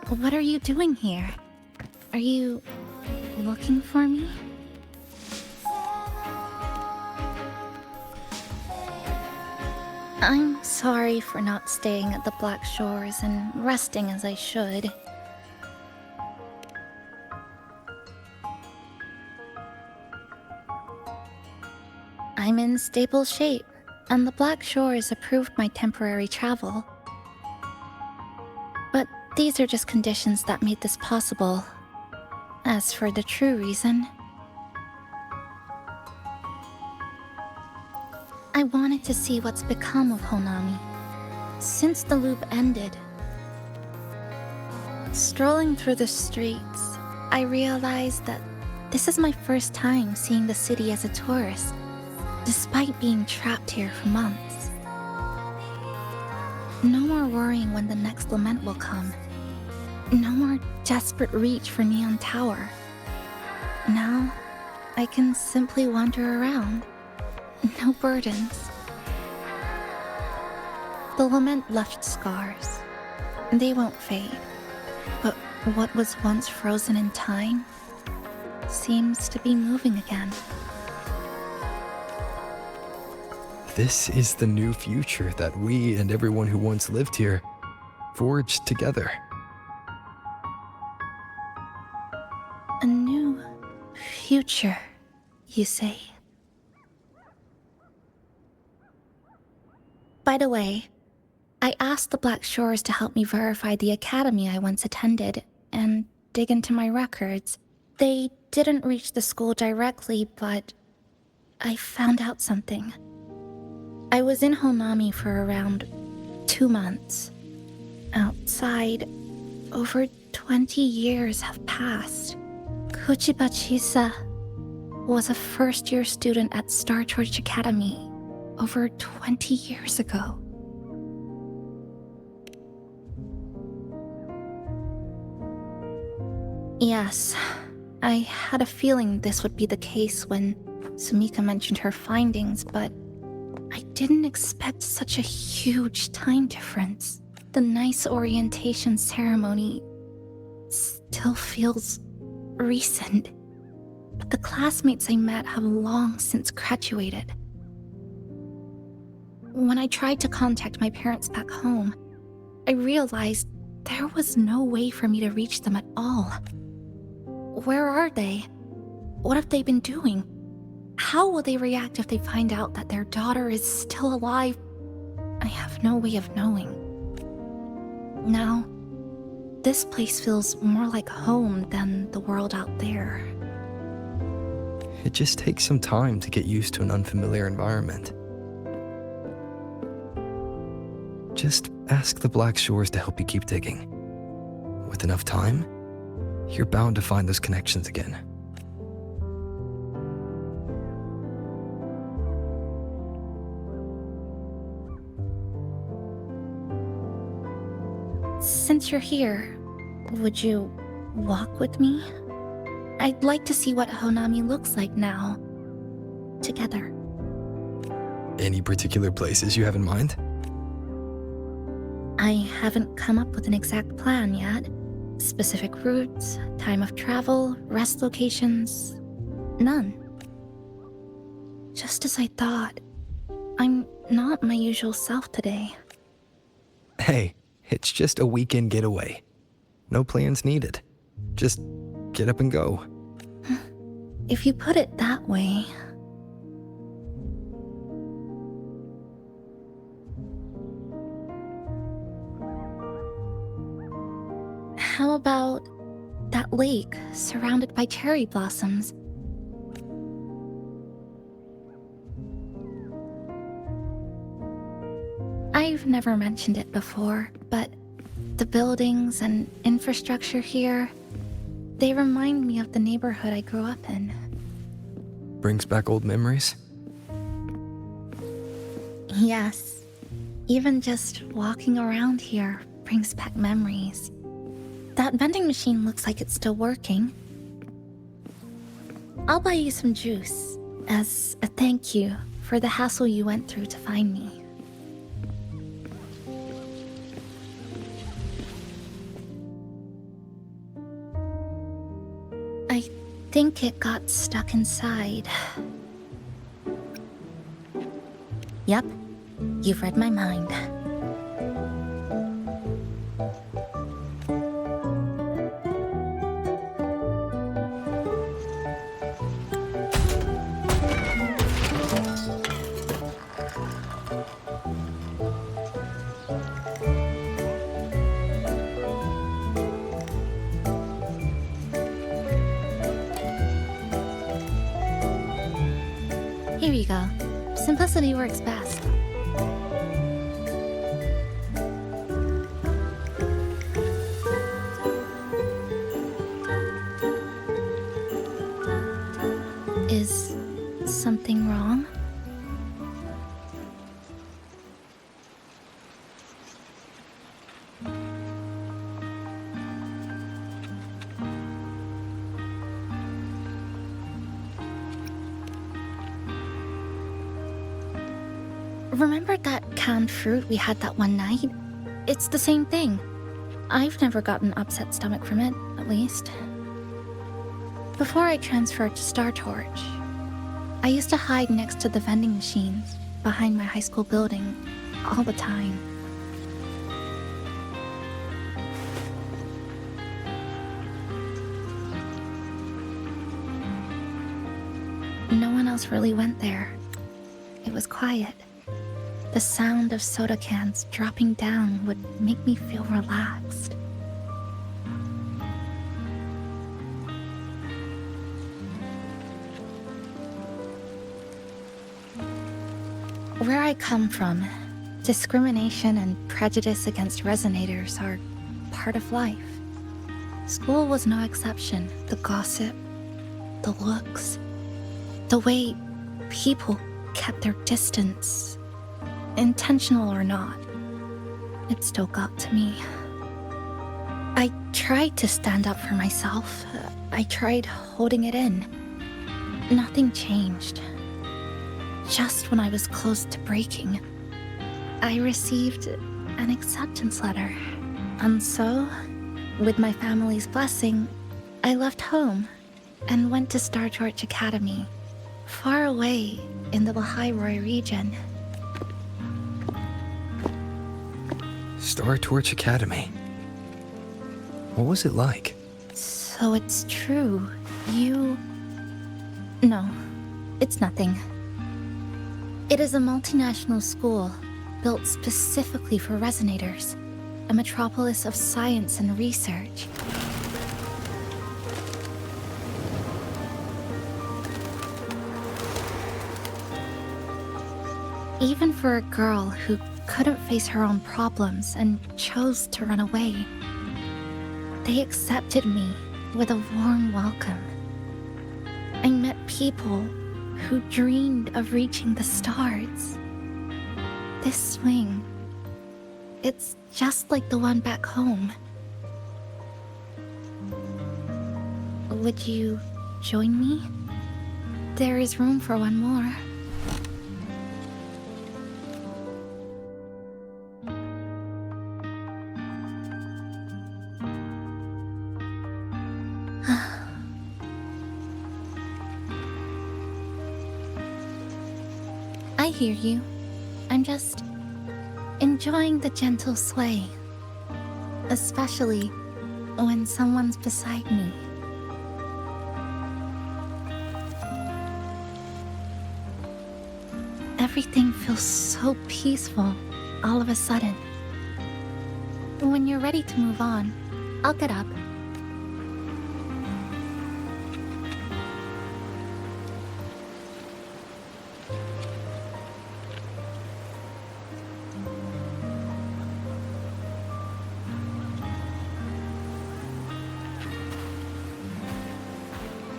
What are you doing here? Are you looking for me? I'm sorry for not staying at the Black Shores and resting as I should. I'm in stable shape, and the Black Shores approved my temporary travel. But these are just conditions that made this possible. As for the true reason, I wanted to see what's become of Honami since the loop ended. Strolling through the streets, I realized that this is my first time seeing the city as a tourist, despite being trapped here for months. No more worrying when the next lament will come. No more desperate reach for Neon Tower. Now, I can simply wander around. No burdens. The lament left scars. They won't fade. But what was once frozen in time seems to be moving again. This is the new future that we and everyone who once lived here forged together. A new future, you say? By the way, I asked the Black Shores to help me verify the academy I once attended and dig into my records. They didn't reach the school directly, but I found out something. I was in Honami for around 2 months. Outside, over 20 years have passed. Kuchiba Chisa was a first-year student at Star Church Academy over 20 years ago. Yes, I had a feeling this would be the case when Sumika mentioned her findings, but I didn't expect such a huge time difference. The nice orientation ceremony still feels recent, but the classmates I met have long since graduated. When I tried to contact my parents back home, I realized there was no way for me to reach them at all. Where are they? What have they been doing? How will they react if they find out that their daughter is still alive? I have no way of knowing. Now, this place feels more like home than the world out there. It just takes some time to get used to an unfamiliar environment. Just ask the Black Shores to help you keep digging. With enough time, you're bound to find those connections again. Since you're here, would you walk with me? I'd like to see what Honami looks like now. Together. Any particular places you have in mind? I haven't come up with an exact plan yet. Specific routes, time of travel, rest locations, none. Just as I thought, I'm not my usual self today. Hey, it's just a weekend getaway. No plans needed. Just get up and go. If you put it that way. How about that lake surrounded by cherry blossoms? I've never mentioned it before, but the buildings and infrastructure here, they remind me of the neighborhood I grew up in. Brings back old memories? Yes. Even just walking around here brings back memories. That vending machine looks like it's still working. I'll buy you some juice as a thank you for the hassle you went through to find me. I think it got stuck inside. Yep, you've read my mind. Here you go. Simplicity works best. Is something wrong? Remember that canned fruit we had that one night? It's the same thing. I've never gotten upset stomach from it, at least. Before I transferred to Star Torch, I used to hide next to the vending machines behind my high school building all the time. No one else really went there. It was quiet. The sound of soda cans dropping down would make me feel relaxed. Where I come from, discrimination and prejudice against resonators are part of life. School was no exception. The gossip, the looks, the way people kept their distance, intentional or not, it still got to me. I tried to stand up for myself. I tried holding it in. Nothing changed. Just when I was close to breaking, I received an acceptance letter. And so, with my family's blessing, I left home and went to Star Torch Academy, far away in the Lahairoi region. Star Torch Academy. What was it like? So it's true. No, it's nothing. It is a multinational school built specifically for resonators, a metropolis of science and research. Even for a girl who couldn't face her own problems and chose to run away, they accepted me with a warm welcome. I met people who dreamed of reaching the stars. This swing, it's just like the one back home. Would you join me? There is room for one more. I hear you. I'm just enjoying the gentle sway, especially when someone's beside me. Everything feels so peaceful all of a sudden. When you're ready to move on, I'll get up.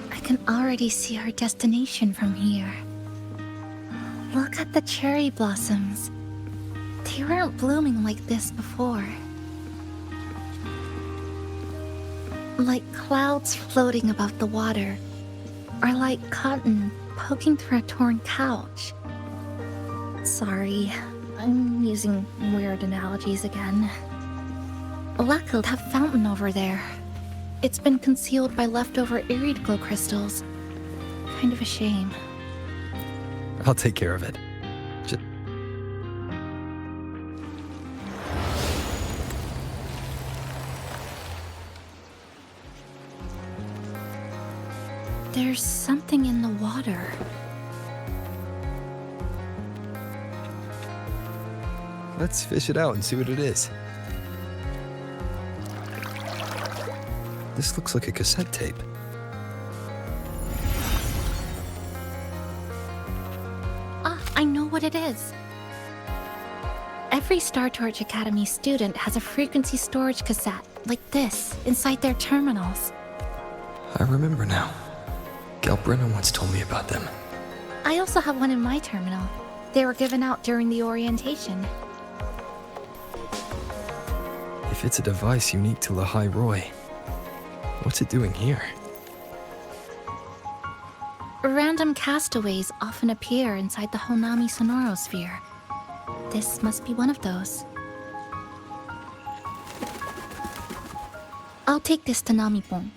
I can already see our destination from here. Look at the cherry blossoms. They weren't blooming like this before. Like clouds floating above the water, or like cotton poking through a torn couch. Sorry, I'm using weird analogies again. Look at that fountain over there. It's been concealed by leftover irid glow crystals. Kind of a shame. I'll take care of it. There's something in the water. Let's fish it out and see what it is. This looks like a cassette tape. I know what it is. Every Star Torch Academy student has a frequency storage cassette, like this, inside their terminals. I remember now. Galbrenna once told me about them. I also have one in my terminal. They were given out during the orientation. If it's a device unique to Lahai Roy, what's it doing here? Random castaways often appear inside the Honami sonorosphere. This must be one of those. I'll take this to Namipon.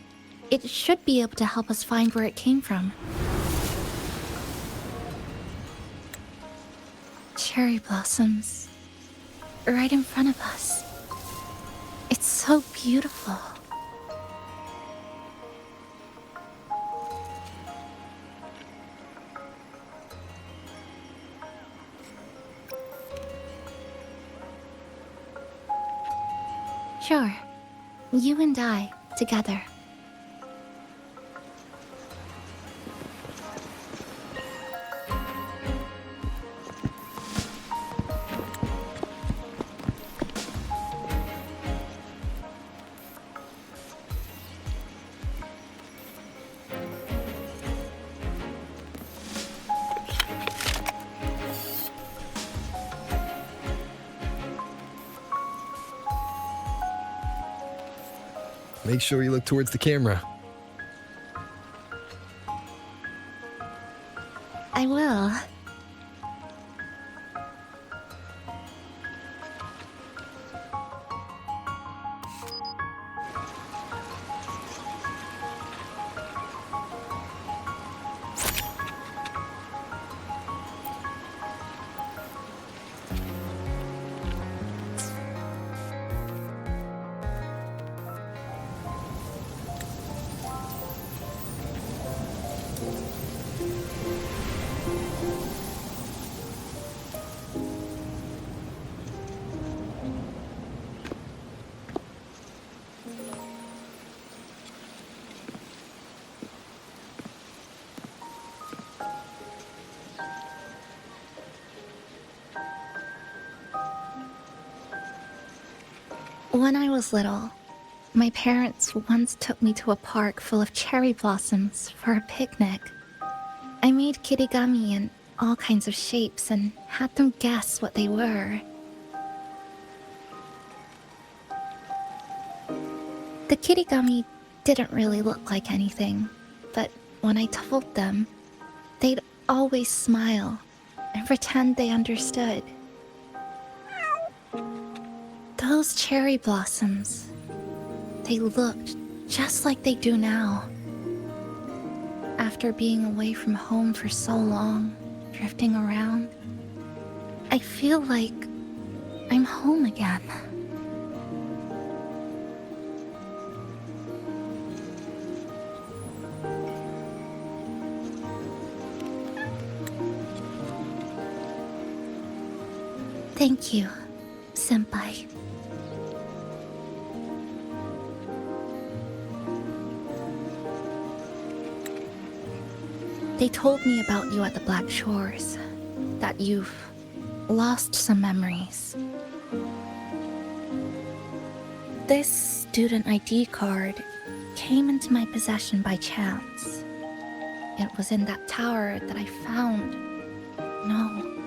It should be able to help us find where it came from. Cherry blossoms. Right in front of us. It's so beautiful. Sure. You and I, together. Make sure you look towards the camera. I will. When I was little, my parents once took me to a park full of cherry blossoms for a picnic. I made kirigami in all kinds of shapes and had them guess what they were. The kirigami didn't really look like anything, but when I told them, they'd always smile and pretend they understood. Those cherry blossoms, they looked just like they do now. After being away from home for so long, drifting around, I feel like I'm home again. Thank you, Senpai. They told me about you at the Black Shores, that you've lost some memories. This student ID card came into my possession by chance. It was in that tower that I found. No,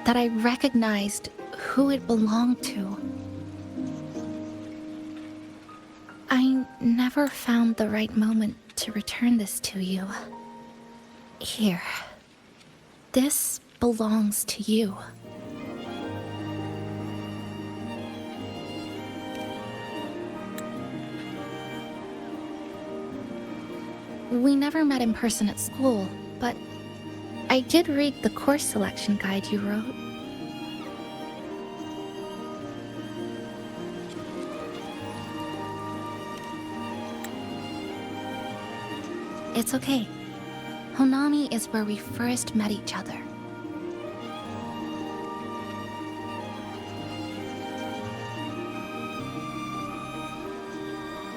that I recognized who it belonged to. I never found the right moment to return this to you. Here. This belongs to you. We never met in person at school, but I did read the course selection guide you wrote. It's okay. Honami is where we first met each other.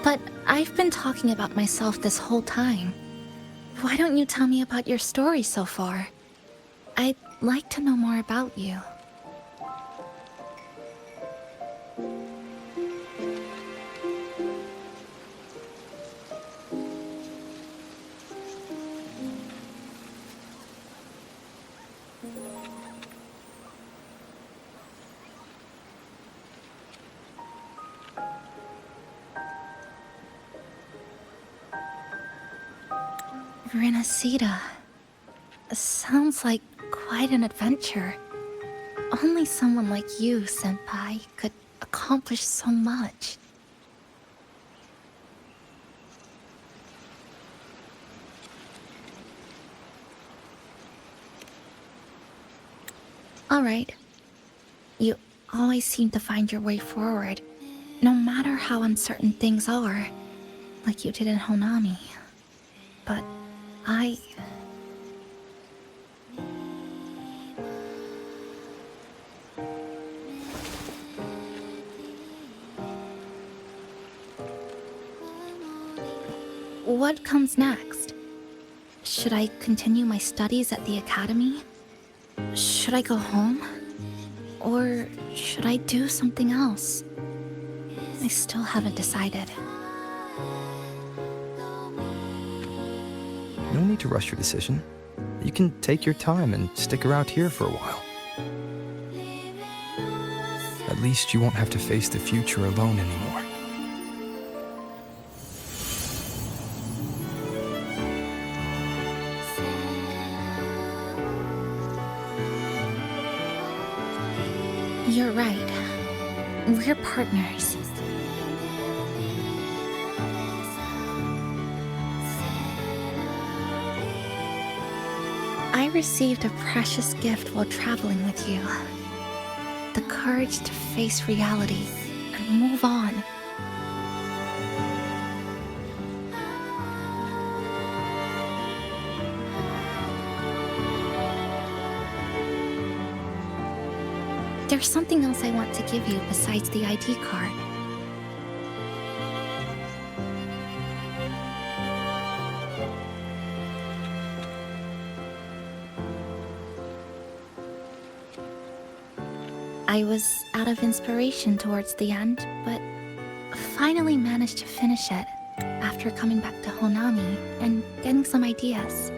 But I've been talking about myself this whole time. Why don't you tell me about your story so far? I'd like to know more about you. Renacida. Sounds like quite an adventure. Only someone like you, Senpai, could accomplish so much. Alright. You always seem to find your way forward, no matter how uncertain things are, like you did in Honami. But what comes next? Should I continue my studies at the academy? Should I go home? Or should I do something else? I still haven't decided. No need to rush your decision. You can take your time and stick around here for a while. At least you won't have to face the future alone anymore. You're right. We're partners. I received a precious gift while traveling with you. The courage to face reality and move on. There's something else I want to give you besides the ID card. I was out of inspiration towards the end, but finally managed to finish it after coming back to Honami and getting some ideas.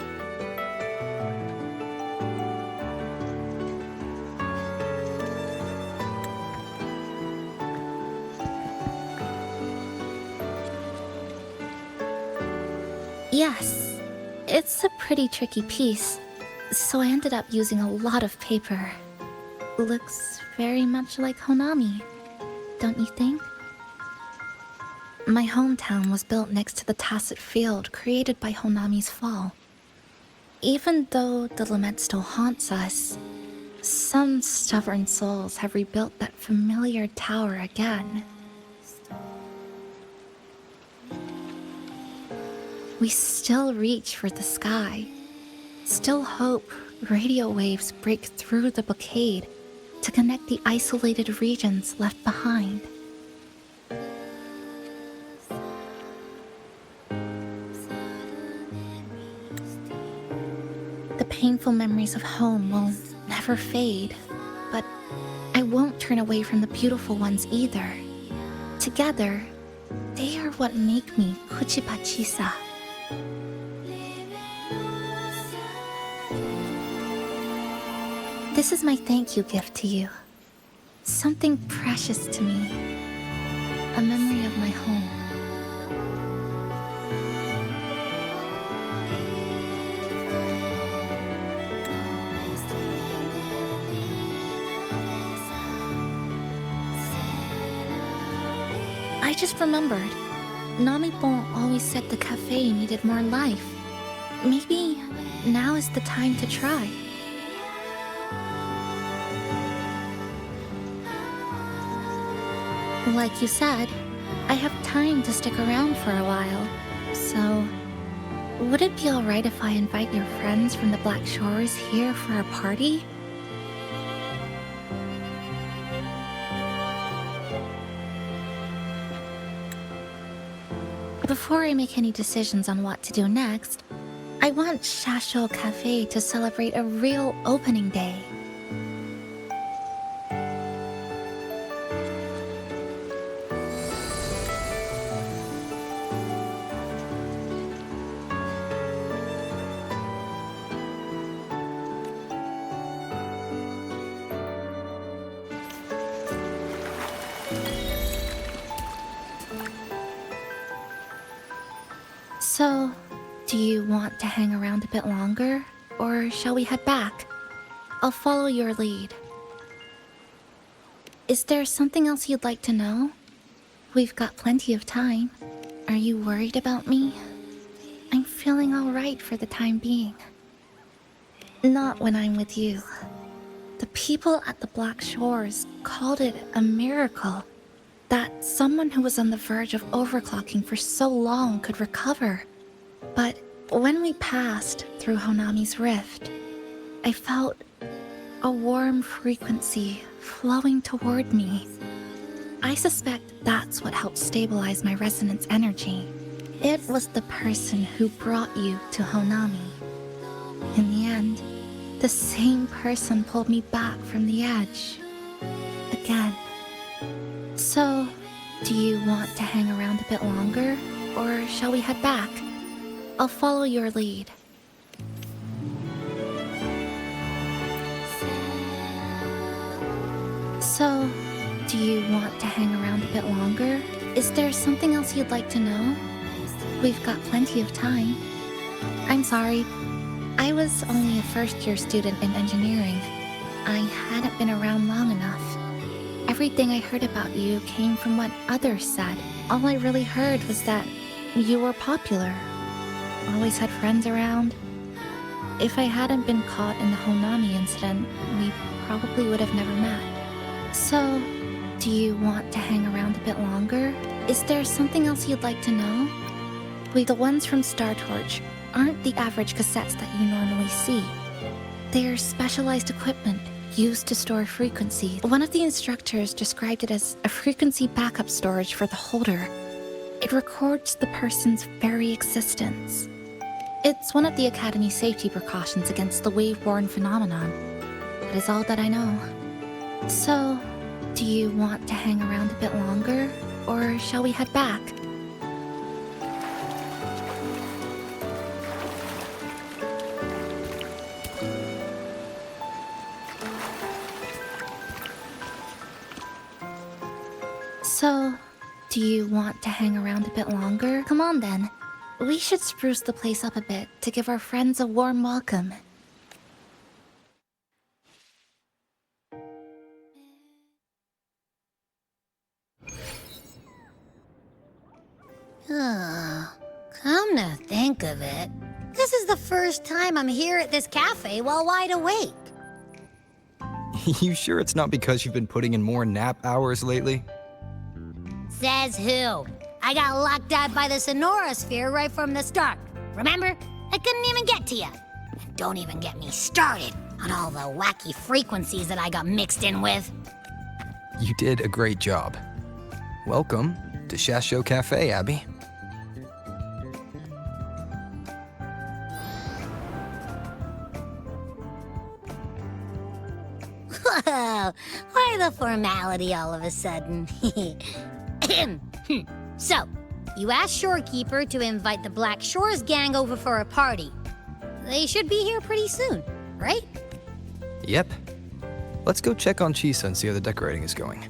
Yes, it's a pretty tricky piece, so I ended up using a lot of paper. Looks very much like Honami, don't you think? My hometown was built next to the tacit field created by Honami's fall. Even though the lament still haunts us, some stubborn souls have rebuilt that familiar tower again. We still reach for the sky, still hope radio waves break through the blockade to connect the isolated regions left behind. The painful memories of home will never fade, but I won't turn away from the beautiful ones either. Together, they are what make me Kuchipa Chisa. This is my thank you gift to you. Something precious to me. A memory of my home. I just remembered. Namipon always said the cafe needed more life. Maybe now is the time to try. Like you said, I have time to stick around for a while, so would it be alright if I invite your friends from the Black Shores here for a party? Before I make any decisions on what to do next, I want Shasho Cafe to celebrate a real opening day. So, do you want to hang around a bit longer, or shall we head back? I'll follow your lead. Is there something else you'd like to know? We've got plenty of time. Are you worried about me? I'm feeling alright for the time being. Not when I'm with you. The people at the Black Shores called it a miracle that someone who was on the verge of overclocking for so long could recover. But when we passed through Honami's rift, I felt a warm frequency flowing toward me. I suspect that's what helped stabilize my resonance energy. It was the person who brought you to Honami. In the end, the same person pulled me back from the edge. Again. So, do you want to hang around a bit longer, or shall we head back? I'll follow your lead. So, do you want to hang around a bit longer? Is there something else you'd like to know? We've got plenty of time. I'm sorry. I was only a first-year student in engineering. I hadn't been around long enough. Everything I heard about you came from what others said. All I really heard was that you were popular. Always had friends around. If I hadn't been caught in the Honami incident, we probably would have never met. So, do you want to hang around a bit longer? Is there something else you'd like to know? The ones from Star Torch aren't the average cassettes that you normally see. They're specialized equipment used to store frequency. One of the instructors described it as a frequency backup storage for the holder. It records the person's very existence. It's one of the Academy's safety precautions against the wave-borne phenomenon. That is all that I know. So, do you want to hang around a bit longer, or shall we head back? So, do you want to hang around a bit longer? Come on then. We should spruce the place up a bit to give our friends a warm welcome. Oh, come to think of it, this is the first time I'm here at this cafe while wide awake. You sure it's not because you've been putting in more nap hours lately? Says who? I got locked out by the Sonora Sphere right from the start. Remember? I couldn't even get to you. Don't even get me started on all the wacky frequencies that I got mixed in with. You did a great job. Welcome to Shasho Cafe, Abby. Whoa, why the formality all of a sudden? So, you asked Shorekeeper to invite the Black Shores gang over for a party. They should be here pretty soon, right? Yep. Let's go check on Chisa and see how the decorating is going.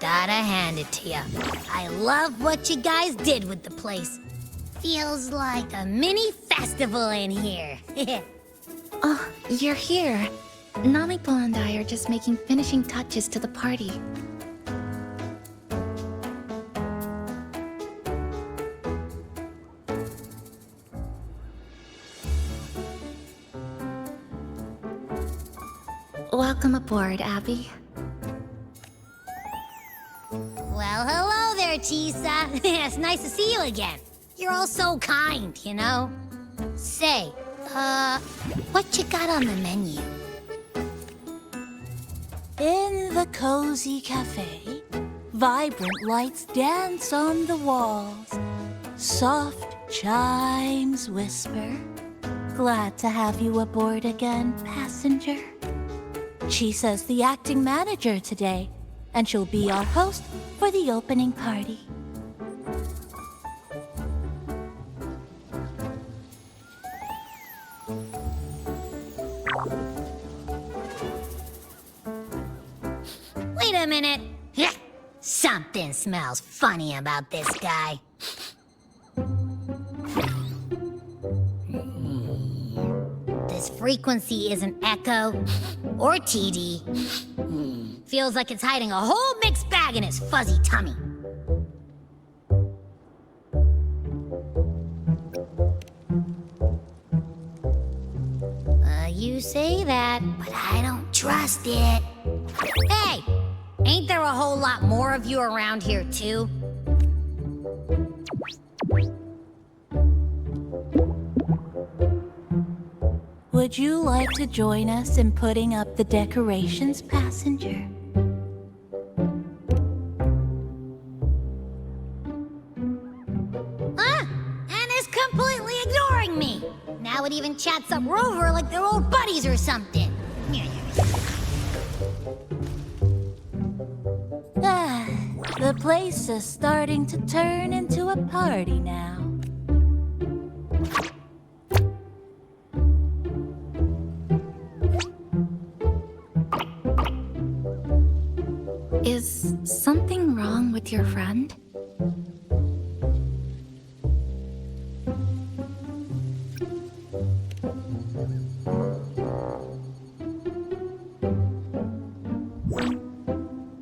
Gotta hand it to ya. I love what you guys did with the place. Feels like a mini festival in here. Oh, you're here. Namiko and I are just making finishing touches to the party. Welcome aboard, Abby. Well, hello there, Chisa. It's nice to see you again. You're all so kind, you know? Say, what you got on the menu? In the cozy cafe, vibrant lights dance on the walls. Soft chimes whisper. Glad to have you aboard again, passenger. Chisa's the acting manager today, and she'll be our host for the opening party. Wait a minute. Something smells funny about this guy. This frequency isn't echo or TD. Feels like it's hiding a whole mixed bag in its fuzzy tummy. You say that, but I don't trust it. Hey! Ain't there a whole lot more of you around here, too? Would you like to join us in putting up the decorations, passenger? And is completely ignoring me. Now it even chats up Rover like they're old buddies or something. The place is starting to turn into a party now. Is something wrong with your friend?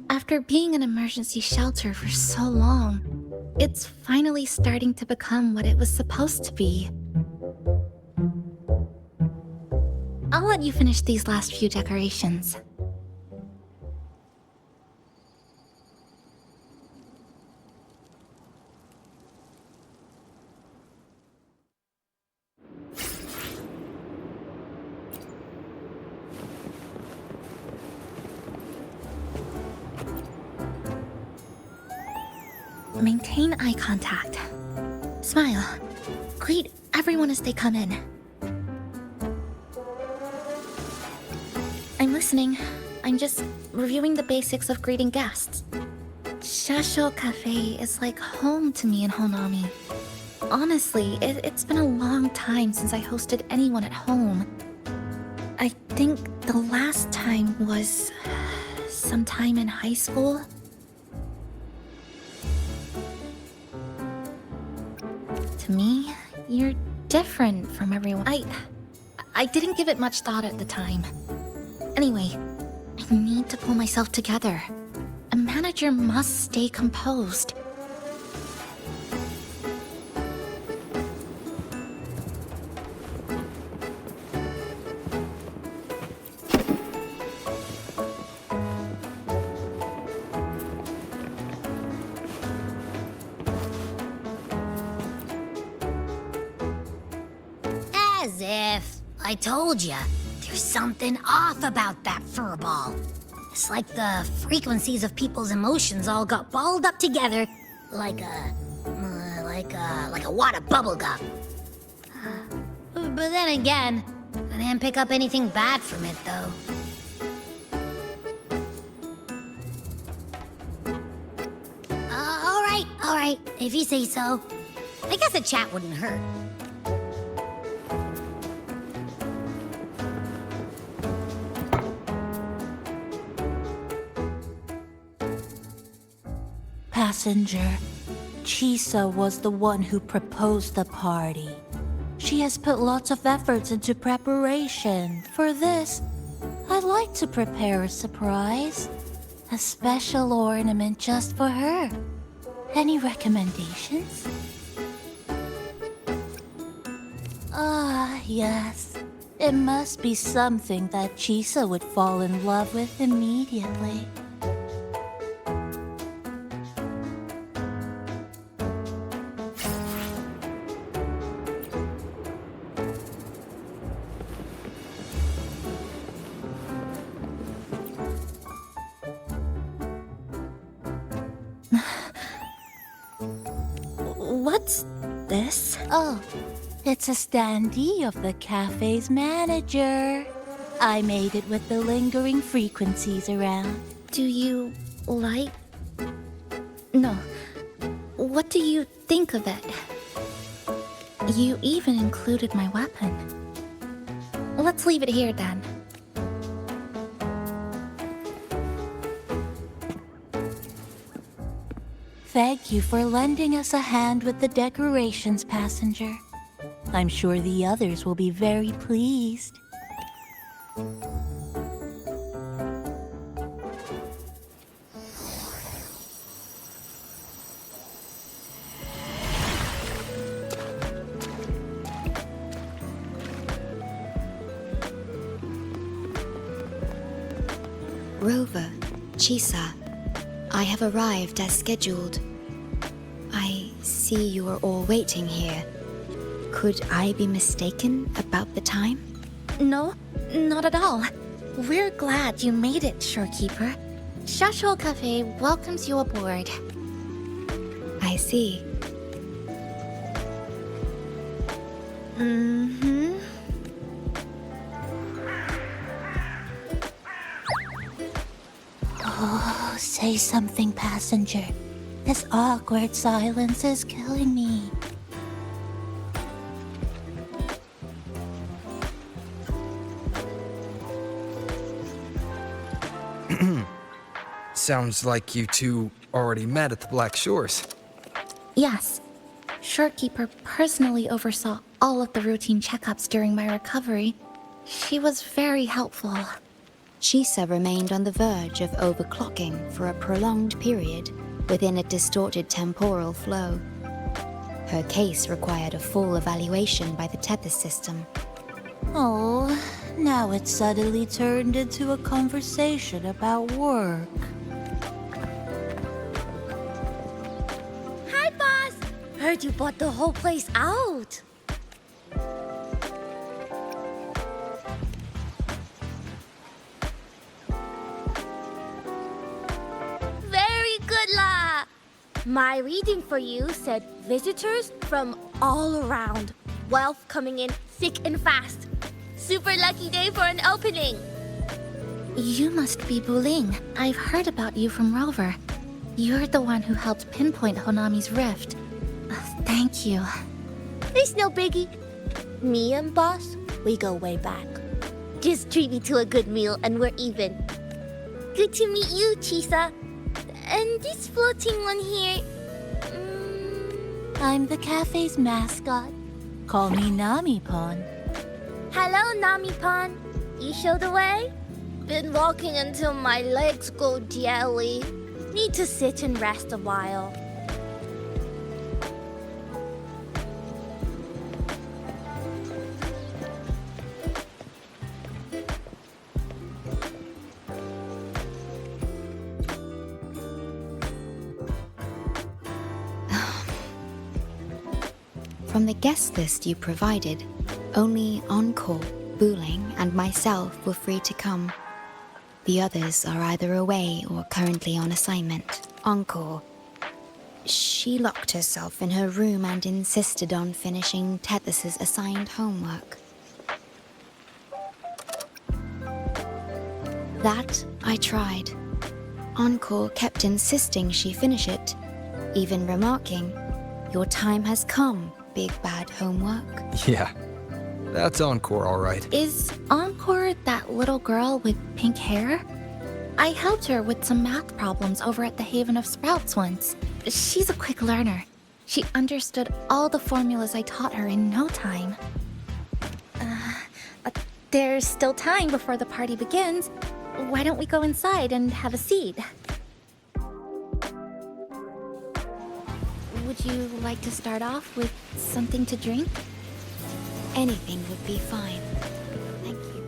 After being an emergency shelter for so long, it's finally starting to become what it was supposed to be. I'll let you finish these last few decorations. Maintain eye contact. Smile. Greet everyone as they come in. I'm listening. I'm just reviewing the basics of greeting guests. Shasho Cafe is like home to me in Honami. Honestly, it's been a long time since I hosted anyone at home. I think the last time was sometime in high school. To me, you're different from everyone. I didn't give it much thought at the time. Anyway, I need to pull myself together. A manager must stay composed. As if. I told ya. There's something off about that furball. It's like the frequencies of people's emotions all got balled up together like a wad of bubblegum. But then again, I didn't pick up anything bad from it, though. All right, if you say so. I guess a chat wouldn't hurt. passenger. Chisa was the one who proposed the party. She has put lots of efforts into preparation. For this, I'd like to prepare a surprise. A special ornament just for her. Any recommendations? Ah, yes. It must be something that Chisa would fall in love with immediately. What's this? Oh, it's a standee of the cafe's manager. I made it with the lingering frequencies around. Do you like... No. What do you think of it? You even included my weapon. Let's leave it here then. Thank you for lending us a hand with the decorations, passenger. I'm sure the others will be very pleased. Rover, Chisa, I have arrived as scheduled. I see you are all waiting here. Could I be mistaken about the time? No, not at all. We're glad you made it, Shorekeeper. Shashol Cafe welcomes you aboard. I see. Mm-hmm. Oh, say something, passenger. This awkward silence is killing me. Sounds like you two already met at the Black Shores. Yes. Shorekeeper personally oversaw all of the routine checkups during my recovery. She was very helpful. Chisa remained on the verge of overclocking for a prolonged period within a distorted temporal flow. Her case required a full evaluation by the Tethys system. Oh, now it's suddenly turned into a conversation about work. Hi, boss! Heard you bought the whole place out. Very good, La! My reading for you said visitors from all around. Wealth coming in thick and fast. Super lucky day for an opening. You must be Buling. I've heard about you from Rover. You're the one who helped pinpoint Honami's rift. Thank you. It's no biggie. Me and boss, we go way back. Just treat me to a good meal and we're even. Good to meet you, Chisa. And this floating one here... I'm the cafe's mascot. Call me Nami-pon. Hello, Nami-pon. You show the way? Been walking until my legs go jelly. Need to sit and rest a while. From the guest list you provided, only Encore, Buling, and myself were free to come. The others are either away or currently on assignment. Encore. She locked herself in her room and insisted on finishing Tethys's assigned homework. That I tried. Encore kept insisting she finish it, even remarking, "Your time has come, big bad homework." Yeah, that's Encore, all right. Is Encore that little girl with pink hair? I helped her with some math problems over at the Haven of Sprouts once. She's a quick learner. She understood all the formulas I taught her in no time. There's still time before the party begins. Why don't we go inside and have a seat? Would you like to start off with something to drink? Anything would be fine. Thank you.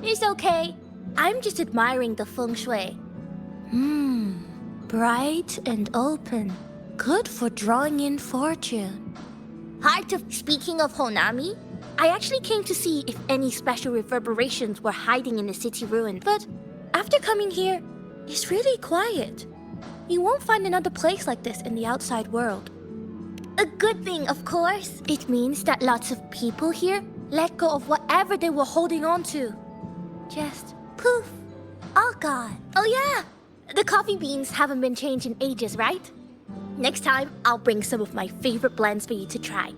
It's okay. I'm just admiring the feng shui. Bright and open. Good for drawing in fortune. Speaking of Honami, I actually came to see if any special reverberations were hiding in the city ruin, but after coming here, it's really quiet. You won't find another place like this in the outside world. A good thing, of course. It means that lots of people here let go of whatever they were holding on to. Just poof, all gone. Oh yeah, the coffee beans haven't been changed in ages, right? Next time, I'll bring some of my favorite blends for you to try.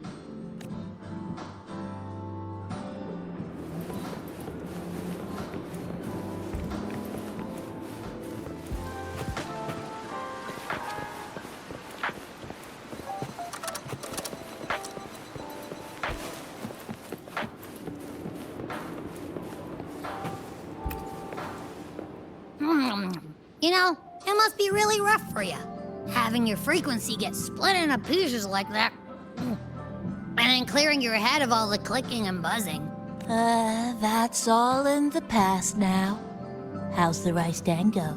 You know, it must be really rough for you, having your frequency get split into pieces like that. And then clearing your head of all the clicking and buzzing. That's all in the past now. How's the rice dango?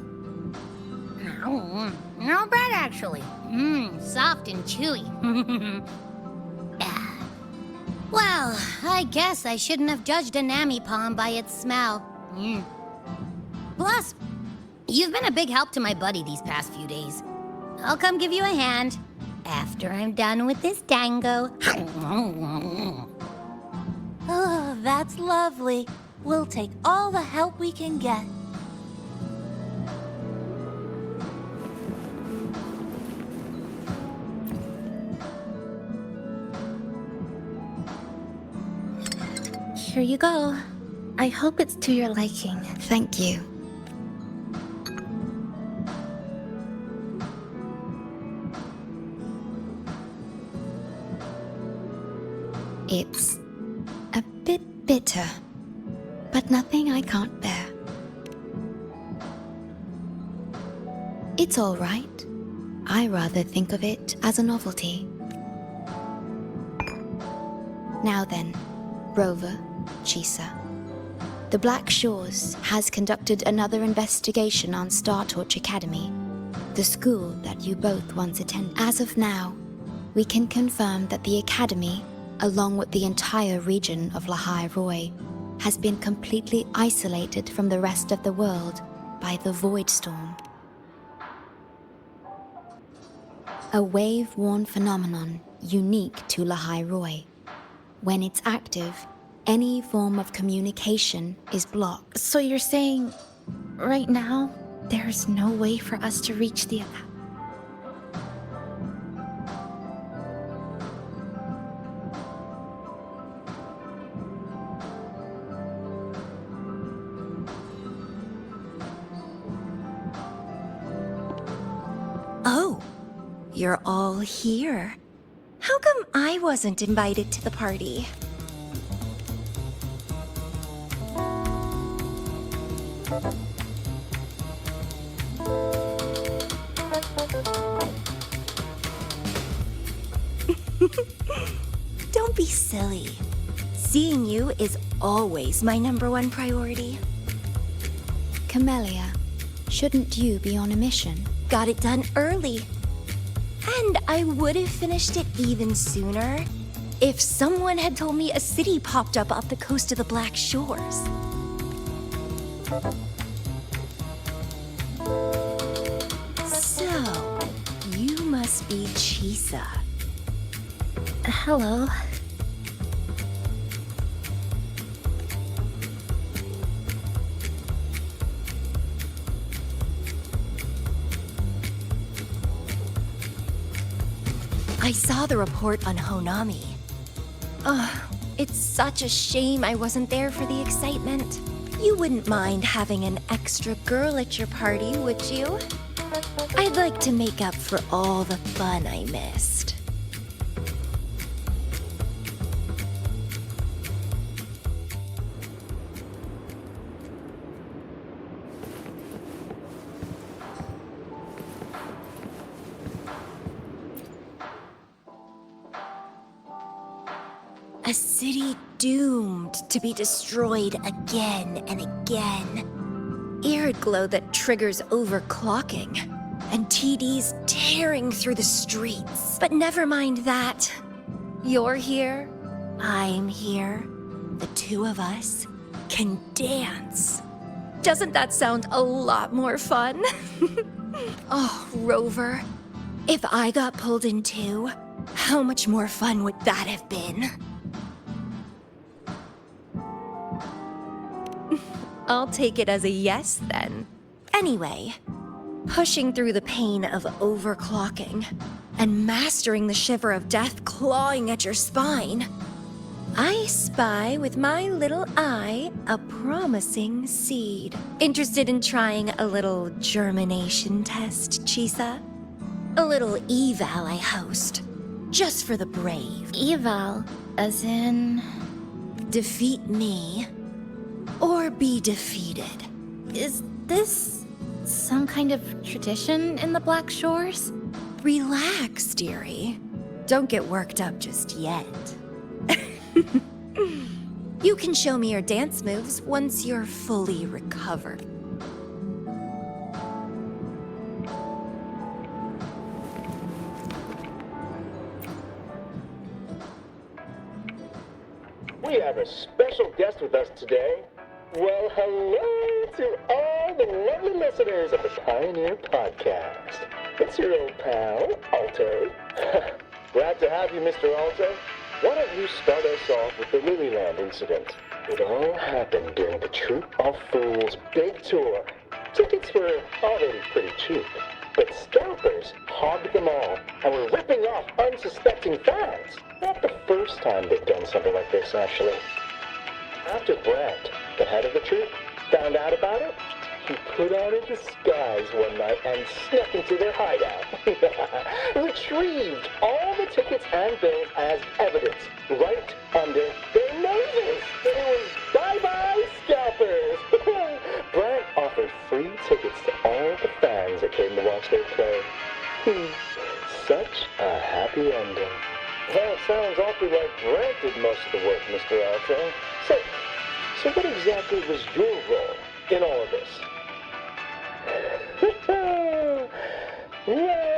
Not bad, actually. Soft and chewy. Well, I guess I shouldn't have judged a Nami palm by its smell. Plus, you've been a big help to my buddy these past few days. I'll come give you a hand after I'm done with this dango. Oh, that's lovely. We'll take all the help we can get. Here you go. I hope it's to your liking. Thank you. It's a bit bitter, but nothing I can't bear. It's all right. I rather think of it as a novelty. Now then, Rover, Chisa. The Black Shores has conducted another investigation on Star Torch Academy, the school that you both once attended. As of now, we can confirm that the Academy, along with the entire region of Lahai Roi, has been completely isolated from the rest of the world by the Void Storm. A wave-worn phenomenon unique to Lahai Roi. When it's active, any form of communication is blocked. So you're saying, right now, there's no way for us to reach the... Oh, you're all here. How come I wasn't invited to the party? Don't be silly. Seeing you is always my #1 priority. Camellia, shouldn't you be on a mission? Got it done early. And I would have finished it even sooner if someone had told me a city popped up off the coast of the Black Shores. So, you must be Chisa. Hello. I saw the report on Honami. It's such a shame I wasn't there for the excitement. You wouldn't mind having an extra girl at your party, would you? I'd like to make up for all the fun I missed. A city doomed to be destroyed again and again. Air glow that triggers overclocking. And TDs tearing through the streets. But never mind that. You're here. I'm here. The two of us can dance. Doesn't that sound a lot more fun? Oh, Rover. If I got pulled in too, how much more fun would that have been? I'll take it as a yes, then. Anyway, pushing through the pain of overclocking and mastering the shiver of death clawing at your spine, I spy with my little eye a promising seed. Interested in trying a little germination test, Chisa? A little eval I host, just for the brave. Eval, as in... Defeat me, or be defeated. Is this some kind of tradition in the Black Shores? Relax, dearie. Don't get worked up just yet. You can show me your dance moves once you're fully recovered. We have a special guest with us today. Well, hello to all the lovely listeners of the Pioneer Podcast. It's your old pal, Alto. Glad to have you, Mr. Alto. Why don't you start us off with the Lilyland incident? It all happened during the Troop of Fools' big tour. Tickets were already pretty cheap, but scalpers hogged them all and were ripping off unsuspecting fans. Not the first time they've done something like this, actually. After Brant, the head of the troop, found out about it, he put on a disguise one night and snuck into their hideout. Retrieved all the tickets and bills as evidence right under their noses. It was bye-bye scalpers. Brant offered free tickets to all the fans that came to watch their play. Such a happy ending. Well, it sounds awfully like Brant did most of the work, Mr. Alto. So what exactly was your role in all of this? Well,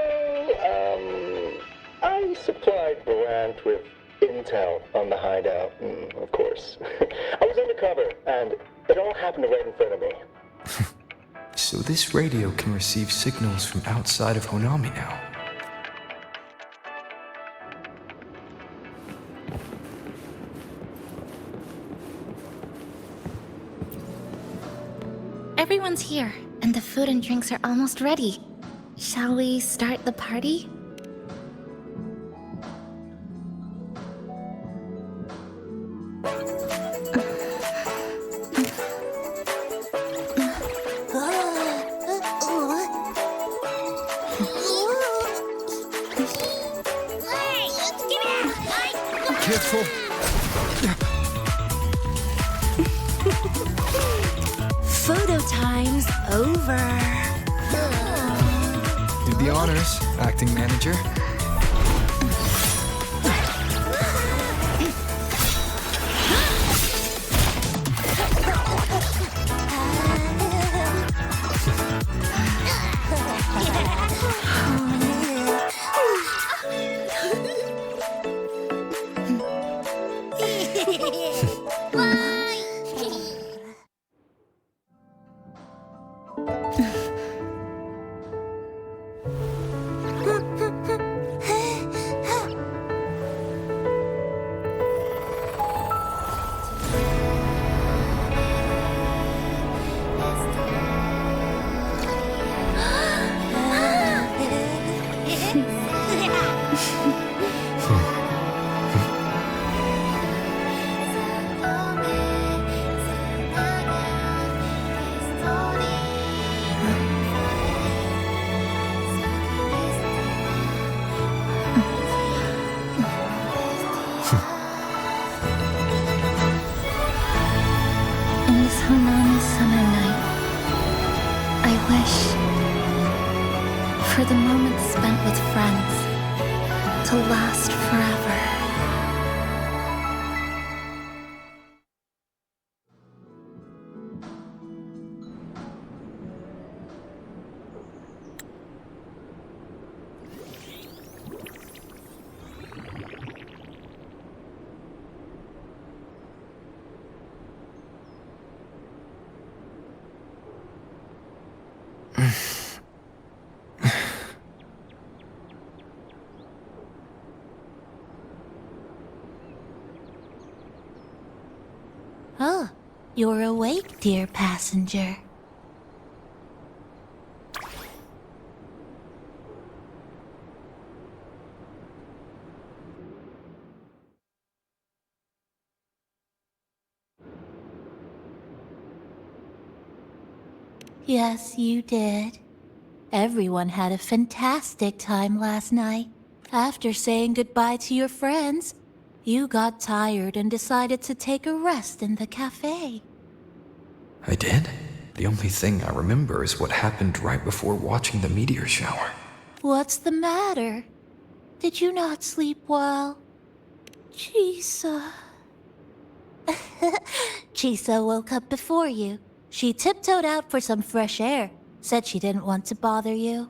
I supplied Brant with intel on the hideout, of course. I was undercover, and it all happened right in front of me. So this radio can receive signals from outside of Honami now. Everyone's here, and the food and drinks are almost ready. Shall we start the party? Careful. Photo time's over. Do the honors, acting manager. last forever. Oh, you're awake, dear passenger. Yes, you did. Everyone had a fantastic time last night. After saying goodbye to your friends, you got tired and decided to take a rest in the cafe. I did? The only thing I remember is what happened right before watching the meteor shower. What's the matter? Did you not sleep well? Chisa. Chisa woke up before you. She tiptoed out for some fresh air. Said she didn't want to bother you.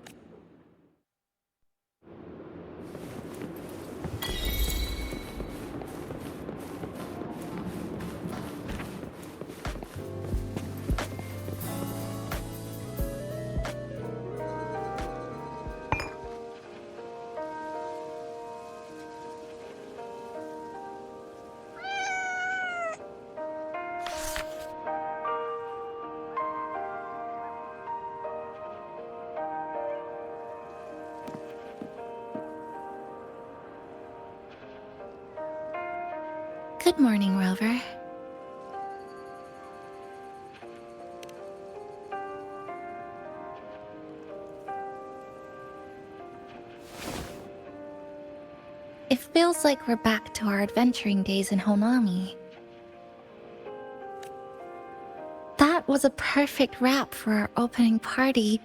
Good morning, Rover. It feels like we're back to our adventuring days in Honami. That was a perfect wrap for our opening party.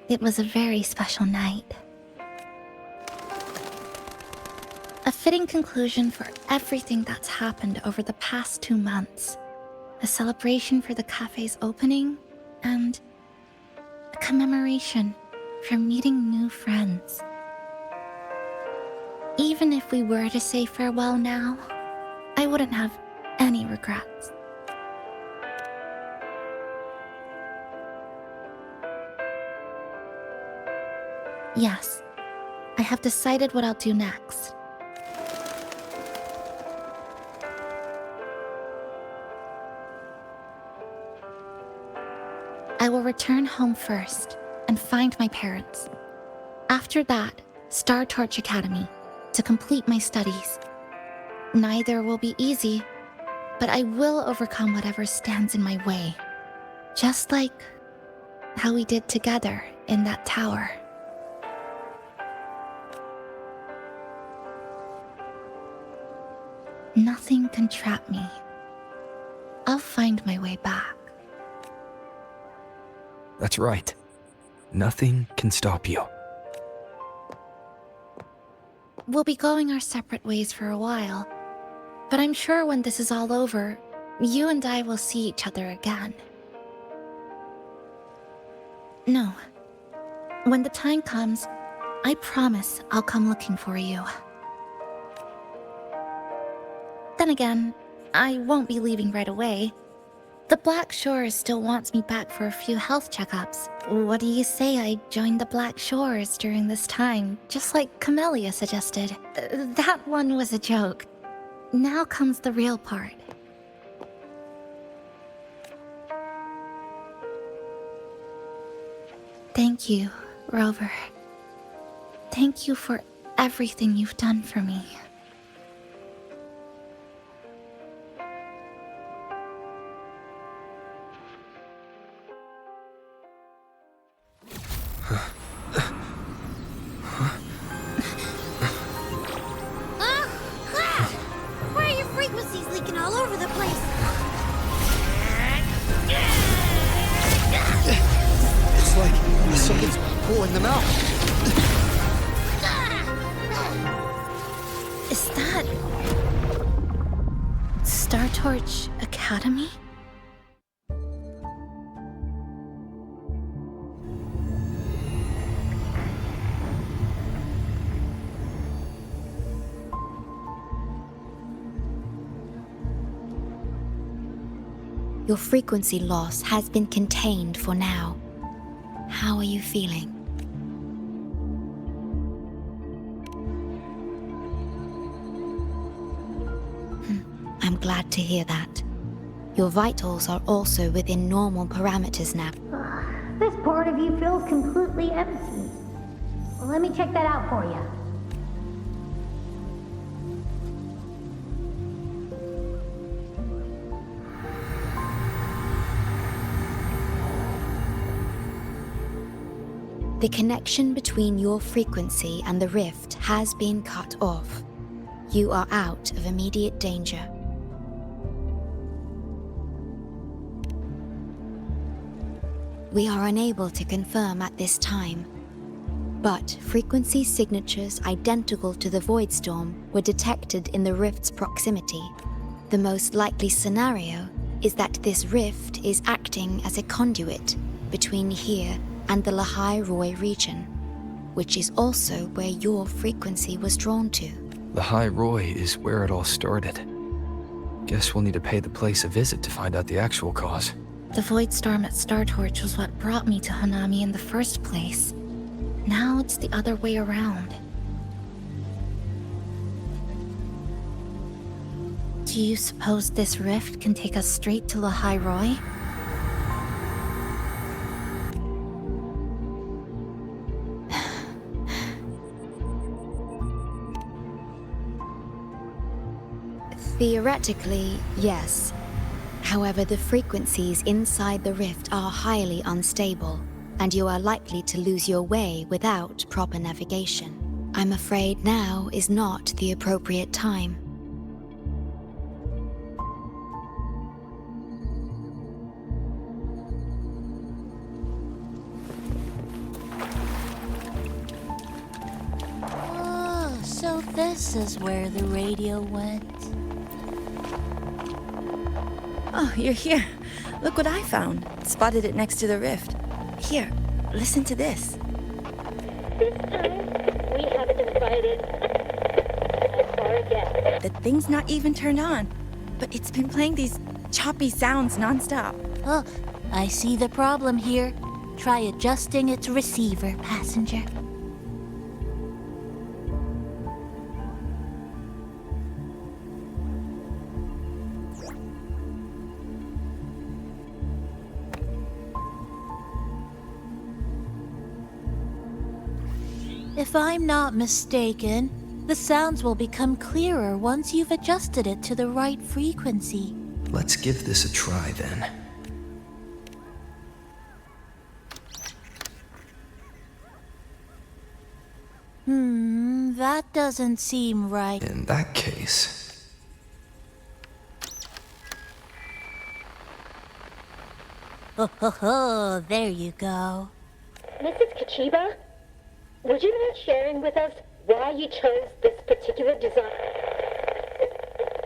It was a very special night. A fitting conclusion for everything that's happened over the past 2 months. A celebration for the cafe's opening, and a commemoration for meeting new friends. Even if we were to say farewell now, I wouldn't have any regrets. Yes, I have decided what I'll do next. I will return home first and find my parents. After that, Star Torch Academy to complete my studies. Neither will be easy, but I will overcome whatever stands in my way. Just like how we did together in that tower. Nothing can trap me. I'll find my way back. That's right. Nothing can stop you. We'll be going our separate ways for a while, but I'm sure when this is all over, you and I will see each other again. No. When the time comes, I promise I'll come looking for you. Then again, I won't be leaving right away. The Black Shores still wants me back for a few health checkups. What do you say I join the Black Shores during this time, just like Camellia suggested? That one was a joke. Now comes the real part. Thank you, Rover. Thank you for everything you've done for me. Why are your frequencies leaking all over the place? It's like someone's pulling them out. Is that... Star Torch Academy? Your frequency loss has been contained for now. How are you feeling? I'm glad to hear that. Your vitals are also within normal parameters now. This part of you feels completely empty. Let me check that out for you. The connection between your frequency and the rift has been cut off. You are out of immediate danger. We are unable to confirm at this time, but frequency signatures identical to the Void Storm were detected in the rift's proximity. The most likely scenario is that this rift is acting as a conduit between here and the Lahai Roi region, which is also where your frequency was drawn to. Lahai Roi is where it all started. Guess we'll need to pay the place a visit to find out the actual cause. The Void Storm at Star Torch was what brought me to Hanami in the first place. Now it's the other way around. Do you suppose this rift can take us straight to Lahai Roi? Theoretically, yes. However, the frequencies inside the rift are highly unstable, and you are likely to lose your way without proper navigation. I'm afraid now is not the appropriate time. Oh, so this is where the radio went. Oh, you're here. Look what I found. Spotted it next to the rift. Here, listen to this. This time, we haven't invited our guest. The thing's not even turned on, but it's been playing these choppy sounds nonstop. Oh, I see the problem here. Try adjusting its receiver, passenger. If I'm not mistaken, the sounds will become clearer once you've adjusted it to the right frequency. Let's give this a try then. That doesn't seem right. In that case... Oh, there you go. Mrs. Kachiba, would you mind sharing with us why you chose this particular design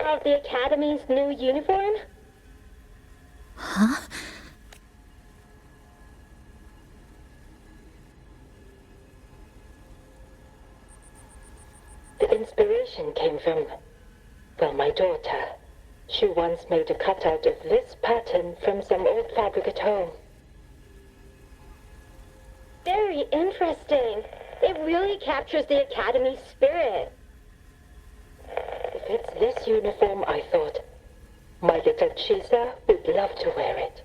of the Academy's new uniform? Huh? The inspiration came from, well, my daughter. She once made a cutout of this pattern from some old fabric at home. Very interesting. It really captures the Academy's spirit. If it's this uniform, I thought, my little Chisa would love to wear it.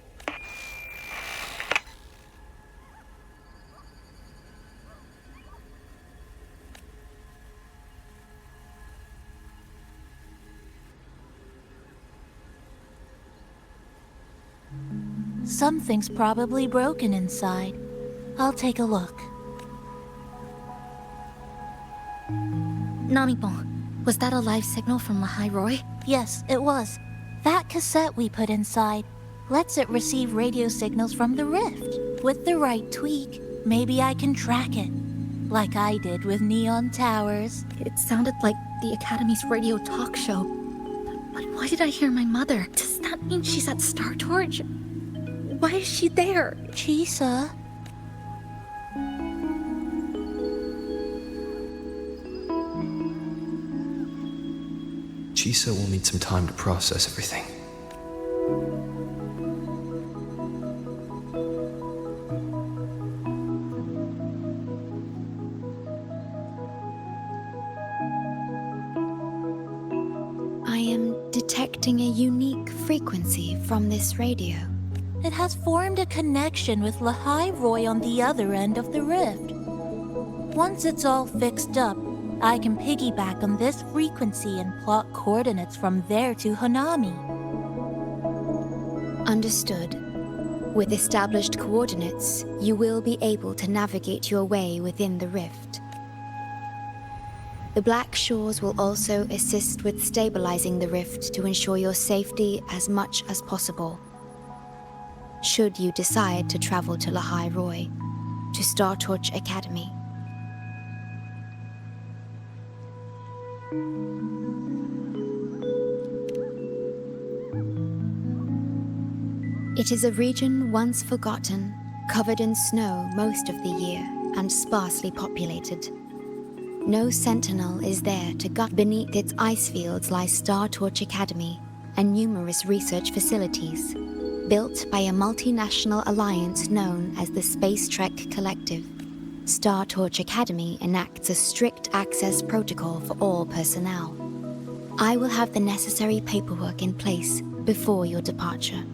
Something's probably broken inside. I'll take a look. Namipon, was that a live signal from Lahai Roi? Yes, it was. That cassette we put inside lets it receive radio signals from the rift. With the right tweak, maybe I can track it. Like I did with Neon Towers. It sounded like the Academy's radio talk show. But why did I hear my mother? Does that mean she's at Star Torch? Why is she there? Chisa? Chisa will need some time to process everything. I am detecting a unique frequency from this radio. It has formed a connection with Lahai Roy on the other end of the rift. Once it's all fixed up, I can piggyback on this frequency and plot coordinates from there to Hanami. Understood. With established coordinates, you will be able to navigate your way within the rift. The Black Shores will also assist with stabilizing the rift to ensure your safety as much as possible. Should you decide to travel to Lahai Roy, to Star Torch Academy. It is a region once forgotten, covered in snow most of the year, and sparsely populated. No sentinel is there to guard. Beneath its ice fields lies Star Torch Academy and numerous research facilities, built by a multinational alliance known as the Space Trek Collective. Star Torch Academy enacts a strict access protocol for all personnel. I will have the necessary paperwork in place before your departure.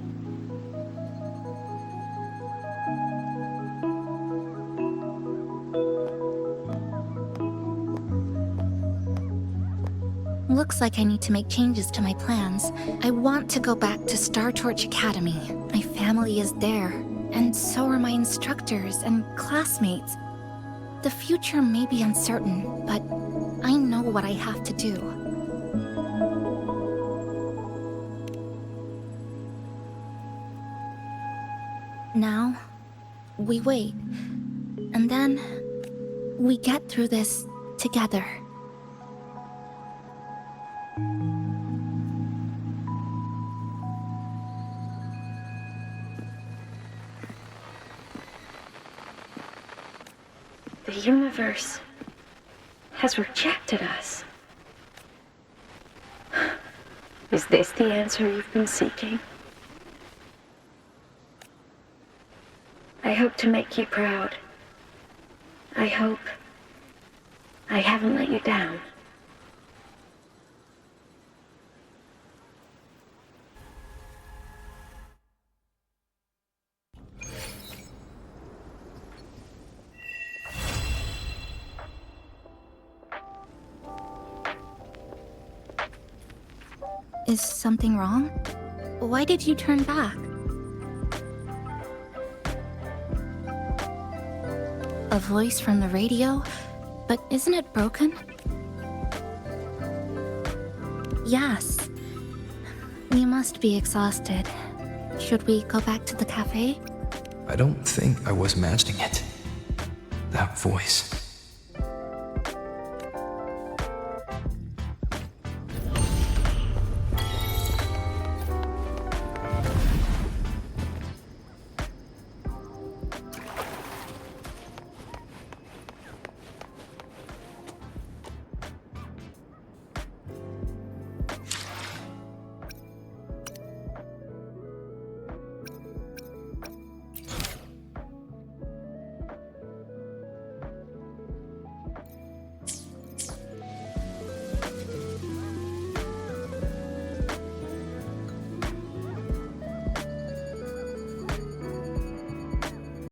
Looks like I need to make changes to my plans. I want to go back to Star Torch Academy. My family is there, and so are my instructors and classmates. The future may be uncertain, but I know what I have to do. Now, we wait, and then we get through this together. The universe has rejected us. Is this the answer you've been seeking? I hope to make you proud. I hope I haven't let you down. Is something wrong? Why did you turn back? A voice from the radio? But isn't it broken? Yes. You must be exhausted. Should we go back to the cafe? I don't think I was imagining it. That voice.